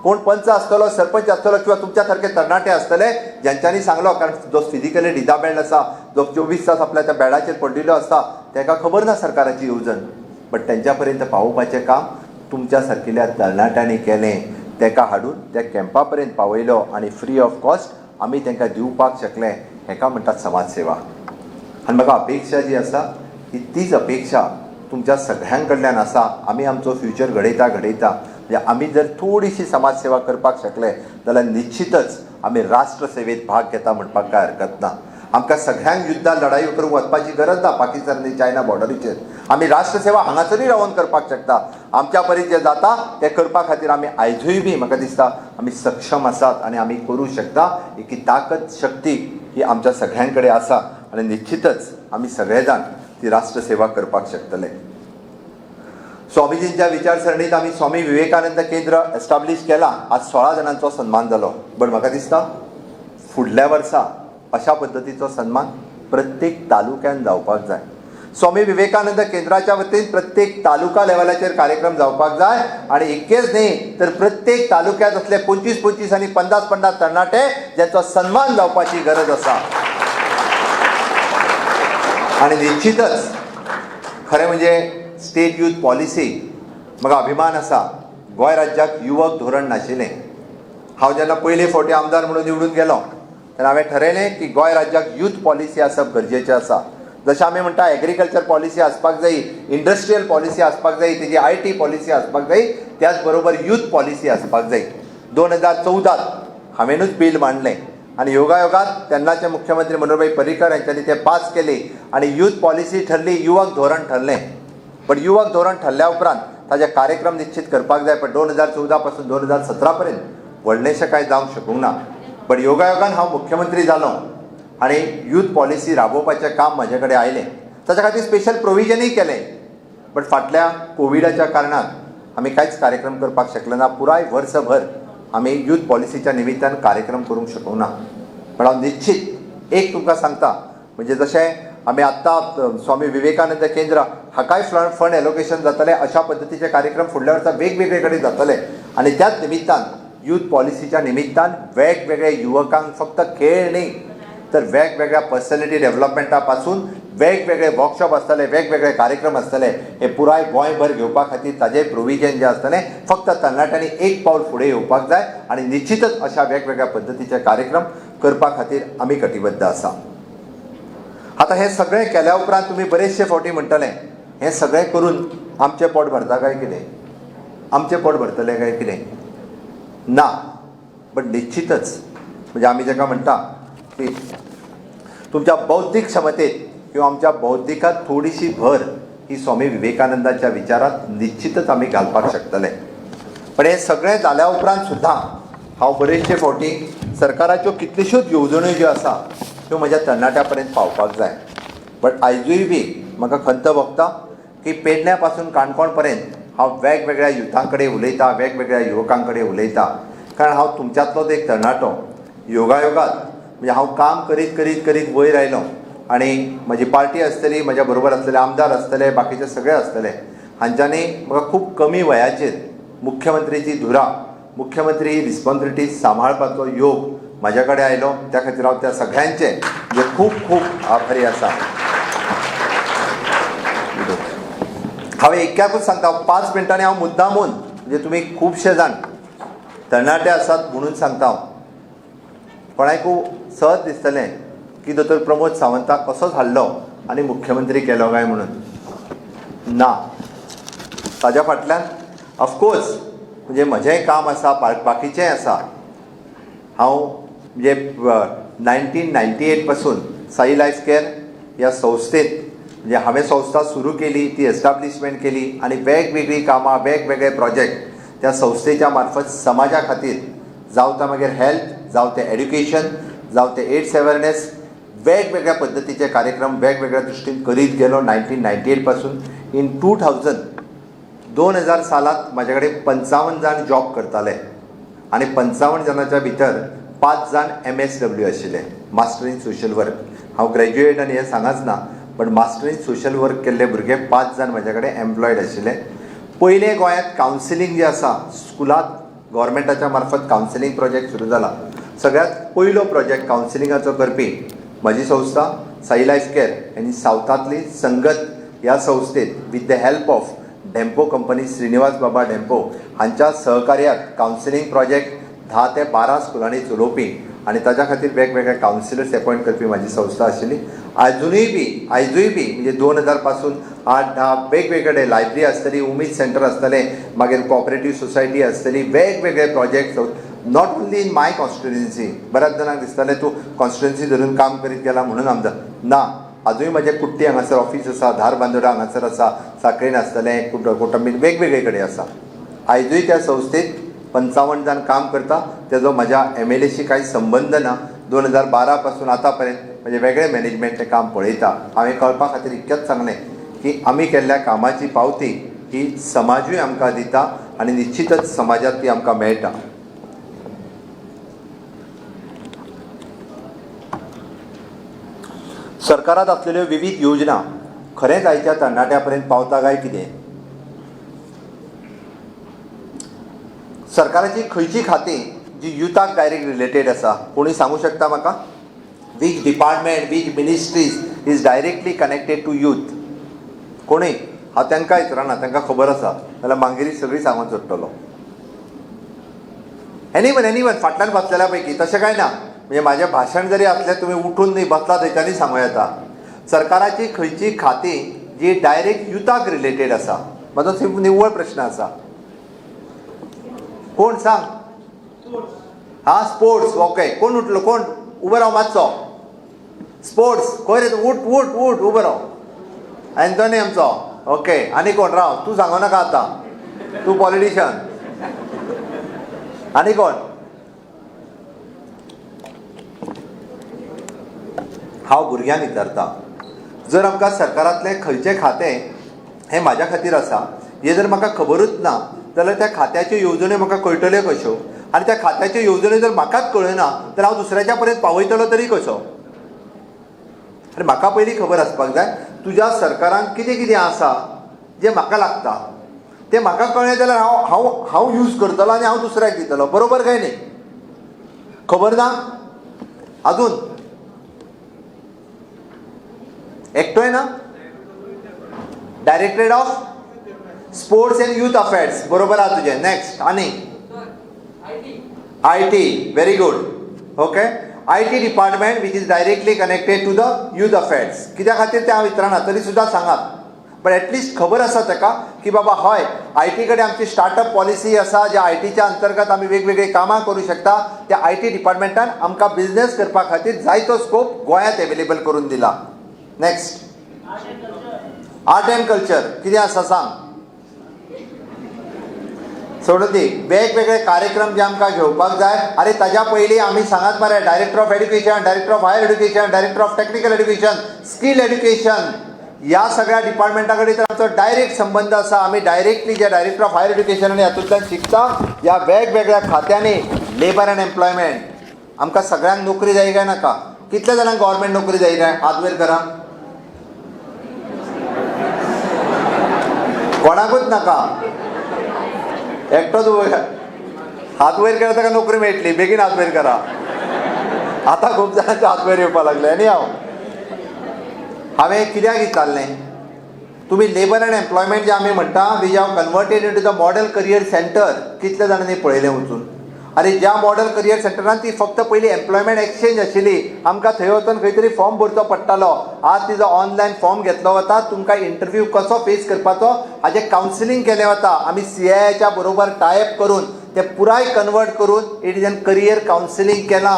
कोण पंच आसतलो, सरपंच आसतलो किंवा तुमच्या सारके तरणाटे आसतले ज्यांच्यांनी सांगलो, कारण जो फिजिकली डिजाबल्ड आसा, जो 24 तास आपल्या त्या बेडाचेर पडिल्लो आसता, ताका खबर ना सरकाराची येवजण. बट तेंच्या पर्यंत पावोवपाचें काम तुमच्या सारकिल्या तरणाट्यांनी केलें. ताका हाडून त्या कॅम्पा पर्यंत पावयलो आनी फ्री ऑफ कॉस्ट आमी तांकां दिवपाक शकले. हेका म्हणटात समाज सेवा. आनी म्हाका अपेक्षा जी आसा ही तीच अपेक्षा तुमच्या सगळ्यां कडल्यान आसा. आमी आमचो फ्युचर घडयता म्हणजे आमी जर थोडीशी समाज सेवा करपाक शकले जाल्यार निश्चितच आमी राष्ट्र सेवेत भाग घेता म्हणपाक कांय हरकत ना. आमकां सगळ्यांक युद्धां लढायो करूंक वचपाची गरज ना. पाकिस्तान आनी चायना बॉर्डरीचेर आमी राष्ट्र सेवा हांगासरूय रावन करपाक शकता. आमच्या परी जें जाता तें करपा खातीर आमी आयजूय बी म्हाका दिसता आमी सक्षम आसात आनी आमी करूं शकता. ही ताकद शक्ती ही आमच्या सगळ्यां कडेन आसा आनी निश्चितच आमी सगळे जाण ती राष्ट्र सेवा करपाक शकतले. स्वामीजींच्या विचारसरणीत आमी स्वामी विवेकानंद केंद्र एस्टाब्लीश केलां. आज 16 जाणांचो सन्मान जालो. बट म्हाका दिसता फुडल्या वर्सा अशा पद्दतीचो सन्मान प्रत्येक तालुक्यान जावपाक जाय. स्वामी विवेकानंद केंद्राच्या वतीन प्रत्येक तालुका लेवलाचेर कार्यक्रम जावपाक जाय आनी इतकेच न्ही तर प्रत्येक तालुक्यात असले 25-25 आनी 50-50 तरणाटे ज्यांचो सन्मान जावपाची गरज आसा. आनी निश्चितच खरें म्हणजे स्टेट यूथ पॉलिसी म्हाका अभिमान आसा. गोंय राज्याक युवक धोरण नाशिल्लें. हांव जेन्ना पयले फावटी आमदार म्हणून निवडून गेलो तेन्ना हांवें ठरयलें की गोंय राज्याक यूथ पॉलिसी आसप गरजेचें आसा. जशें आमी म्हणटा एग्रीकल्चर पॉलिसी आसपाक जायी, इंडस्ट्रियल पॉलिसी आसपाक जायी, तेजी IT पॉलिसी आसपाक जायी, त्याच बरोबर यूथ पॉलिसी आसपाक जायी. 2014 हांवेनूच बील मांडलें आनी योगायोगात तेन्नाचे मुख्यमंत्री मनोहरभाई पर्रीकर हांच्यांनी तें पास केली आनी यूथ पॉलिसी ठरली, युवक धोरण ठरलें. पण युवक धोरण ठरल्या उपरांत ताजे कार्यक्रम निश्चित करपाक जाय. पण 2014 पासून 2017 पर्यंत व्हडलेंशें कांय जावंक शकूंक ना. पण योगायोगान हांव मुख्यमंत्री जालो आनी यूथ पॉलिसी राबोवपाचें काम म्हाजे कडेन आयलें. ताच्या खातीर स्पेशल प्रोविजनूय केलें. बट फाटल्या कोविडाच्या कारणान आमी कांयच कार्यक्रम करपाक शकले ना. पुराय वर्सभर आमी यूथ पॉलिसीच्या निमित्तान कार्यक्रम करूंक शकूंक ना. पण हांव निश्चित एक तुमकां सांगता, म्हणजे जशें आमी आत्तां स्वामी विवेकानंद केंद्र हाकाय फंड एलोकेशन जातलें, अशा पद्दतीचे कार्यक्रम फुडल्या वर्सा वेगवेगळे कडेन जातले. आनी त्याच निमित्तान यूथ पॉलिसीच्या निमित्तान वेगवेगळे युवकांक फक्त खेळ न्ही तर वेगवेगळ्या पर्सनॅलिटी डेव्हलपमेंटा पासून वेगवेगळे वर्कशॉप आसतले, वेगवेगळे कार्यक्रम आसतले. हे पुराय गोंयभर घेवपा खातीर ताजें प्रोविजन जें आसतलें, फक्त तरणाट्यांनी एक पावल फुडें येवपाक जाय आनी निश्चितच अशा वेगवेगळ्या पद्दतीचे कार्यक्रम करपा खातीर आमी कटिबद्ध आसा. आतां हें सगळें केल्या उपरांत तुमी बरेचशे फावटी म्हणटले हें सगळें करून आमचें पोट भरता काय कितें, आमचें पोट भरतलें काय कितें. ना, बट निश्चितच म्हणजे आमी जाका म्हणटा की तुमच्या बौद्धीक क्षमतेत किंवा आमच्या बौद्धिकात थोडीशी भर ही स्वामी विवेकानंदाच्या विचारात निश्चितच आमी घालपाक शकतले. पण हे सगळें जाल्या उपरांत सुद्दां हांव बरेचशे फावटी सरकाराच्यो कितल्योश्योच येवजण्यो ज्यो आसा त्यो म्हज्या तरणाट्या पर्यंत पावपाक जाय. बट आयजूय बी म्हाका खंत भोगता की पेडण्या पासून काणकोण पर्यंत हांव वेगवेगळ्या युथां कडेन उलयतां, वेगवेगळ्या युवकां कडेन उलयतां. कारण हांव तुमच्यांतलोच एक तरणाटो. योगायोगात म्हणजे हांव काम करीत करीत करीत वयर आयलो आनी म्हजी पार्टी आसतली, म्हज्या बरोबर आसतले आमदार आसतले, बाकीचे सगळे आसतले. हांच्यांनी म्हाका खूब कमी वयाचेर मुख्यमंत्रीची धुरा, मुख्यमंत्री ही रिस्पॉन्सिबिलिटी सांबाळपाचो योग म्हाज्या कडेन आयलो. त्या खातीर हांव त्या सगळ्यांचे म्हणजे खूब खूब आभारी आसा. हांवें एक्याकूच सांगता, 5 मिनटांनी हांव मुद्दामून, म्हणजे तुमी खुबशे जाण तरणाटे आसात म्हणून सांगता हांव, कोणाकूय सहज दिसतलें की दोतोर प्रमोद सावंताक कसोच हाडलो आनी मुख्यमंत्री केलो काय म्हणून. ना, ताज्या फाटल्यान ऑफकोर्स म्हणजे म्हजेंय काम आसा, बाकीचेंय आसा. हांव म्हणजे 1998 पासून साई लायफ केअर ह्या संस्थेत म्हणजे हांवें संस्था सुरू केली, ती एस्टाब्लिशमेंट केली आनी वेगवेगळी कामां, वेगवेगळे प्रोजेक्ट त्या संस्थेच्या मार्फत समाजा खातीर, जावं ते मागीर हेल्थ, जावं ते एड्युकेशन, जावं ते एड्स अवेरनेस, वेगवेगळ्या पद्दतीचे कार्यक्रम वेगवेगळ्या दृश्टीन करीत गेलो 1998 पासून. इन 2000 सालांत म्हाजे कडेन 55 जाण जॉब करताले आनी 55 जाणांच्या भितर 5 जाण MSW आशिल्ले, मास्टर इन सोशल वर्क. हांव ग्रॅज्युएट आनी हें सांगच ना, पण मास्टर इन सोशल वर्क केल्ले भुरगे 5 जाण म्हाजे कडेन एम्प्लॉयड आशिल्ले. पयले गोंयांत कावन्सिलींग जें आसा, स्कुलांत गव्हर्मेंटाच्या मार्फत कावन्सिलींग प्रोजेक्ट सुरू जाला. सगळ्यांत पयलो प्रोजेक्ट कावन्सिलिंगाचो करपी म्हजी संस्था साई लायफ केअर आनी सावथांतली संगत ह्या संस्थेत with the help of Dempo company, Shrinivas Baba Dempo हांच्या सहकार्यात कावन्सिलींग प्रोजेक्ट 10 ते 12 स्कुलांनी चलोवपी आनी ताच्या खातीर वेगवेगळे कावन्सिलर्स अपॉयंट करपी म्हाजी संस्था आशिल्ली. आजुनूय बी म्हणजे 2000 पासून 8-10 वेगवेगळे लायब्ररी आसतली, उमेद सेंटर आसतले, मागीर कॉपरेटीव सोसायटी आसतली, वेगवेगळे projects. Not only in my constituency. बऱ्याच जाणांक दिसतालें तूं कॉन्स्टिट्युएन्सी धरून काम करीत गेला म्हणून आमदार. ना, आजूय म्हजें कुट्टी हांगासर ऑफिस आसा, धारबांदोडा हांगासर आसा, सांखळेन आसतलें, कोटंबीन वेगवेगळे कडेन आसा. आयजूय त्या संस्थेत 55 जाण काम करता. तेजो म्हज्या MLAशी कांय संबंद ना. 2012 पासून आतां पर्यंत म्हणजे वेगळे मॅनेजमेंट तें काम पळयता. हांवें कळपा खातीर इतकेंच सांगलें की आमी केल्ल्या कामाची पावती ही समाजूय आमकां दिता आनी निश्चितच समाजांत ती आमकां मेळटा. सरकारांत आसलेल्यो विविध योजना खरेंच आयच्या तरणाट्या पर्यंत पावता काय कितें? सरकाराची खंयची खातीं जी युथाक डायरेक्ट रिलेटेड आसा, कोणी सांगू शकता म्हाका? Which department, which ministries is directly connected to youth? कोणी? हांव तांकां विचारना, तांकां खबर आसा, नाल्यार मागीर सगळीं सांगून सोडटलो. एनीवन फाटल्यान बसलेल्या पैकी तशें काय ना. म्हणजे माझे भाशण जरी असलें तुमी उठून न्ही बसला थंयच्यानी सांगूं येता. सरकाराची खंयची खाती जी डायरेक्ट युथाक रिलेटेड आसा, म्हाजो निव्वळ प्रश्न आसा. कोण सांग? हा स्पोर्ट्स. ओके, कोण उठलो? कोण उबो राव मातसो. स्पोर्ट्स खंय रे? उठ उठ उठ उबो राव. एंथोनी आमचो. ओके, आनी कोण? राव, तूं सांगो नाका आतां, तूं पॉलिटिशियन. आनी कोण? हांव भुरग्यांक विचारता, जर आमकां सरकारांतलें खंयचें खातें हें म्हाज्या खातीर आसा, हें जर म्हाका खबरूच ना जाल्यार त्या खात्याच्यो येवजण्यो म्हाका कळटल्यो कश्यो? आनी त्या खात्याच्यो येवजण्यो जर म्हाकाच कळना तर हांव दुसऱ्याच्या पर्यंत पावयतलो तरी कसो? आनी म्हाका पयलीं खबर आसपाक जाय तुज्या सरकारान कितें कितें आसा जें म्हाका लागता तें म्हाका कळ्ळें जाल्यार हांव यूज करतलो आनी हांव दुसऱ्याक दितलो. बरोबर काय न्ही? खबर ना आजून? एकटोय ना? Directorate of sports end youth affairs बरोबर आहा तुजें. नेक्स्ट. आनी IT. Very good. Okay. IT department which is directly connected to the youth affairs. कित्या खातीर ते हांव विचारना तरी सुद्दां सांगात. बट एटलिस्ट खबर आसा ताका की बाबा हय IT कडेन आमची स्टार्टअप पॉलिसी आसा, ज्या ITच्या अंतर्गत आमी वेगवेगळी कामां करूं शकता. त्या IT डिपार्टमेंटान आमकां बिझनेस करपा खातीर जायतो स्कोप गोंयांत एवेलेबल करून दिला. नेक्स्ट. आर्ट एंड कल्चर कितें आसा सांग? सोडून दी. वेगवेगळे कार्यक्रम जे आमकां घेवपाक जाय. अरे ताज्या पयलीं आमी सांगात मरे, director of education, director of higher education, director of technical education, skill education, ह्या सगळ्या डिपार्टमेंटा कडेन तर आमचो डायरेक्ट संबंध आसा. आमी डायरेक्टली जे डायरेक्टर ऑफ हायर एड्युकेशन आनी हातूंतल्यान शिकता ह्या वेगवेगळ्या खात्यांनी लेबर एंड एम्प्लॉयमेंट. आमकां सगळ्यांक नोकरी जाय काय नाका? कितल्या जाणांक गव्हर्मेंट नोकरी जाय काय? हात वयर करा. कोणाकूच नाका? एकटोच हात वयर केला ताका नोकरी मेळटली. बेगीन हात वयर करा. आतां खूब जाणांचे हात वयर येवपाक लागले. आनी हांवें कित्याक विचारलें, तुमी लेबर एंड एम्प्लॉयमेंट जे आमी म्हणटा we have converted into the model career centre. कितल्या जाणांनी पळयलें वचून? अरे ज्या मॉडल करियर सेंटरान ती फक्त पयलीं एम्प्लॉयमेंट एक्सचेंज आशिल्ली. आमकां थंय वचून खंय तरी फॉर्म भरचो पडटालो. आज तिजो ऑनलायन फॉर्म घेतलो वता. तुमकां इंटरव्यू कसो फेस करपाचो हाजें कावन्सिलींग केलें वता. आमी CIIच्या बरोबर टायप करून तें पुराय कन्वर्ट करून it is N career counselling केलां.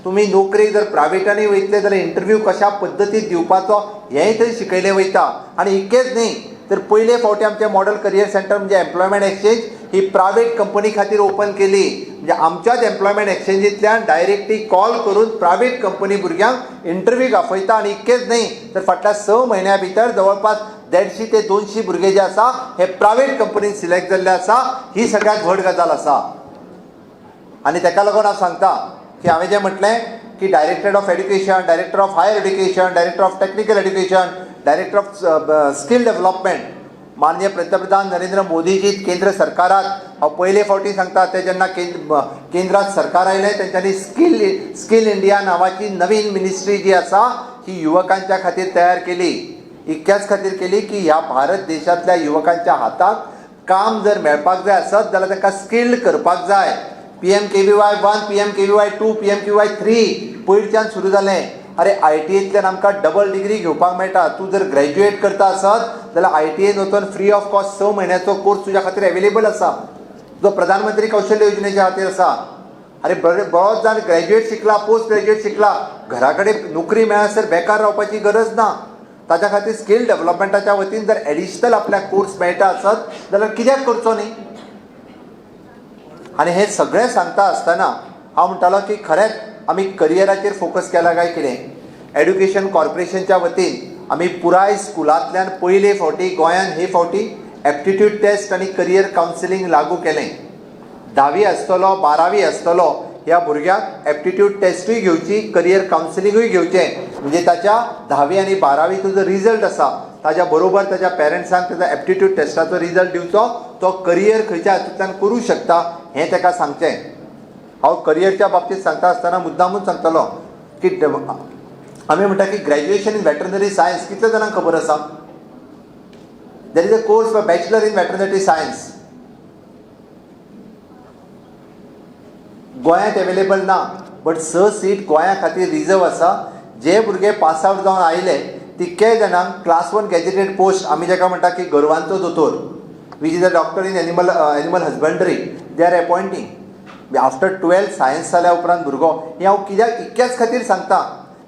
तुमी नोकरेक जर प्रायवेटांनी वयतले जाल्यार इंटरव्यू कशा पद्दतीन दिवपाचो हेंय थंय शिकयलें वयता. आनी इतकेंच न्ही तर पयले फावटी आमचें मॉडल करियर सेंटर म्हणजे एम्प्लॉयमेंट एक्सचेंज ही प्रायवेट कंपनी खातीर ओपन केली. म्हणजे आमच्याच एम्प्लॉयमेंट एक्सचेंजींतल्यान डायरेक्टली कॉल करून प्रायवेट कंपनी भुरग्यांक इंटरव्यूक आपयता. आनी इतकेंच न्ही तर फाटल्या 6 म्हयन्या भितर जवळपास 150 ते 200 भुरगे जे आसा हे प्रायवेट कंपनीन सिलेक्ट जाल्ले आसा. ही सगळ्यांत व्हड गजाल आसा. आनी ताका लागून हांव सांगता की हांवें जें म्हटलें की director of education, director of higher education, director of technical education, director of skill development, माननीय पंतप्रधान नरेंद्र मोदीजी केंद्र सरकारात हांव पयले फावटी सांगता ते जेन्ना केंद्रात सरकार आयलें तेंच्यांनी स्कील इंडिया नांवाची नवीन मिनिस्ट्री जी आसा ही युवकांच्या खातीर तयार केली. इतक्याच खातीर केली की ह्या भारत देशांतल्या युवकांच्या हाताक काम जर मेळपाक जाय आसत जाल्यार तांकां स्किल्ड करपाक जाय. PMKVY 1, PMKVY 2, PMKVY 3 पयलींच्यान सुरू जालें. अरे ITAंतल्यान आमकां डबल डिग्री घेवपाक मेळटा. तूं जर ग्रॅज्युएट करता आसत जाल्यार ITAन वचून फ्री ऑफ कॉस्ट 6 म्हयन्याचो कोर्स तुज्या खातीर एवेलेबल आसा जो प्रधानमंत्री कौशल्य योजनेच्या खातीर आसा. अरे बरोच जाण ग्रॅज्युएट शिकला, पोस्ट ग्रॅज्युएट शिकला, घरा कडेन नोकरी मेळसर बेकार रावपाची गरज ना. ताच्या खातीर स्कील डेव्हलपमेंटाच्या वतीन जर एडिशनल आपल्याक कोर्स मेळटा आसत जाल्यार कित्याक करचो न्ही? आनी हें सगळें सांगता आसतना हांव म्हणटालो की खरेंच आमी करियराचेर फोकस केला काय कितें? एड्युकेशन कॉर्पोरेशनच्या वतीन आमी पुराय स्कुलांतल्यान पयले फावटी गोंयांत हे फावटी एप्टिट्यूड टेस्ट आनी करियर कावन्सिलींग लागू केलें. 10वी आसतलो 12वी आसतलो ह्या भुरग्याक एप्टिट्यूड टेस्टूय घेवची, करियर कावन्सिलींगूय घेवचें. म्हणजे ताच्या 10वी आनी 12वीचो जो रिजल्ट आसा ताच्या बरोबर ताच्या पेरंट्सांक ताच्या एप्टिट्यूड टेस्टाचो रिजल्ट दिवचो. तो करियर खंयच्या हातूंतल्यान करूं शकता हें ताका सांगचें. हांव करियरच्या बाबतींत सांगता आसतना मुद्दामूच सांगतलो की आमी म्हणटा की ग्रॅज्युएशन इन वेटरनरी सायन्स कितल्या जाणांक खबर आसा? There is a course for bachelor in veterinary science. गोंयांत अवेलेबल ना, बट 6 सीट गोंया खातीर रिजर्व आसा. जे भुरगे पास आवट जावन आयले तितकेय जाणांक क्लास 1 गॅजेटेड पोस्ट आमी जाका म्हणटा की गोरवांचो दोतोर, which is a doctor in animal husbandry, they are appointing. After 12th science जाल्या उपरांत भुरगो, हें हांव कित्याक इतक्याच खातीर सांगता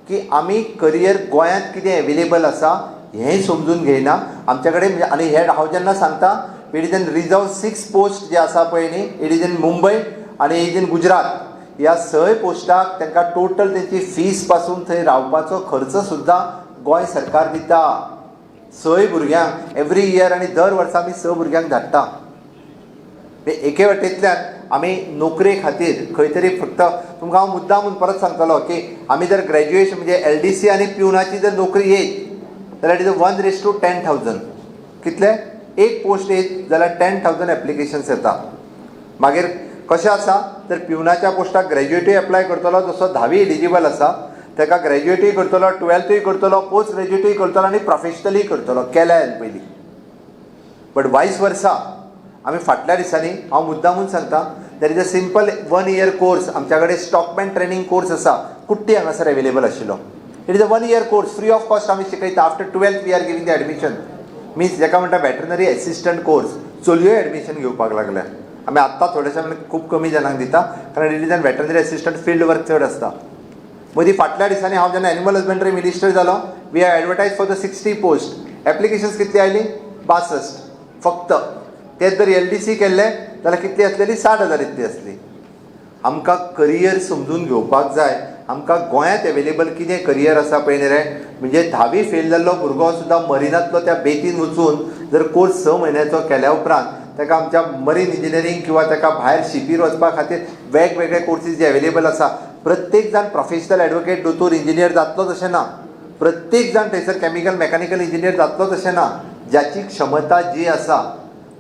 की आमी करियर गोंयांत कितें अवेलेबल आसा हेंय समजून घेयना आमच्या कडेन. आनी हे हांव जेन्ना सांगता, it is in reserve 6 post जे आसा पळय न्ही, इट इज इन मुंबय आनी इट इज इन गुजरात. ह्या 6 पोस्टाक तांकां टोटल तेंची फीस पासून थंय रावपाचो खर्च सुद्दां गोंय सरकार दिता. 6 भुरग्यांक एवरी इयर, आनी दर वर्सा आमी 6 भुरग्यांक धाडटा. एके वटेंतल्यान आमी नोकरे खातीर खंय तरी फक्त तुमकां हांव मुद्दाम परत सांगतलो की आमी जर ग्रॅज्युएशन म्हणजे LDC आनी प्युनाची जर नोकरी येयत जाल्यार इट इज 1:10,000. कितले? एक पोस्ट येयत जाल्यार 10,000 एप्लिकेशन्स येता. मागीर कशें आसा तर प्युनाच्या पोस्टाक ग्रॅज्युएटूय एप्लाय करतलो, जसो 10वी एलिजिबल आसा ताका ग्रॅज्युएटूय करतलो, 12thूय करतलो, पोस्ट ग्रॅज्युएटूय करतलो आनी प्रोफेशनलूय करतलो, केल्या पयलीं. बट वायस वर्सा आमी फाटल्या दिसांनी हांव मुद्दामून सांगता, there is a simple 1 year course आमच्या कडेन स्टॉकमॅन ट्रेनिंग कोर्स आसा, कुट्टी हांगासर अवेलेबल आशिल्लो. It is a 1 year course, free of cost आमी शिकयता. After 12th we are giving the admission. Means जाका म्हणटा वेटरनरी एसिस्टंट कोर्स, चलयोय एडमिशन घेवपाक लागल्या. आमी आत्तां थोडेशे खूब कमी जाणांक दिता, कारण it is an veterinary assistant field work चड आसता. मदीं फाटल्या दिसांनी हांव जेन्ना एनिमल हजबंड्री मिनिस्टर जालो, we have advertise for the 60 post. Applications कितली आयली? 62 फक्त. तेच जर LDC केल्ले जाल्यार कितली आसलेली? 60,000 इतली आसली. आमकां करियर समजून घेवपाक जाय. आमकां गोंयांत अवेलेबल कितें करियर आसा पळय न्ही रे, म्हणजे 10वी फेल जाल्लो भुरगो सुद्दां मरिनांतलो त्या बेतीन वचून जर कोर्स 6 म्हयन्याचो केल्या उपरांत ताका आमच्या मरीन इंजिनियरींग किंवा ताका भायर शिपीर वचपा खातीर वेगवेगळे कोर्सीस जे अवेलेबल आसा. प्रत्येक जाण प्रोफेशनल एडवोकेट, दोतोर, इंजिनियर जातलोच अशें ना. प्रत्येक जाण थंयसर केमिकल मेकॅनिकल इंजिनियर जातलोच अशें ना. ज्याची क्षमता जी आसा,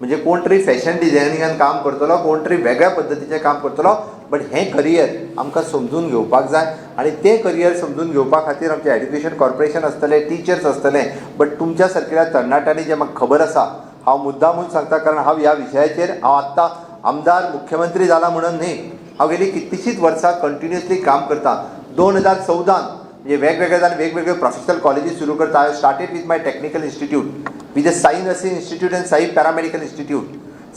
म्हणजे कोण तरी फॅशन डिझायनिंगान काम करतलो, कोण तरी वेगळ्या पद्दतीचें काम करतलो, बट हें करियर आमकां समजून घेवपाक जाय. आनी तें करियर समजून घेवपा खातीर आमचें एड्युकेशन कॉर्पोरेशन आसतलें, टिचर्स आसतले. बट तुमच्या सारकेल्या तरणाट्यांनी जें म्हाका खबर आसा, हांव मुद्दामून सांगता, कारण हांव ह्या विशयाचेर हांव आत्तां आमदार मुख्यमंत्री जाला म्हणून न्ही, हांव गेलीं कितलींशींच वर्सां कंटिन्युअसली काम करता. 2014 म्हणजे वेगवेगळे जाण वेगवेगळे प्रोफेशनल कॉलेजीस सुरू करता. हांवें started with my technical institute, with the Sai nursing institute and Sai paramedical institute.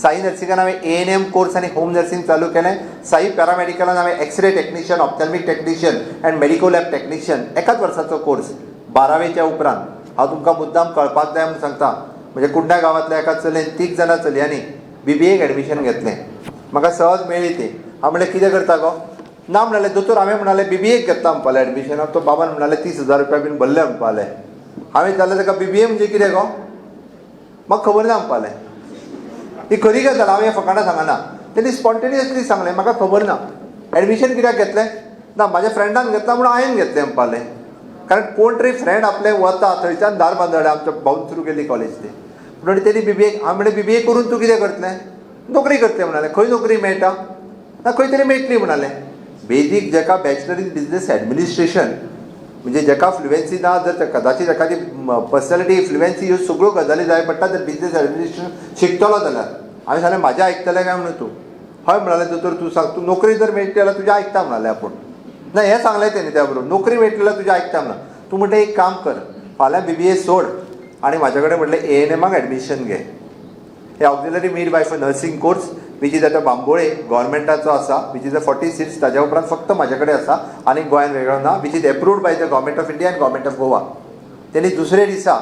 Sai नर्सिंगान हांवें ANM कोर्स आनी होम नर्सिंग चालू केलें. साई पॅरामेडिकलान हांवें X-ray technician, ophthalmic technician and medico lab technician एकाच वर्साचो कोर्स 12वेच्या उपरांत. हांव तुमकां मुद्दाम कळपाक जाय म्हणून सांगता, म्हणजे कुडण्या गांवांतल्या एका चलयेन 3 जाणां चलयांनी BBAक एडमिशन घेतलें. म्हाका सहज मेळ्ळी ती. हांव म्हणलें कितें करता गो? ना म्हणलें दोतोर, हांवें म्हणालें BBAक घेता म्हणपालें एडमिशन. तो बाबान म्हणालें 30,000 रुपया बीन भरले म्हणपालें. हांवें जाल्यार ताका BBA म्हणजे कितें गो? म्हाका खबर ना म्हणपालें. ती खरी गजाल, हांव हें फकाणां सांगना. तेणी स्पॉन्टेनियसली सांगलें म्हाका खबर ना. एडमिशन कित्याक घेतलें? ना म्हाज्या फ्रेंडान घेतला म्हणून हांवें घेतलें म्हणपालें. कारण कोण तरी फ्रेंड आपले वता थंयच्यान दार बांदले. आमच्या भाऊन सुरू केली कॉलेज ती. म्हणून तेणी BBA, हांव म्हणलें BBA करून तूं कितें करतलें? नोकरी करतलें म्हणालें. खंय नोकरी मेळटा? ना खंय तरी मेळटली म्हणालें. बेजीक जाका बॅचलर इन बिजनेस एडमिनिस्ट्रेशन म्हणजे जाका फ्लुएन्सी ना, जर कदाचित एखादी पर्सनॅलिटी फ्लुएन्सी ह्यो सगळ्यो गजाली जाय पडटा जर बिजनेस एडमिनिस्ट्रेशन शिकतलो जाल्यार. हांवें सांगलें म्हाजें आयकतलें काय म्हणून तूं? हय म्हणालें दोतोर, तूं सांग, तूं नोकरी जर मेळटली जाल्यार तुजें आयकता म्हणालें आपूण. ना हें सांगलें तेणी त्या बरोबर, नोकरी मेळटली जाल्यार तुजें आयकता म्हणून. तूं म्हणटा एक काम कर, फाल्यां BBA सोड आनी म्हाजे कडेन म्हटलें ANMाक एडमिशन घे. हे auxiliary midwife nursing course which is आतां बांबोळे गव्हर्मेंटाचो आसा, वीच इज 40 सीट्स. ताज्या उपरांत फक्त म्हाजे कडेन आसा आनी गोंयांत वेगळो ना. Which is approved by the government of India end government of Goa. तेणी दुसरे दिसा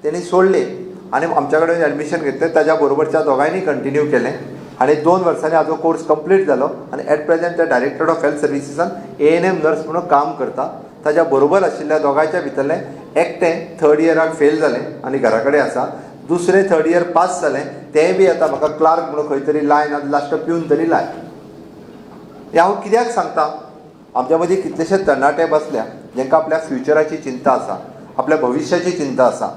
तेणी सोडले आनी आमच्या कडेन एडमिशन घेतलें. ताज्या बरोबरच्या दोगांयनी कंटिन्यू केलें आनी 2 वर्सांनी हाजो कोर्स कंप्लीट जालो. आनी एट प्रेझेंट ते डायरेक्टर ऑफ हेल्थ सर्विसीसान ANM नर्स म्हणून काम करता. ताज्या बरोबर आशिल्ल्या दोगांयच्या भितरलें एकटें 3rd इयराक फेल जालें आनी घरा कडेन आसा. दुसरें 3rd इयर पास जालें, तेंय बी आतां म्हाका क्लार्क म्हणून खंय तरी लाय, ना लास्ट पिवन तरी लाय. हें हांव कित्याक सांगता? आमच्या मदीं कितलेशे तरणाटे बसल्या जांकां आपल्या फ्युचराची चिंता आसा, आपल्या भविश्याची चिंता आसा.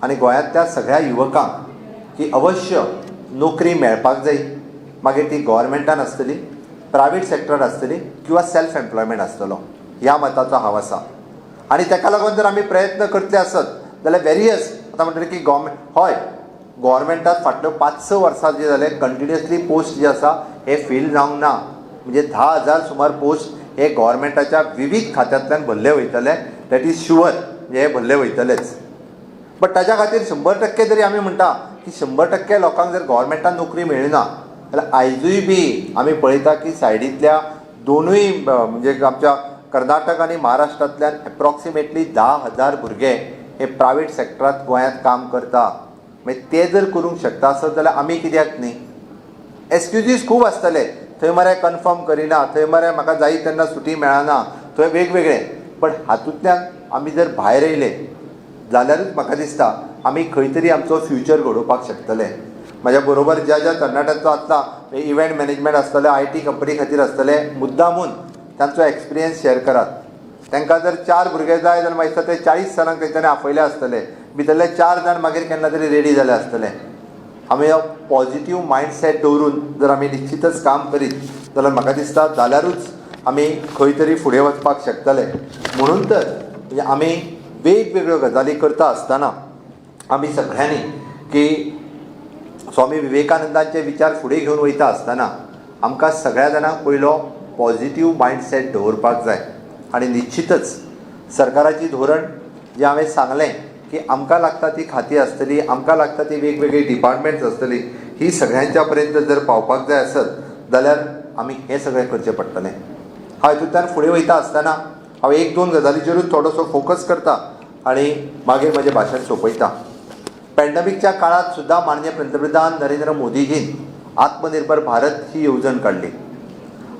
आनी गोंयांतल्या सगळ्या युवकांक की अवश्य नोकरी मेळपाक जाय. मागीर ती गव्हर्मेंटान आसतली, प्रायवेट सेक्टर आसतली किंवा सेल्फ एम्प्लॉयमेंट आसतलो, ह्या मताचो हांव आसा. आनी ताका लागून जर आमी प्रयत्न करतले आसत जाल्यार वेरियस आतां म्हणटलें की हय गव्हर्मेंटात फाटल्यो 5-6 वर्सां जी जाले कंटिन्युअसली पोस्ट जी आसा हे फील जावंक ना. म्हणजे 10,000 सुमार पोस्ट हे गव्हर्मेंटाच्या विविध खात्यांतल्यान भरले वयतले. दॅट इज शुअर, म्हणजे हे भरले वयतलेच. बट ताच्या खातीर 100% जरी आमी म्हणटा की 100% लोकांक जर गव्हर्मेंटान नोकरी मेळना जाल्यार आयजूय बी आमी पळयता की सायडींतल्या दोनूय म्हणजे आमच्या कर्नाटक आनी महाराष्ट्रांतल्यान एप्रॉक्सिमेटली 10,000 भुरगे हे प्रायवेट सॅक्टरांत गोंयांत काम करता. मागीर ते जर करूंक शकता आसत जाल्यार आमी कित्याक न्ही. एक्सक्युजीस खूब आसतले, थंय मरे कन्फर्म करिना, थंय मरे म्हाका जाय तेन्ना सुटी मेळना, थंय वेगवेगळे. बट हातूंतल्यान आमी जर भायर येयले जाल्यारूच म्हाका दिसता आमी खंय तरी आमचो फ्युचर घडोवपाक शकतले. म्हाज्या बरोबर ज्या ज्या तरणाट्यांचो आसता इव्हेंट मॅनेजमेंट आसतले, IT कंपनी खातीर आसतले, मुद्दामून तांचो एक्सपिरियन्स शेअर करात. तांकां जर 4 भुरगे जाय जाल्यार म्हाका दिसता ते 40 सालांक तेंच्यांनी आपयले आसतले. भितरले 4 जाण मागीर केन्ना तरी रेडी जाले आसतले. आमी हो पॉझिटीव मायंडसेट दवरून जर आमी निश्चितच काम करीत जाल्यार म्हाका दिसता जाल्यारूच आमी खंय तरी फुडें वचपाक शकतले. म्हणून तर म्हणजे आमी वेगवेगळ्यो गजाली करता आसतना आमी सगळ्यांनी की स्वामी विवेकानंदांचे विचार फुडें घेवन वयता आसतना आमकां सगळ्या जाणांक पयलो पॉझिटीव मायंडसेट दवरपाक जाय. आनी निश्चितच सरकाराची धोरण जें हांवें सांगलें की आमकां लागता ती खातीं आसतली, आमकां लागता ती वेगवेगळी डिपार्टमेंट्स आसतली, ही सगळ्यांच्या पर्यंत जर पावपाक जाय आसत जाल्यार आमी हें सगळें करचें पडटलें. हांव हितूंतल्यान फुडें वयता आसतना हांव 1-2 गजालीचेरूच थोडोसो फोकस करता आनी मागीर म्हजें भाशण सोंपयता. पॅन्डेमिकच्या काळात सुद्धा माननीय पंतप्रधान नरेंद्र मोदीजीन आत्मनिर्भर भारत ही येवजण काढली.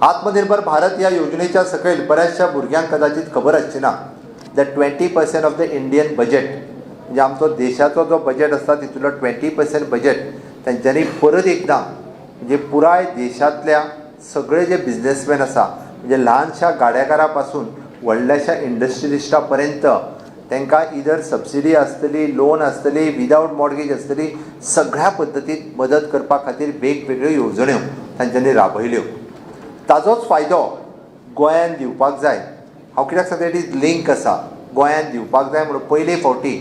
आत्मनिर्भर भारत या योजनेच्या सकयल बऱ्याचशा भुरग्यांक कदाचित खबर आसची ना that 20% of the Indian budget म्हणजे आमचो देशाचो जो बजेट आसता तितूंतलो 20% बजेट तेंच्यांनी परत एकदां म्हणजे पुराय देशांतल्या सगळे जे बिझनेसमॅन आसा म्हणजे ल्हानशा गाडेकारा पासून व्हडल्याशा इंडस्ट्रियलिस्टा पर्यंत तांकां इधर सबसिडी आसतली, लोन आसतली, विदावट मॉर्गेज आसतली, सगळ्या पद्दतीन मदत करपा खातीर वेगवेगळ्यो येवजण्यो तांच्यांनी राबयल्यो. ताजोच फायदो गोंयांत दिवपाक जाय. हांव कित्याक सांगता इट इज लिंक आसा गोंयांत दिवपाक जाय म्हणून पयले फावटी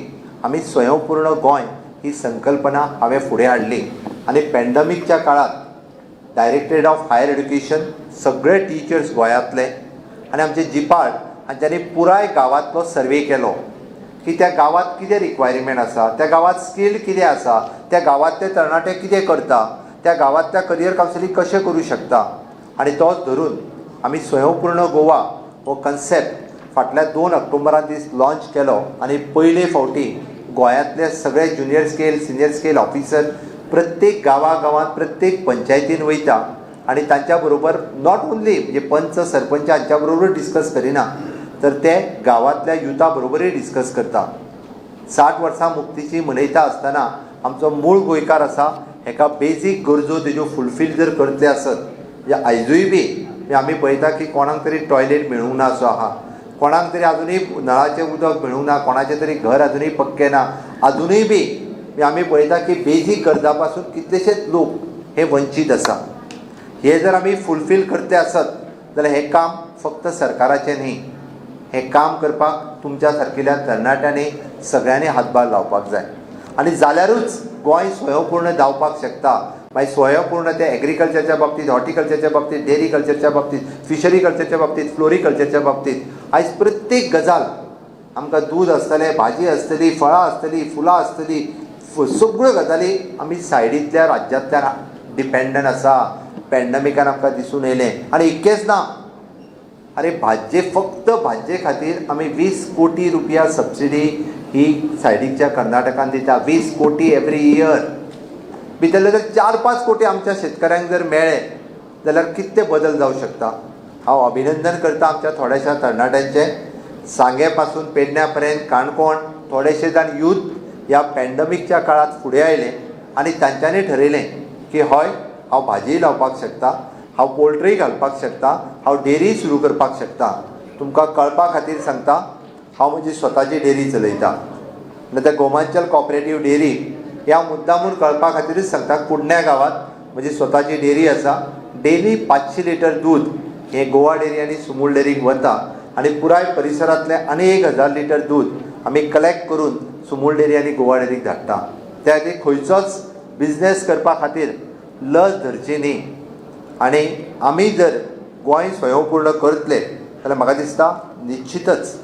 आमी स्वयंपूर्ण गोंय ही संकल्पना हांवें फुडें हाडली. आनी पॅन्डेमिकच्या काळात डायरेक्टरेट ऑफ हायर एड्युकेशन सगळे टिचर्स गोंयांतले आनी आमचे जिपाड हांच्यांनी पुराय गांवांतलो सर्वे केलो की त्या गांवांत कितें रिक्वायरमेंट आसा, त्या गांवांत स्कील कितें आसा, त्या गांवांतले तरणाटे कितें करता, त्या गांवांतल्या करियर कावन्सिलींग कशें करूं शकता. आनी तोच धरून आमी स्वयंपूर्ण गोवा हो कन्सेप्ट फाटल्या 2 ऑक्टोबरां दीस लॉन्च केलो आनी पयले फावटी गोंयांतले सगळे junior scale, senior scale officer प्रत्येक गांवांत प्रत्येक पंचायतीन वयता आनी तांच्या बरोबर नॉट ओन्ली म्हणजे पंच सरपंच हांच्या बरोबर डिस्कस करिना तर ते गांवांतल्या युथा बरोबरूय डिस्कस करता. 60 वर्सां मुक्तीची मनयता आसतना आमचो मूळ गोंयकार आसा हेका बेजीक गरजो तेज्यो फुलफील जर करतले आसत म्हणजे आयजूय बी आमी पळयता की कोणाक तरी टॉयलेट मेळूंक ना असो आहा, कोणाक तरी अजुनूय नळाचें उदक मेळूंक ना, कोणाचें तरी घर अजुनूय पक्कें ना, अजुनूय बी आमी पळयता की बेजीक गरजा पासून कितलेशेच लोक हे वंचीत आसा. हे जर आमी फुलफील करते आसत जाल्यार हें काम फक्त सरकाराचें न्ही, हें काम करपाक तुमच्या सारकिल्या तरणाट्यांनी सगळ्यांनी हातभार लावपाक जाय. आनी जाल्यारूच गोंय स्वयंपूर्ण जावपाक शकता. मागीर स्वयंपूर्ण ते एग्रीकल्चरच्या बाबतींत, हॉर्टिकल्चरच्या बाबतींत, डेरी कल्चरच्या बाबतींत, फिशरी कल्चरच्या बाबतींत, फ्लोरिकल्चरच्या बाबतींत आयज प्रत्येक गजाल आमकां दूद आसतलें, भाजी आसतली, फळां आसतली, फुलां आसतली, सगळ्यो गजाली आमी सायडींतल्या राज्यांतल्यान डिपेंडंट आसा. पॅन्डेमिकान आमकां दिसून येयलें. आनी इतकेंच ना, अरे फक्त भाजये खातीर आमी 20 कोटी रुपया सबसिडी ही सायडीच्या कर्नाटकान दिता. 20 कोटी एवरी इयर. भितरले जर 4-5 कोटी आमच्या शेतकऱ्यांक जर मेळ्ळे जाल्यार कितें बदल जावं शकता. हांव अभिनंदन करता आमच्या थोड्याशा तरणाट्यांचे. सांगे पासून पेडण्या पर्यंत, काणकोण थोडेशे जाण यूथ ह्या पॅन्डेमिकच्या काळात फुडें आयले आनी तांच्यांनी ठरयलें की हय हांव भाजी लावपाक शकता, हांव पोल्ट्री घालपाक शकता, हांव डेरी सुरू करपाक शकता. तुमकां कळपा खातीर सांगता हांव म्हजी स्वताची डेरी चलयता. आनी त्या गोमांचल कॉपरेटीव डेरी ह्या मुद्दामून कळपा खातीरच सांगता. कुडण्या गांवांत म्हजी स्वताची डेरी आसा. डेली 500 लिटर दूद हें गोवा डेरी आनी सुमूल डेरीक वता आनी पुराय परिसरांतले आनी 1000 लिटर दूद आमी कलेक्ट करून सुमूल डेरी आनी गोवा डेरीक धाडटा. त्या खातीर खंयचोच बिझनेस करपा खातीर लज धरची न्ही. आनी आमी जर गोंय स्वयंपूर्ण करतले जाल्यार म्हाका दिसता निश्चितच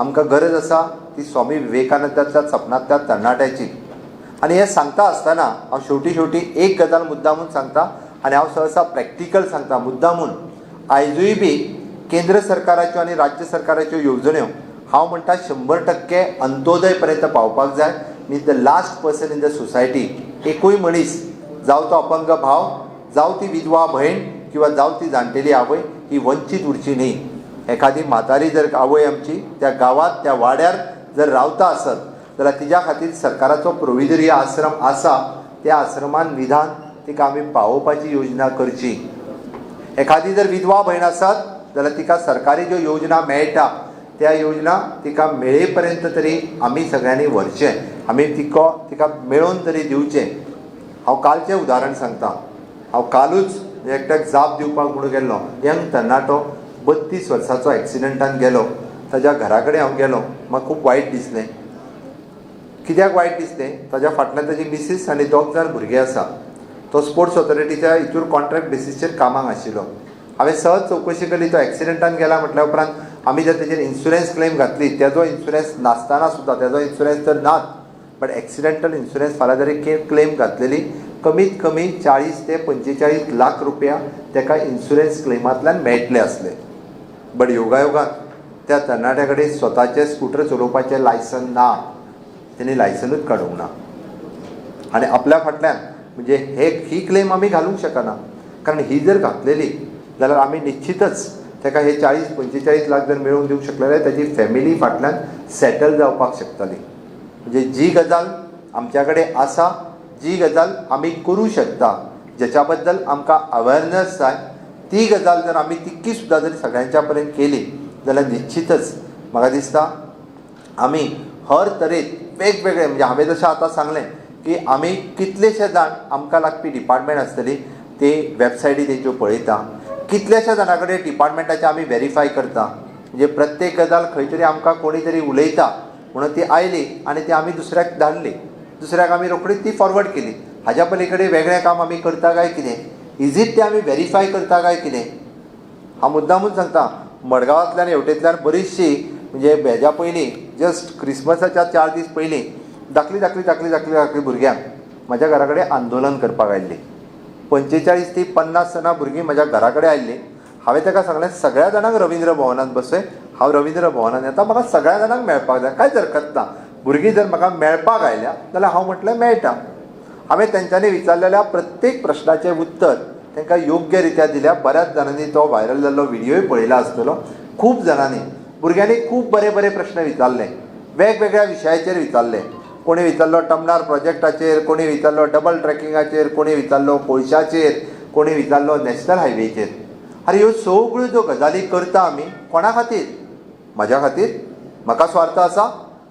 आमकां गरज आसा ती स्वामी विवेकानंदाच्या सपनांतल्या तरणाट्याची. आनी हें सांगता आसतना हांव शेवटी एक गजाल मुद्दामून सांगता आनी हांव सहसा प्रॅक्टिकल सांगता मुद्दामून. आयजूय बी केंद्र सरकाराच्यो आनी राज्य सरकाराच्यो येवजण्यो हांव म्हणटा 100% अंत्योदय पर्यंत पावपाक जाय. Means the last person in the society, एकूय मनीस, जावं तो अपंग भाव, जावं ती विधवा भयण किंवा जावं ती जाणटेली आवय, ही वंचीत उरची न्ही. एखादी म्हातारी जर आवय आमची त्या गांवांत त्या वाड्यार जर रावता आसत जाल्यार तिच्या खातीर सरकाराचो प्रोविजरी आश्रम आसा, त्या आश्रमान निदान तिका आमी पावोवपाची योजना करची. एखादी जर विधवा भयण आसत जाल्यार तिका सरकारी ज्यो योजना मेळटा त्या योजना तिका मेळे पर्यंत तरी आमी सगळ्यांनी व्हरचें, आमी तिका मेळोवन तरी दिवचें. हांव कालचें उदाहरण सांगता. हांव कालूच एकट्याक जाप दिवपाक म्हणून गेल्लो. यंग तरणाटो 32 वर्साचो एक्सिडंटान गेलो. ताच्या घरा कडेन हांव गेलो. म्हाका खूब वायट दिसलें. कित्याक वायट दिसलें? ताच्या फाटल्यान ताची मिसीस आनी 2 जाण भुरगे आसा. तो स्पोर्ट्स ऑथॉरिटीच्या हितूर कॉन्ट्रॅक्ट बेसीसचेर कामाक आशिल्लो. हांवें सहज चवकशी केली. तो एक्सिडंटान गेला म्हटल्या उपरांत आमी जर तेजेर इन्शुरन्स क्लेम घातली, तेजो इन्शुरन्स नासतना सुद्दां, तेजो इन्शुरन्स तर नात, बट एक्सिडेंटल इन्शुरन्स फाल्यां जरी क्लेम घातलेली कमीत कमी 40 ते 45 लाख रुपया ताका इन्शुरन्स क्लेमांतल्यान मेळटले आसले. बट योगायोगान त्या तरणाट्या कडेन स्वताचें स्कूटर चलोवपाचें लायसन ना. तेणी लायसनूच काडूंक ना. आनी आपल्या फाटल्यान म्हणजे ही क्लेम आमी घालूंक शकना. कारण ही जर घातलेली जाल्यार आमी निश्चितच ताका हे 40-45 लाख जर मेळोवन दिवंक शकले जाल्यार ताची फॅमिली फाटल्यान सेटल जावपाक शकताली. म्हणजे जी गजाल आमच्या कडेन आसा, जी गजाल आमी करूं शकता, जेच्या बद्दल आमकां अवेरनस जाय, ती गजाल जर आमी तितकी सुद्दां जर सगळ्यांच्या पर्यंत केली जाल्यार निश्चितच म्हाका दिसता आमी हर तरेन वेगवेगळे, म्हणजे हांवें जशें आतां सांगलें की आमी कितलेशे जाण आमकां लागपी डिपार्टमेंट आसतली ते वेबसायटी तेंच्यो पळयता. कितलेशे जाणां कडेन डिपार्टमेंटाचें आमी व्हेरीफाय करता. म्हणजे प्रत्येक गजाल खंय तरी आमकां कोणी तरी उलयता म्हणून ती आयली आनी ती आमी दुसऱ्याक धाडली. दुसऱ्याक आमी रोखडीच ती फॉरवर्ड केली. हाज्या पलीकडे वेगळें काम आमी करता काय कितें? इज इट तें आमी व्हेरीफाय करता काय कितें? हांव मुद्दामूच सांगता. मडगांवांतल्यान हेवटेंतल्यान बरीचशी, म्हणजे हेज्या पयलीं जस्ट क्रिसमसाच्या 4 दीस पयलीं धाकली भुरग्यांक म्हज्या घरा कडेन आंदोलन करपाक आयिल्लीं. 45 ते 50 जाणां भुरगीं म्हज्या घरा कडेन आयिल्लीं. हांवें ताका सांगलें सगळ्या जाणांक रवींद्र भवनांत बसय. हांव रवींद्र भवनांत येता, म्हाका सगळ्या जाणांक मेळपाक जाय. कांयच हरकत ना. भुरगीं जर म्हाका मेळपाक आयल्या जाल्यार हांव म्हटलें मेळटा. हांवें तेंच्यांनी विचारलेल्या प्रत्येक प्रश्नाचें उत्तर तांकां योग्य रित्या दिल्या. बऱ्याच जाणांनी तो व्हायरल जाल्लो व्हिडियोय पळयला आसतलो. खूब जाणांनी, भुरग्यांनी खूब बरे बरे प्रश्न विचारले, वेगवेगळ्या विशयाचेर विचारले. कोणी विचारलो टमनार प्रोजेक्टाचेर, कोणी विचारलो डबल ट्रॅकिंगाचेर, कोणी विचारलो कोळशाचेर, कोणी विचारलो नॅशनल हायवेचेर. अरे ह्यो सगळ्यो ज्यो गजाली करता आमी कोणा खातीर? म्हज्या खातीर? म्हाका स्वार्थ आसा?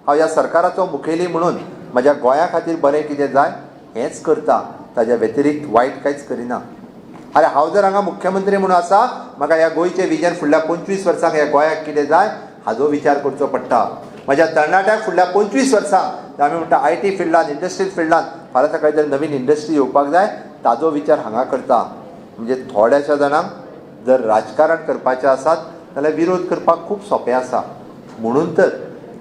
हांव ह्या सरकाराचो मुखेली म्हणून म्हज्या गोंया खातीर बरें कितें जाय हेंच करता. ताच्या व्यतिरिक्त वायट कांयच करिना. अरे हांव जर हांगा मुख्यमंत्री म्हणून आसा, म्हाका ह्या गोंयचें विजन फुडल्या 25 वर्सांक ह्या गोंयाक कितें जाय हाजो विचार करचो पडटा. म्हज्या तरणाट्याक फुडल्या 25 वर्सांक आमी म्हणटा IT फिल्डांत, इंडस्ट्रीयल फिल्डांत फाल्यां सकाळी जर नवीन इंडस्ट्री येवपाक जाय ताजो विचार हांगा करता. म्हणजे थोड्याशा जाणांक जर राजकारण करपाचें आसात जाल्यार विरोध करपाक खूब सोंपें आसा. म्हणून तर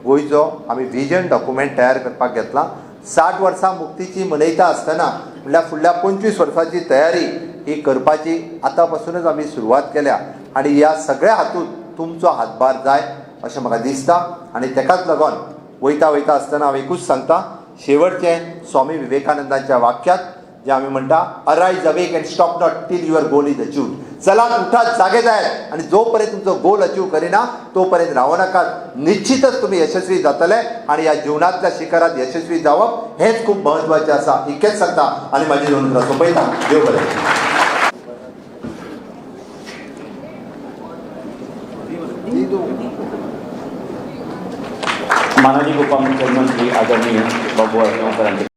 गोंयचो आमी विजन डॉक्युमेंट तयार करपाक घेतला. 60 वर्सां मुक्तीची मनयता आसतना म्हणल्यार फुडल्या 25 वर्सांची तयारी ही करपाची आतां पासूनच आमी सुरवात केल्या. आनी ह्या सगळ्या हातूंत तुमचो हातभार जाय अशें म्हाका दिसता. आनी तेकाच लागून वयता आसतना हांव एकूच सांगता, शेवटचें स्वामी विवेकानंदाच्या वाक्यात जे आमी म्हणटा, arise awake and stop not till your goal is achieved. चलात, उठात, जागे जायात आनी जो पर्यंत तुमचो गोल अचीव करिना तो पर्यंत रावो नाकात. निश्चितच तुमी यशस्वी जातले आनी ह्या जिवनांतल्या शिखरात यशस्वी जावप हेंच खूब म्हत्वाचें आसा. इतकेंच सांगता आनी म्हाजी 2 उतरां सोंपयता. देव बरें. माननीय उपमुख्यमंत्री आदरणीय बाबू अर्णवकर